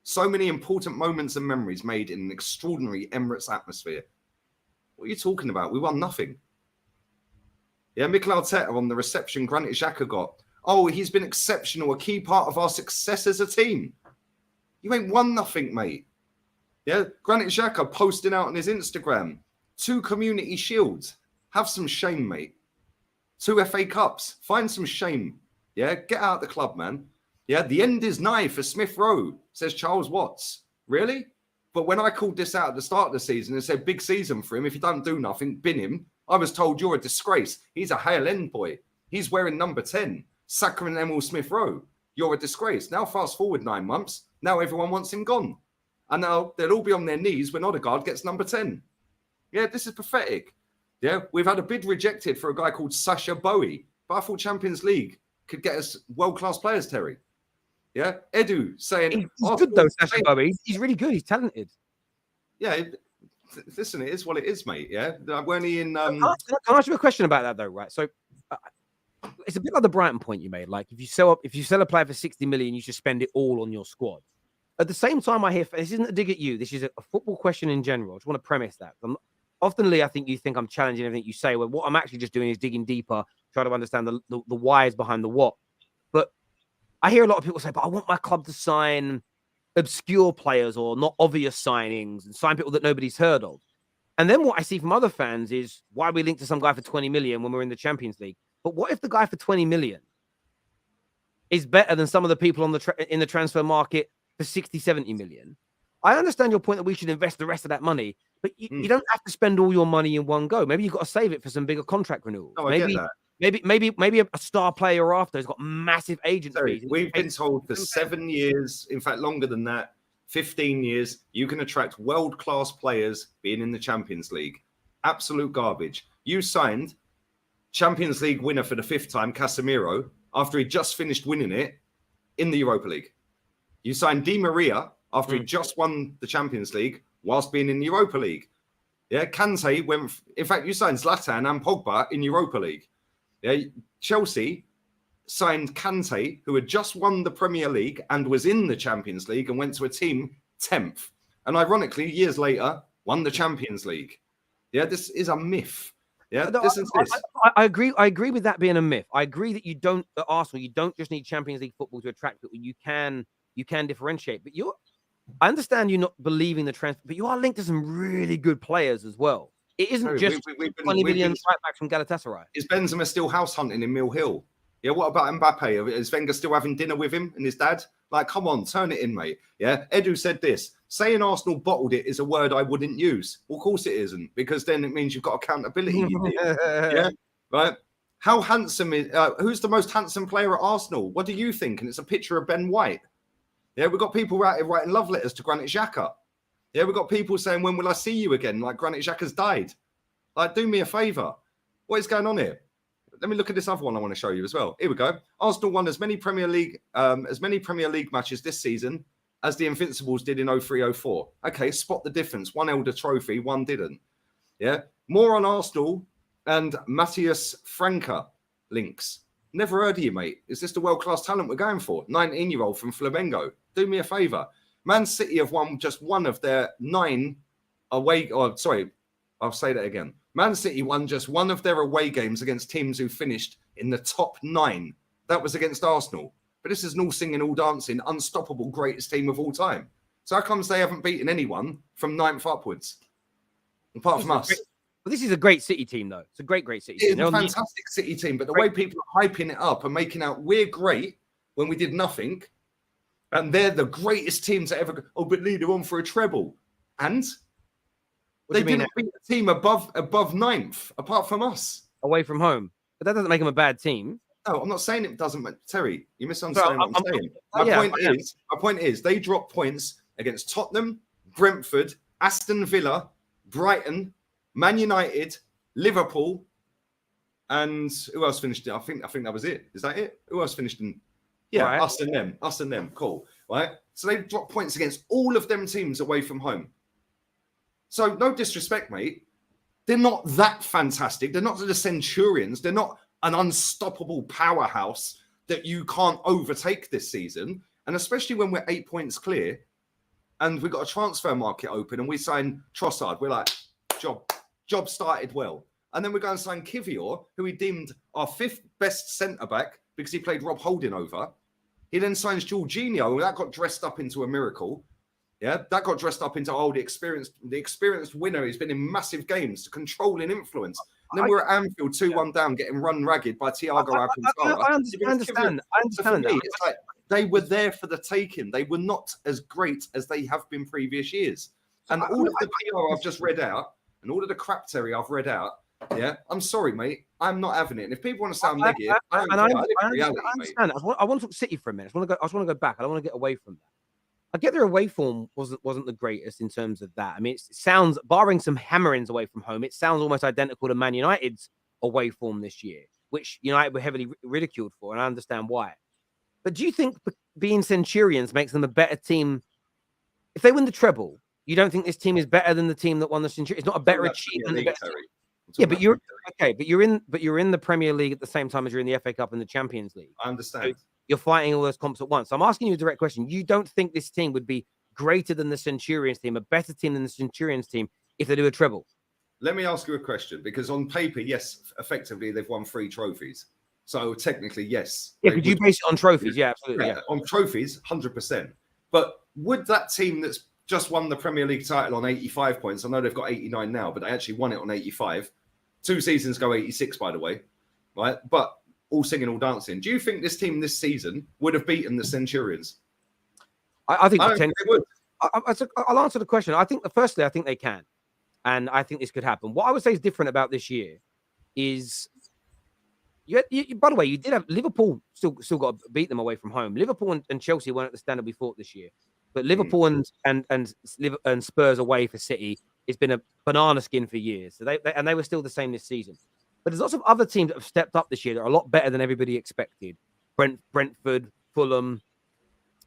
So many important moments and memories made in an extraordinary Emirates atmosphere. What are you talking about? We won nothing. Yeah, Mikel Arteta on the reception, Granit Xhaka got, oh, he's been exceptional, a key part of our success as a team. You ain't won nothing, mate. Yeah, Granit Xhaka posting out on his Instagram, 2 community shields. Have some shame, mate. 2 FA Cups. Find some shame. Yeah, get out of the club, man. Yeah, the end is nigh for Smith Rowe, says Charles Watts. Really? But when I called this out at the start of the season and said big season for him, if you don't do nothing, bin him, I was told you're a disgrace. He's a Hale End boy. He's wearing number 10. Saka and Emil Smith Rowe. You're a disgrace. Now fast forward 9 months. Now everyone wants him gone. And now they'll all be on their knees when Odegaard gets number 10. Yeah, this is pathetic. Yeah, we've had a bid rejected for a guy called Sasha Bowie. But I thought Champions League could get us world-class players, Terry. Yeah, Edu saying... He's good, though, Sasha Bowie. He's really good. He's talented. Yeah, listen, it is what it is, mate. Yeah, weren't he in... Can I ask you a question about that, though, right? So... it's a bit like the Brighton point you made. Like, if you sell a player for 60 million, you should spend it all on your squad. At the same time, I hear this isn't a dig at you. This is a football question in general. I just want to premise that. Often, Lee, I think you think I'm challenging everything you say. Well, what I'm actually just doing is digging deeper, trying to understand the whys behind the what. But I hear a lot of people say, "But I want my club to sign obscure players or not obvious signings and sign people that nobody's heard of." And then what I see from other fans is, why are we linked to some guy for 20 million when we're in the Champions League? But what if the guy for 20 million is better than some of the people on in the transfer market for 60, 70 million? I understand your point that we should invest the rest of that money, but you don't have to spend all your money in one go. Maybe you've got to save it for some bigger contract renewals. No, I get that. Maybe a star player you're after has got massive agent fees. We've been told for 7 years, in fact, longer than that, 15 years, you can attract world-class players being in the Champions League. Absolute garbage. You signed Champions League winner for the 5th time, Casemiro, after he just finished winning it in the Europa League. You signed Di Maria after he just won the Champions League whilst being in the Europa League. Yeah, Kante went... in fact, you signed Zlatan and Pogba in Europa League. Yeah, Chelsea signed Kante, who had just won the Premier League and was in the Champions League and went to a team 10th. And ironically, years later, won the Champions League. Yeah, this is a myth. Yeah, no, this is this. I agree. I agree with that being a myth. I agree that at Arsenal, you don't just need Champions League football to attract people. You can differentiate. But I understand you not believing the transfer, but you are linked to some really good players as well. It isn't just 20 million right backs from Galatasaray. Is Benzema still house hunting in Mill Hill? Yeah, what about Mbappe? Is Wenger still having dinner with him and his dad? Like, come on, turn it in, mate. Yeah, Edu said this. Saying Arsenal bottled it is a word I wouldn't use. Well, of course it isn't, because then it means you've got accountability. Yeah, right? How handsome is... who's the most handsome player at Arsenal? What do you think? And it's a picture of Ben White. Yeah, we've got people writing love letters to Granit Xhaka. Yeah, we've got people saying, when will I see you again? Like, Granit Xhaka's died. Like, do me a favour. What is going on here? Let me look at this other one I want to show you as well. Here we go. Arsenal won as many Premier League matches this season as the Invincibles did in 03-04. Okay, spot the difference. One held a trophy, one didn't. Yeah. More on Arsenal and Matthias Franca links. Never heard of you, mate. Is this the world-class talent we're going for? 19-year-old from Flamengo. Do me a favour. Man City have won just one of their 9 away... Oh, sorry, I'll say that again. Man City won just one of their away games against teams who finished in the top 9. That was against Arsenal. But this is an all singing, all dancing, unstoppable greatest team of all time. So how comes they haven't beaten anyone from 9th upwards? Apart from us. But this is a great City team, though. It's a great City team. It's a fantastic City team. But the way people are hyping it up and making out we're great when we did nothing, and they're the greatest team to ever go, oh, but Lee, they're on for a treble. And they didn't beat a team above 9th, apart from us. Away from home. But that doesn't make them a bad team. No, I'm not saying it doesn't. Terry, you misunderstand what I'm saying. My point is, they dropped points against Tottenham, Brentford, Aston Villa, Brighton, Man United, Liverpool, and who else finished it? I think that was it. Is that it? Who else finished in? Yeah, right. Us and them. Cool. Right. So they dropped points against all of them teams away from home. So no disrespect, mate. They're not that fantastic. They're not the Centurions. They're not an unstoppable powerhouse that you can't overtake this season. And especially when we're 8 points clear and we've got a transfer market open and we sign Trossard, we're like, job started well. And then we go and sign Kivior, who we deemed our 5th best centre-back because he played Rob Holding over. He then signs Jorginho, and that got dressed up into a miracle. Yeah, that got dressed up into the experienced winner. He's been in massive games to controlling influence. And then we're at Anfield 2-1 down, getting run ragged by Thiago Alcantara. I understand that. It's like they were there for the taking. They were not as great as they have been previous years. And all of the PR I've just read out and all of the crap Terry I've read out, yeah, I'm sorry, mate. I'm not having it. And if people want to sound negative, I understand. I want to talk City for a minute. I just want to go back. I don't want to get away from that. I get their away form wasn't the greatest in terms of that. I mean, it sounds, barring some hammerings away from home, it sounds almost identical to Man United's away form this year, which United were heavily ridiculed for, and I understand why. But do you think being Centurions makes them a better team? If they win the treble, you don't think this team is better than the team that won the Centurions? It's not a better achievement. Yeah, but you're okay. But you're in the Premier League at the same time as you're in the FA Cup and the Champions League. I understand. So you're fighting all those comps at once. So I'm asking you a direct question. You don't think this team would be greater than the Centurions team, a better team than the Centurions team, if they do a treble? Let me ask you a question, because on paper, yes, effectively they've won 3 trophies. So technically, yes. Yeah, could you base it on trophies? Yeah, absolutely. Yeah. On trophies, 100%. But would that team that's just won the Premier League title on 85 points, I know they've got 89 now, but they actually won it on 85. 2 seasons ago, 86, by the way, right? But all singing, all dancing. Do you think this team this season would have beaten the Centurions? I think they would. I'll answer the question. I think, firstly, I think they can. And I think this could happen. What I would say is different about this year is, by the way, you did have Liverpool still got to beat them away from home. Liverpool and Chelsea weren't at the standard we thought this year. But Liverpool and Spurs away for City, it's been a banana skin for years. So they were still the same this season. But there's lots of other teams that have stepped up this year that are a lot better than everybody expected. Brentford, Fulham,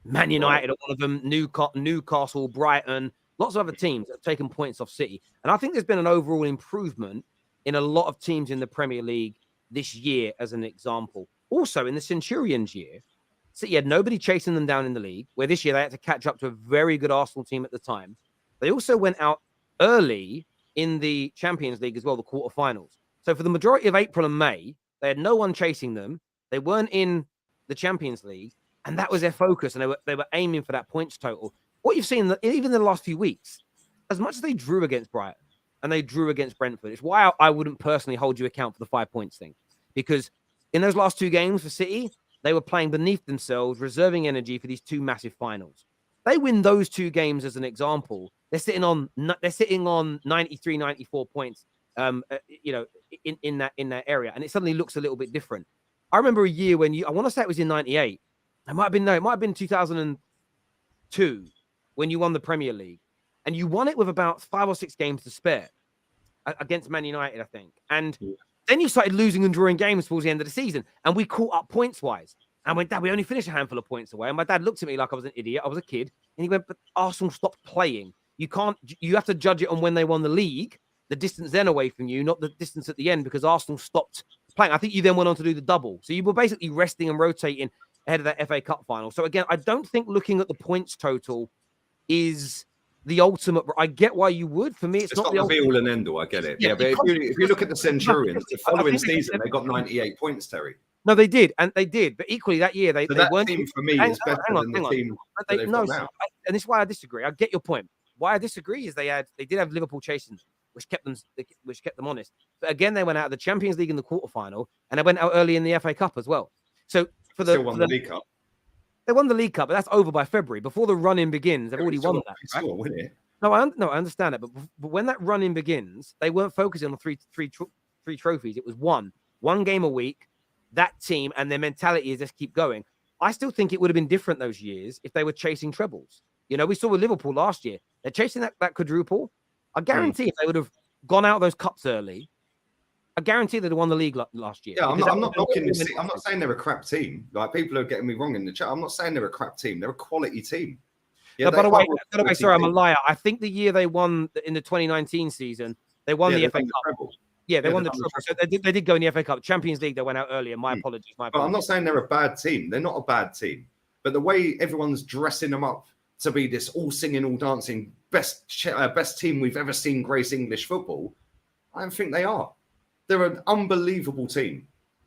Man United are one of them, Newcastle, Brighton, lots of other teams that have taken points off City. And I think there's been an overall improvement in a lot of teams in the Premier League this year, as an example. Also, in the Centurions year, City had nobody chasing them down in the league, where this year they had to catch up to a very good Arsenal team at the time. They also went out early in the Champions League as well, the quarterfinals. So for the majority of April and May, they had no one chasing them. They weren't in the Champions League, and that was their focus, and they were aiming for that points total. What you've seen, even in the last few weeks, as much as they drew against Brighton and they drew against Brentford, it's why I wouldn't personally hold you account for the 5 points thing. Because in those last 2 games for City, they were playing beneath themselves, reserving energy for these 2 massive finals. They win those 2 games as an example. They're sitting on 93, 94 points, in that area, and it suddenly looks a little bit different. I remember a year when I want to say it was in 98. It might have been 2002 when you won the Premier League, and you won it with about 5 or 6 games to spare against Man United, I think. And then you started losing and drawing games towards the end of the season, and we caught up points-wise. And I went, Dad, we only finished a handful of points away. And my dad looked at me like I was an idiot. I was a kid. And he went, but Arsenal stopped playing. You have to judge it on when they won the league, the distance then away from you, not the distance at the end, because Arsenal stopped playing. I think you then went on to do the double. So you were basically resting and rotating ahead of that FA Cup final. So again, I don't think looking at the points total is the ultimate. I get why you would. For me, it's not the be all and end all. I get it. Yeah, but if you look at the Centurions, the following season, they got 98 points, Terry. No, they did. But equally that year, they weren't. Team for me is better than the team that they've got now. And this is why I disagree. I get your point. Why I disagree is they did have Liverpool chasing, which kept them honest. But again, they went out of the Champions League in the quarterfinal, and they went out early in the FA Cup as well. So still won the League Cup. They won the League Cup, but that's over by February. Before the run-in begins, they've already won that. Right? Still win it. No, I understand that, but when that run-in begins, they weren't focusing on three trophies. It was one game a week. That team and their mentality is just keep going. I still think it would have been different those years if they were chasing trebles. We saw with Liverpool last year. They're chasing that quadruple. I guarantee if they would have gone out of those cups early, I guarantee they'd have won the league last year. Yeah, I'm not knocking this. I'm not saying they're a crap team. Like, people are getting me wrong in the chat. I'm not saying they're a crap team. They're a quality team. Yeah, no, by the way, sorry, I'm a liar. I think the year they won in the 2019 season, they won the FA Cup. Yeah, they won the treble. So they did go in the FA Cup. Champions League, they went out earlier. My apologies. But I'm not saying they're a bad team. They're not a bad team. But the way everyone's dressing them up to be this all singing, all dancing, best team we've ever seen grace English football, I don't think they are. They're an unbelievable team.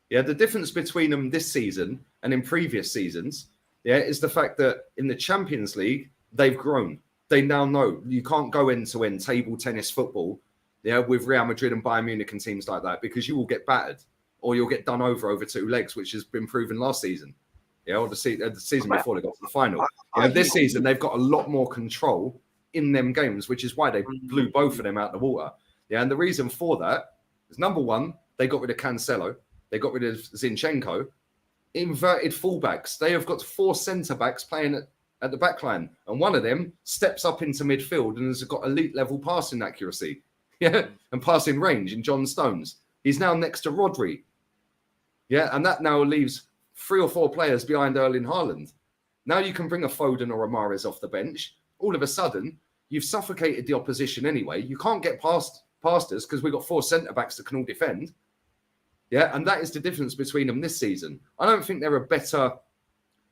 Yeah, the difference between them this season and in previous seasons, is the fact that in the Champions League, they've grown. They now know you can't go into table tennis football, with Real Madrid and Bayern Munich and teams like that, because you will get battered or you'll get done over 2 legs, which has been proven last season. Or the season before they got to the final. This season, they've got a lot more control in them games, which is why they blew both of them out of the water. And the reason for that is, number one, they got rid of Cancelo. They got rid of Zinchenko. Inverted fullbacks. They have got 4 centre-backs playing at the back line, and one of them steps up into midfield and has got elite level passing accuracy, and passing range in John Stones. He's now next to Rodri, and that now leaves 3 or 4 players behind Erling Haaland. Now you can bring a Foden or a Mahrez off the bench. All of a sudden, you've suffocated the opposition anyway. You can't get past us because we've got 4 centre-backs that can all defend. Yeah, and that is the difference between them this season. I don't think they're a better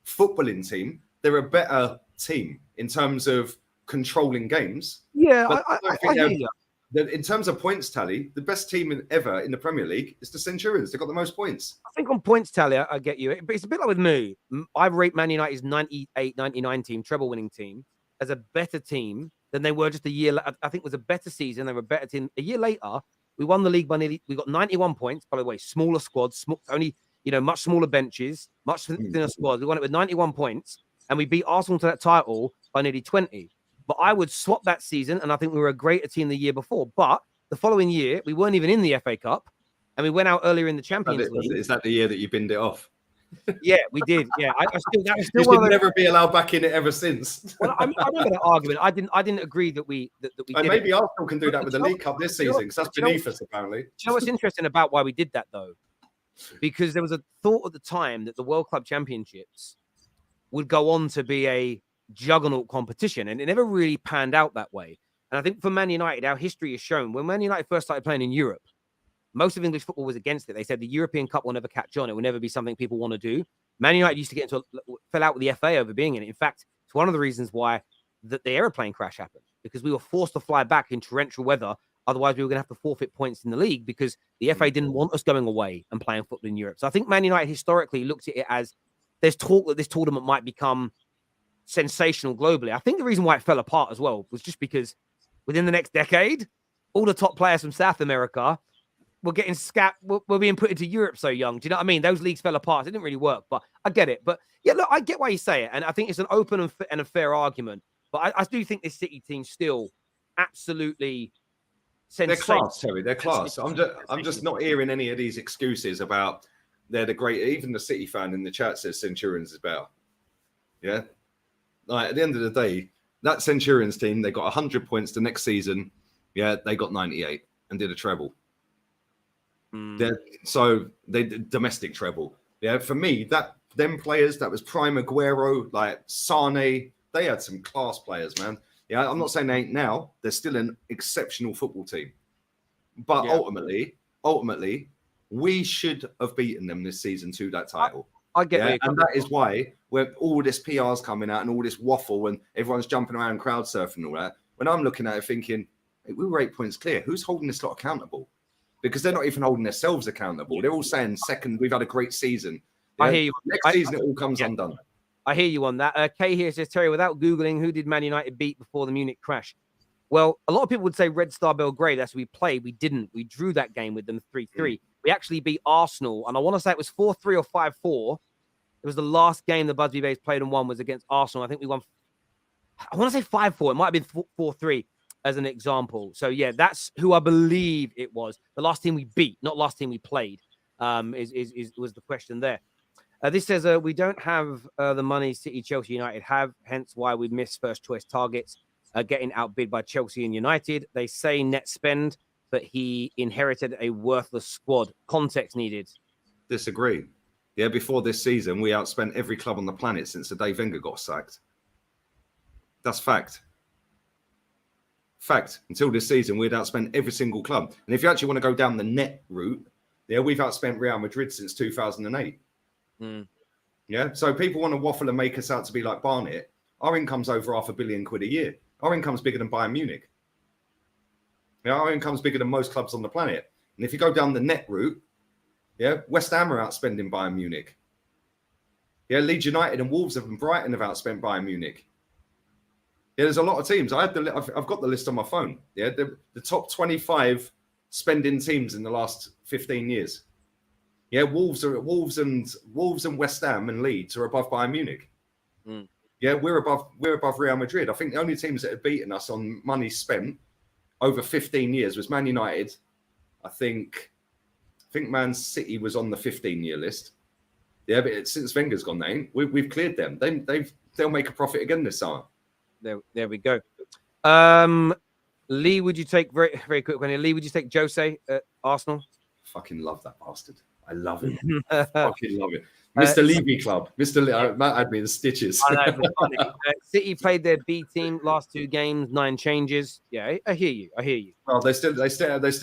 footballing team. They're a better team in terms of controlling games. Yeah, but I hear you. In terms of points tally, the best team ever in the Premier League is the Centurions. They've got the most points. I think on points tally, I get you. But it's a bit like with me. I rate Man United's 98-99 team, treble-winning team, as a better team than they were just a year. I think it was a better season. They were a better team. A year later, we won the league by nearly. We got 91 points. By the way, smaller squads, only much smaller benches, much thinner squads. We won it with 91 points, and we beat Arsenal to that title by nearly 20. But I would swap that season, and I think we were a greater team the year before. But the following year, we weren't even in the FA Cup, and we went out earlier in the Champions League. Is that the year that you binned it off? Yeah, we did. Yeah, that was still you should never be allowed back in it ever since. Well, I remember that argument. I didn't agree that we did. Maybe Arsenal can do that with the League Cup this season, because that's beneath us apparently. Do you know what's interesting about why we did that though? Because there was a thought at the time that the World Club Championships would go on to be a juggernaut competition, and it never really panned out that way. And I think for Man United, our history has shown when Man United first started playing in Europe, most of English football was against it. They said the European Cup will never catch on. It will never be something people want to do. Man United used to fell out with the FA over being in it. In fact, it's one of the reasons why the aeroplane crash happened, because we were forced to fly back in torrential weather. Otherwise, we were going to have to forfeit points in the league because the FA didn't want us going away and playing football in Europe. So I think Man United historically looked at it as there's talk that this tournament might become sensational globally. I think the reason why it fell apart as well was just because within the next decade, all the top players from South America were getting were being put into Europe so young. Do you know what I mean? Those leagues fell apart. It didn't really work, but I get it. But yeah, look, I get why you say it. And I think it's an open and a fair argument. But I do think this City team still absolutely sensational. They're class, Terry. They're class. I'm just not hearing any of these excuses about they're the great. Even the City fan in the chat says Centurions is better. Yeah. Like, at the end of the day, that Centurions team, they got 100 points the next season. Yeah, they got 98 and did a treble. So they did domestic treble. Yeah, for me, them players, that was Prime Aguero, like Sane, they had some class players, man. Yeah, I'm not saying they ain't now. They're still an exceptional football team. But ultimately, we should have beaten them this season to that title. I get it. And that is why when all this PR's coming out and all this waffle and everyone's jumping around crowd surfing and all that, when I'm looking at it thinking, hey, we were 8 points clear. Who's holding this lot accountable? Because they're not even holding themselves accountable. They're all saying, second, we've had a great season. Yeah? I hear you. Next season, it all comes undone. I hear you on that. Kay here says, Terry, without Googling, who did Man United beat before the Munich crash? Well, a lot of people would say Red Star Belgrade. That's who we played. We didn't. We drew that game with them 3-3. We actually beat Arsenal. And I want to say it was 4-3 or 5-4. It was the last game the Busby Bays played and won was against Arsenal. I think we won. I want to say 5-4. It might have been 4-3 as an example. So, yeah, that's who I believe it was. The last team we beat, not last team we played, was the question there. This says we don't have the money City, Chelsea, United have, hence why we miss first choice targets, getting outbid by Chelsea and United. They say net spend, but he inherited a worthless squad. Context needed. Disagree. Yeah, before this season, we outspent every club on the planet since the day Wenger got sacked. That's fact. Fact. Until this season, we'd outspent every single club. And if you actually want to go down the net route, yeah, we've outspent Real Madrid since 2008. Yeah, so people want to waffle and make us out to be like Barnet. Our income's over £500 million a year. Our income's bigger than Bayern Munich. Yeah, our income's bigger than most clubs on the planet. And if you go down the net route, yeah, West Ham are outspending Bayern Munich. Yeah, Leeds United and Wolves and Brighton have outspent Bayern Munich. Yeah, there's a lot of teams. I've got the list on my phone. Yeah, the top 25 spending teams in the last 15 years. Yeah, Wolves and West Ham and Leeds are above Bayern Munich. Yeah, we're above Real Madrid. I think the only teams that have beaten us on money spent over 15 years was Man United. I think Man City was on the 15-year list. Yeah, but since Wenger's gone, we've cleared them. they'll make a profit again this summer. There we go. Lee, would you take very quick one here? Lee, would you take Jose at Arsenal? Fucking love that bastard. I love him. Fucking love it. Mr. Levy Club. Matt had me in the stitches. I know, City played their B team last 2 games, 9 changes. Yeah, I hear you. Well, they still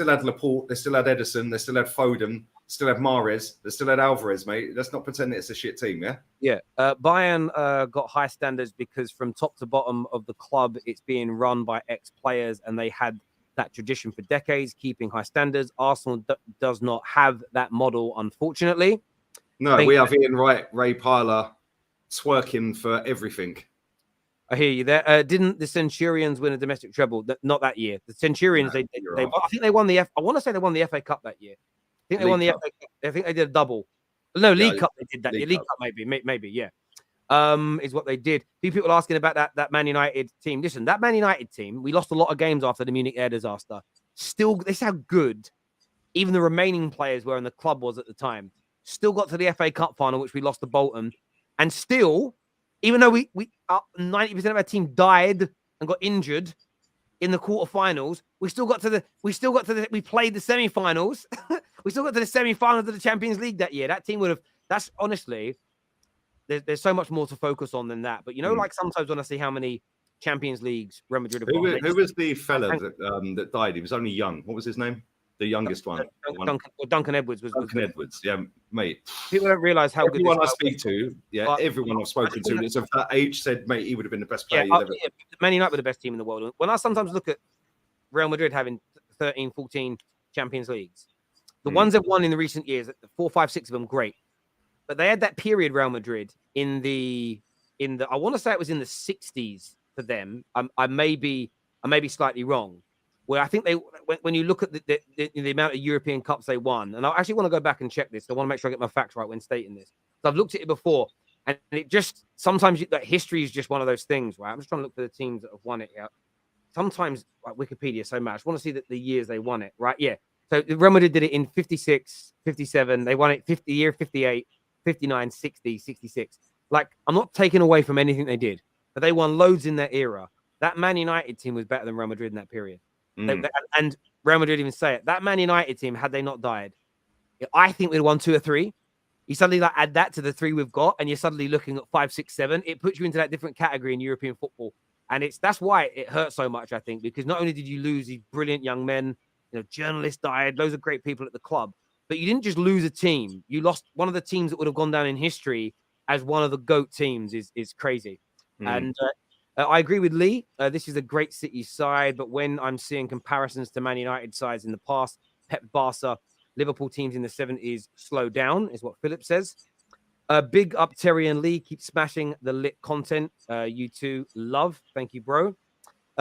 had Laporte, they still had Edison, they still had Foden, still had Mahrez, they still had Alvarez, mate. Let's not pretend it's a shit team, yeah? Yeah. Bayern got high standards because from top to bottom of the club, it's being run by ex-players, and they had that tradition for decades, keeping high standards. Arsenal does not have that model, unfortunately. No, we have Ian Wright, Ray Parler twerking for everything. I hear you there. Didn't the Centurions win a domestic treble? Not that year. The Centurions, I think they won the I want to say they won the FA Cup that year. I think they won the FA Cup. I think they did a double. No, League Cup they did that year. League Cup maybe, yeah. Is what they did. People asking about that Man United team. Listen, that Man United team, we lost a lot of games after the Munich air disaster. Still, this is how good even the remaining players were and the club was at the time. Still got to the FA Cup final, which we lost to Bolton, and still, even though we 90% of our team died and got injured in the quarterfinals, we played the semi-finals. We still got to the semi-finals of the Champions League that year. That team would have. That's honestly, there's so much more to focus on than that. But like sometimes when I see how many Champions Leagues Real Madrid have won. Who was the fella that died? He was only young. What was his name? The youngest one. Duncan Edwards was Edwards. Yeah, mate. People don't realize how everyone I speak to, everyone I've spoken to that's of that age said, mate, he would have been the best player. Man United were the best team in the world. When I sometimes look at Real Madrid having 13, 14 Champions Leagues, the ones they've won in the recent years, 4, 5, 6 of them, great. But they had that period, Real Madrid, in the I want to say it was in the 60s for them. I may be slightly wrong. Where I think when you look at the amount of European Cups they won, and I actually want to go back and check this. I want to make sure I get my facts right when stating this. So I've looked at it before, and it just sometimes that history is just one of those things, right? I'm just trying to look for the teams that have won it. Yeah. Sometimes Wikipedia is so much. I want to see the years they won it, right? Yeah. So Real Madrid did it in 56, 57. They won it 58, 59, 60, 66. Like, I'm not taking away from anything they did, but they won loads in that era. That Man United team was better than Real Madrid in that period. And Real Madrid even say it. That Man United team, had they not died, I think we'd won 2 or 3. You suddenly add that to the 3 we've got, and you're suddenly looking at 5, 6, 7. It puts you into that different category in European football, and that's why it hurts so much. I think because not only did you lose these brilliant young men, journalists died, loads of great people at the club, but you didn't just lose a team. You lost one of the teams that would have gone down in history as one of the GOAT teams. Is crazy, and. I agree with Lee. This is a great City side, but when I'm seeing comparisons to Man United sides in the past, Pep Barca, Liverpool teams in the 70s slow down, is what Philip says. Big up Terry and Lee. Keep smashing the lit content. You two love. Thank you, bro.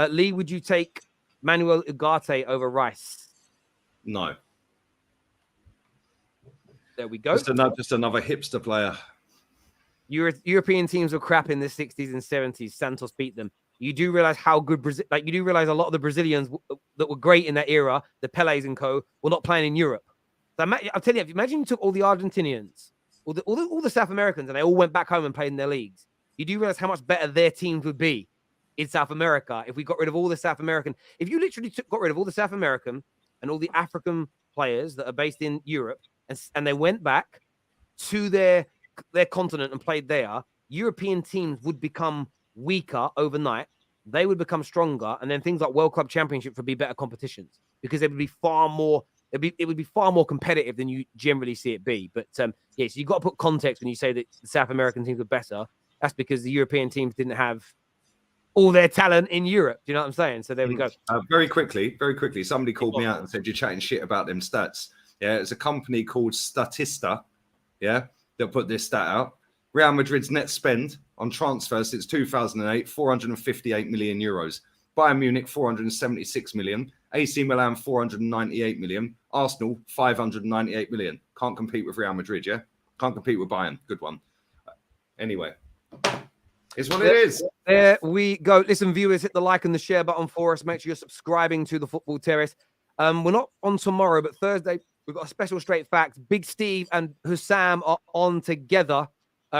Lee, would you take Manuel Ugarte over Rice? No. There we go. Just another hipster player. European teams were crap in the 60s and 70s. Santos beat them. You do realize how good Brazil. You do realize a lot of the Brazilians that were great in that era, the Pelés and co, were not playing in Europe. So I'll tell you, imagine you took all the Argentinians, all the South Americans, and they all went back home and played in their leagues. You do realize how much better their teams would be in South America if we got rid of all the South American. If you literally got rid of all the South American and all the African players that are based in Europe, and they went back to their continent and played there, European teams would become weaker overnight. They would become stronger, and then things like World Club Championships would be better competitions because it would be far more. It would be far more competitive than you generally see it be. But yes, you've got to put context when you say that the South American teams were better. That's because the European teams didn't have all their talent in Europe. Do you know what I'm saying? So there we go. Very quickly, somebody called me out and said, you're chatting shit about them stats. Yeah, it's a company called Statista, that put this stat out. Real Madrid's net spend on transfers since 2008, 458 million euros. Bayern Munich, 476 million. AC Milan, 498 million. Arsenal, 598 million. Can't compete with Real Madrid, yeah? Can't compete with Bayern. Good one. Anyway, it's what it is. There we go. Listen, viewers, hit the like and the share button for us. Make sure you're subscribing to the Football Terrace. We're not on tomorrow, but Thursday, we've got a special straight facts. Big Steve and Hussam are on together.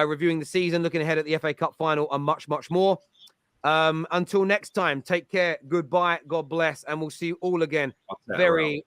reviewing the season, looking ahead at the FA Cup final, and much, much more. Until next time, take care. Goodbye. God bless. And we'll see you all again very,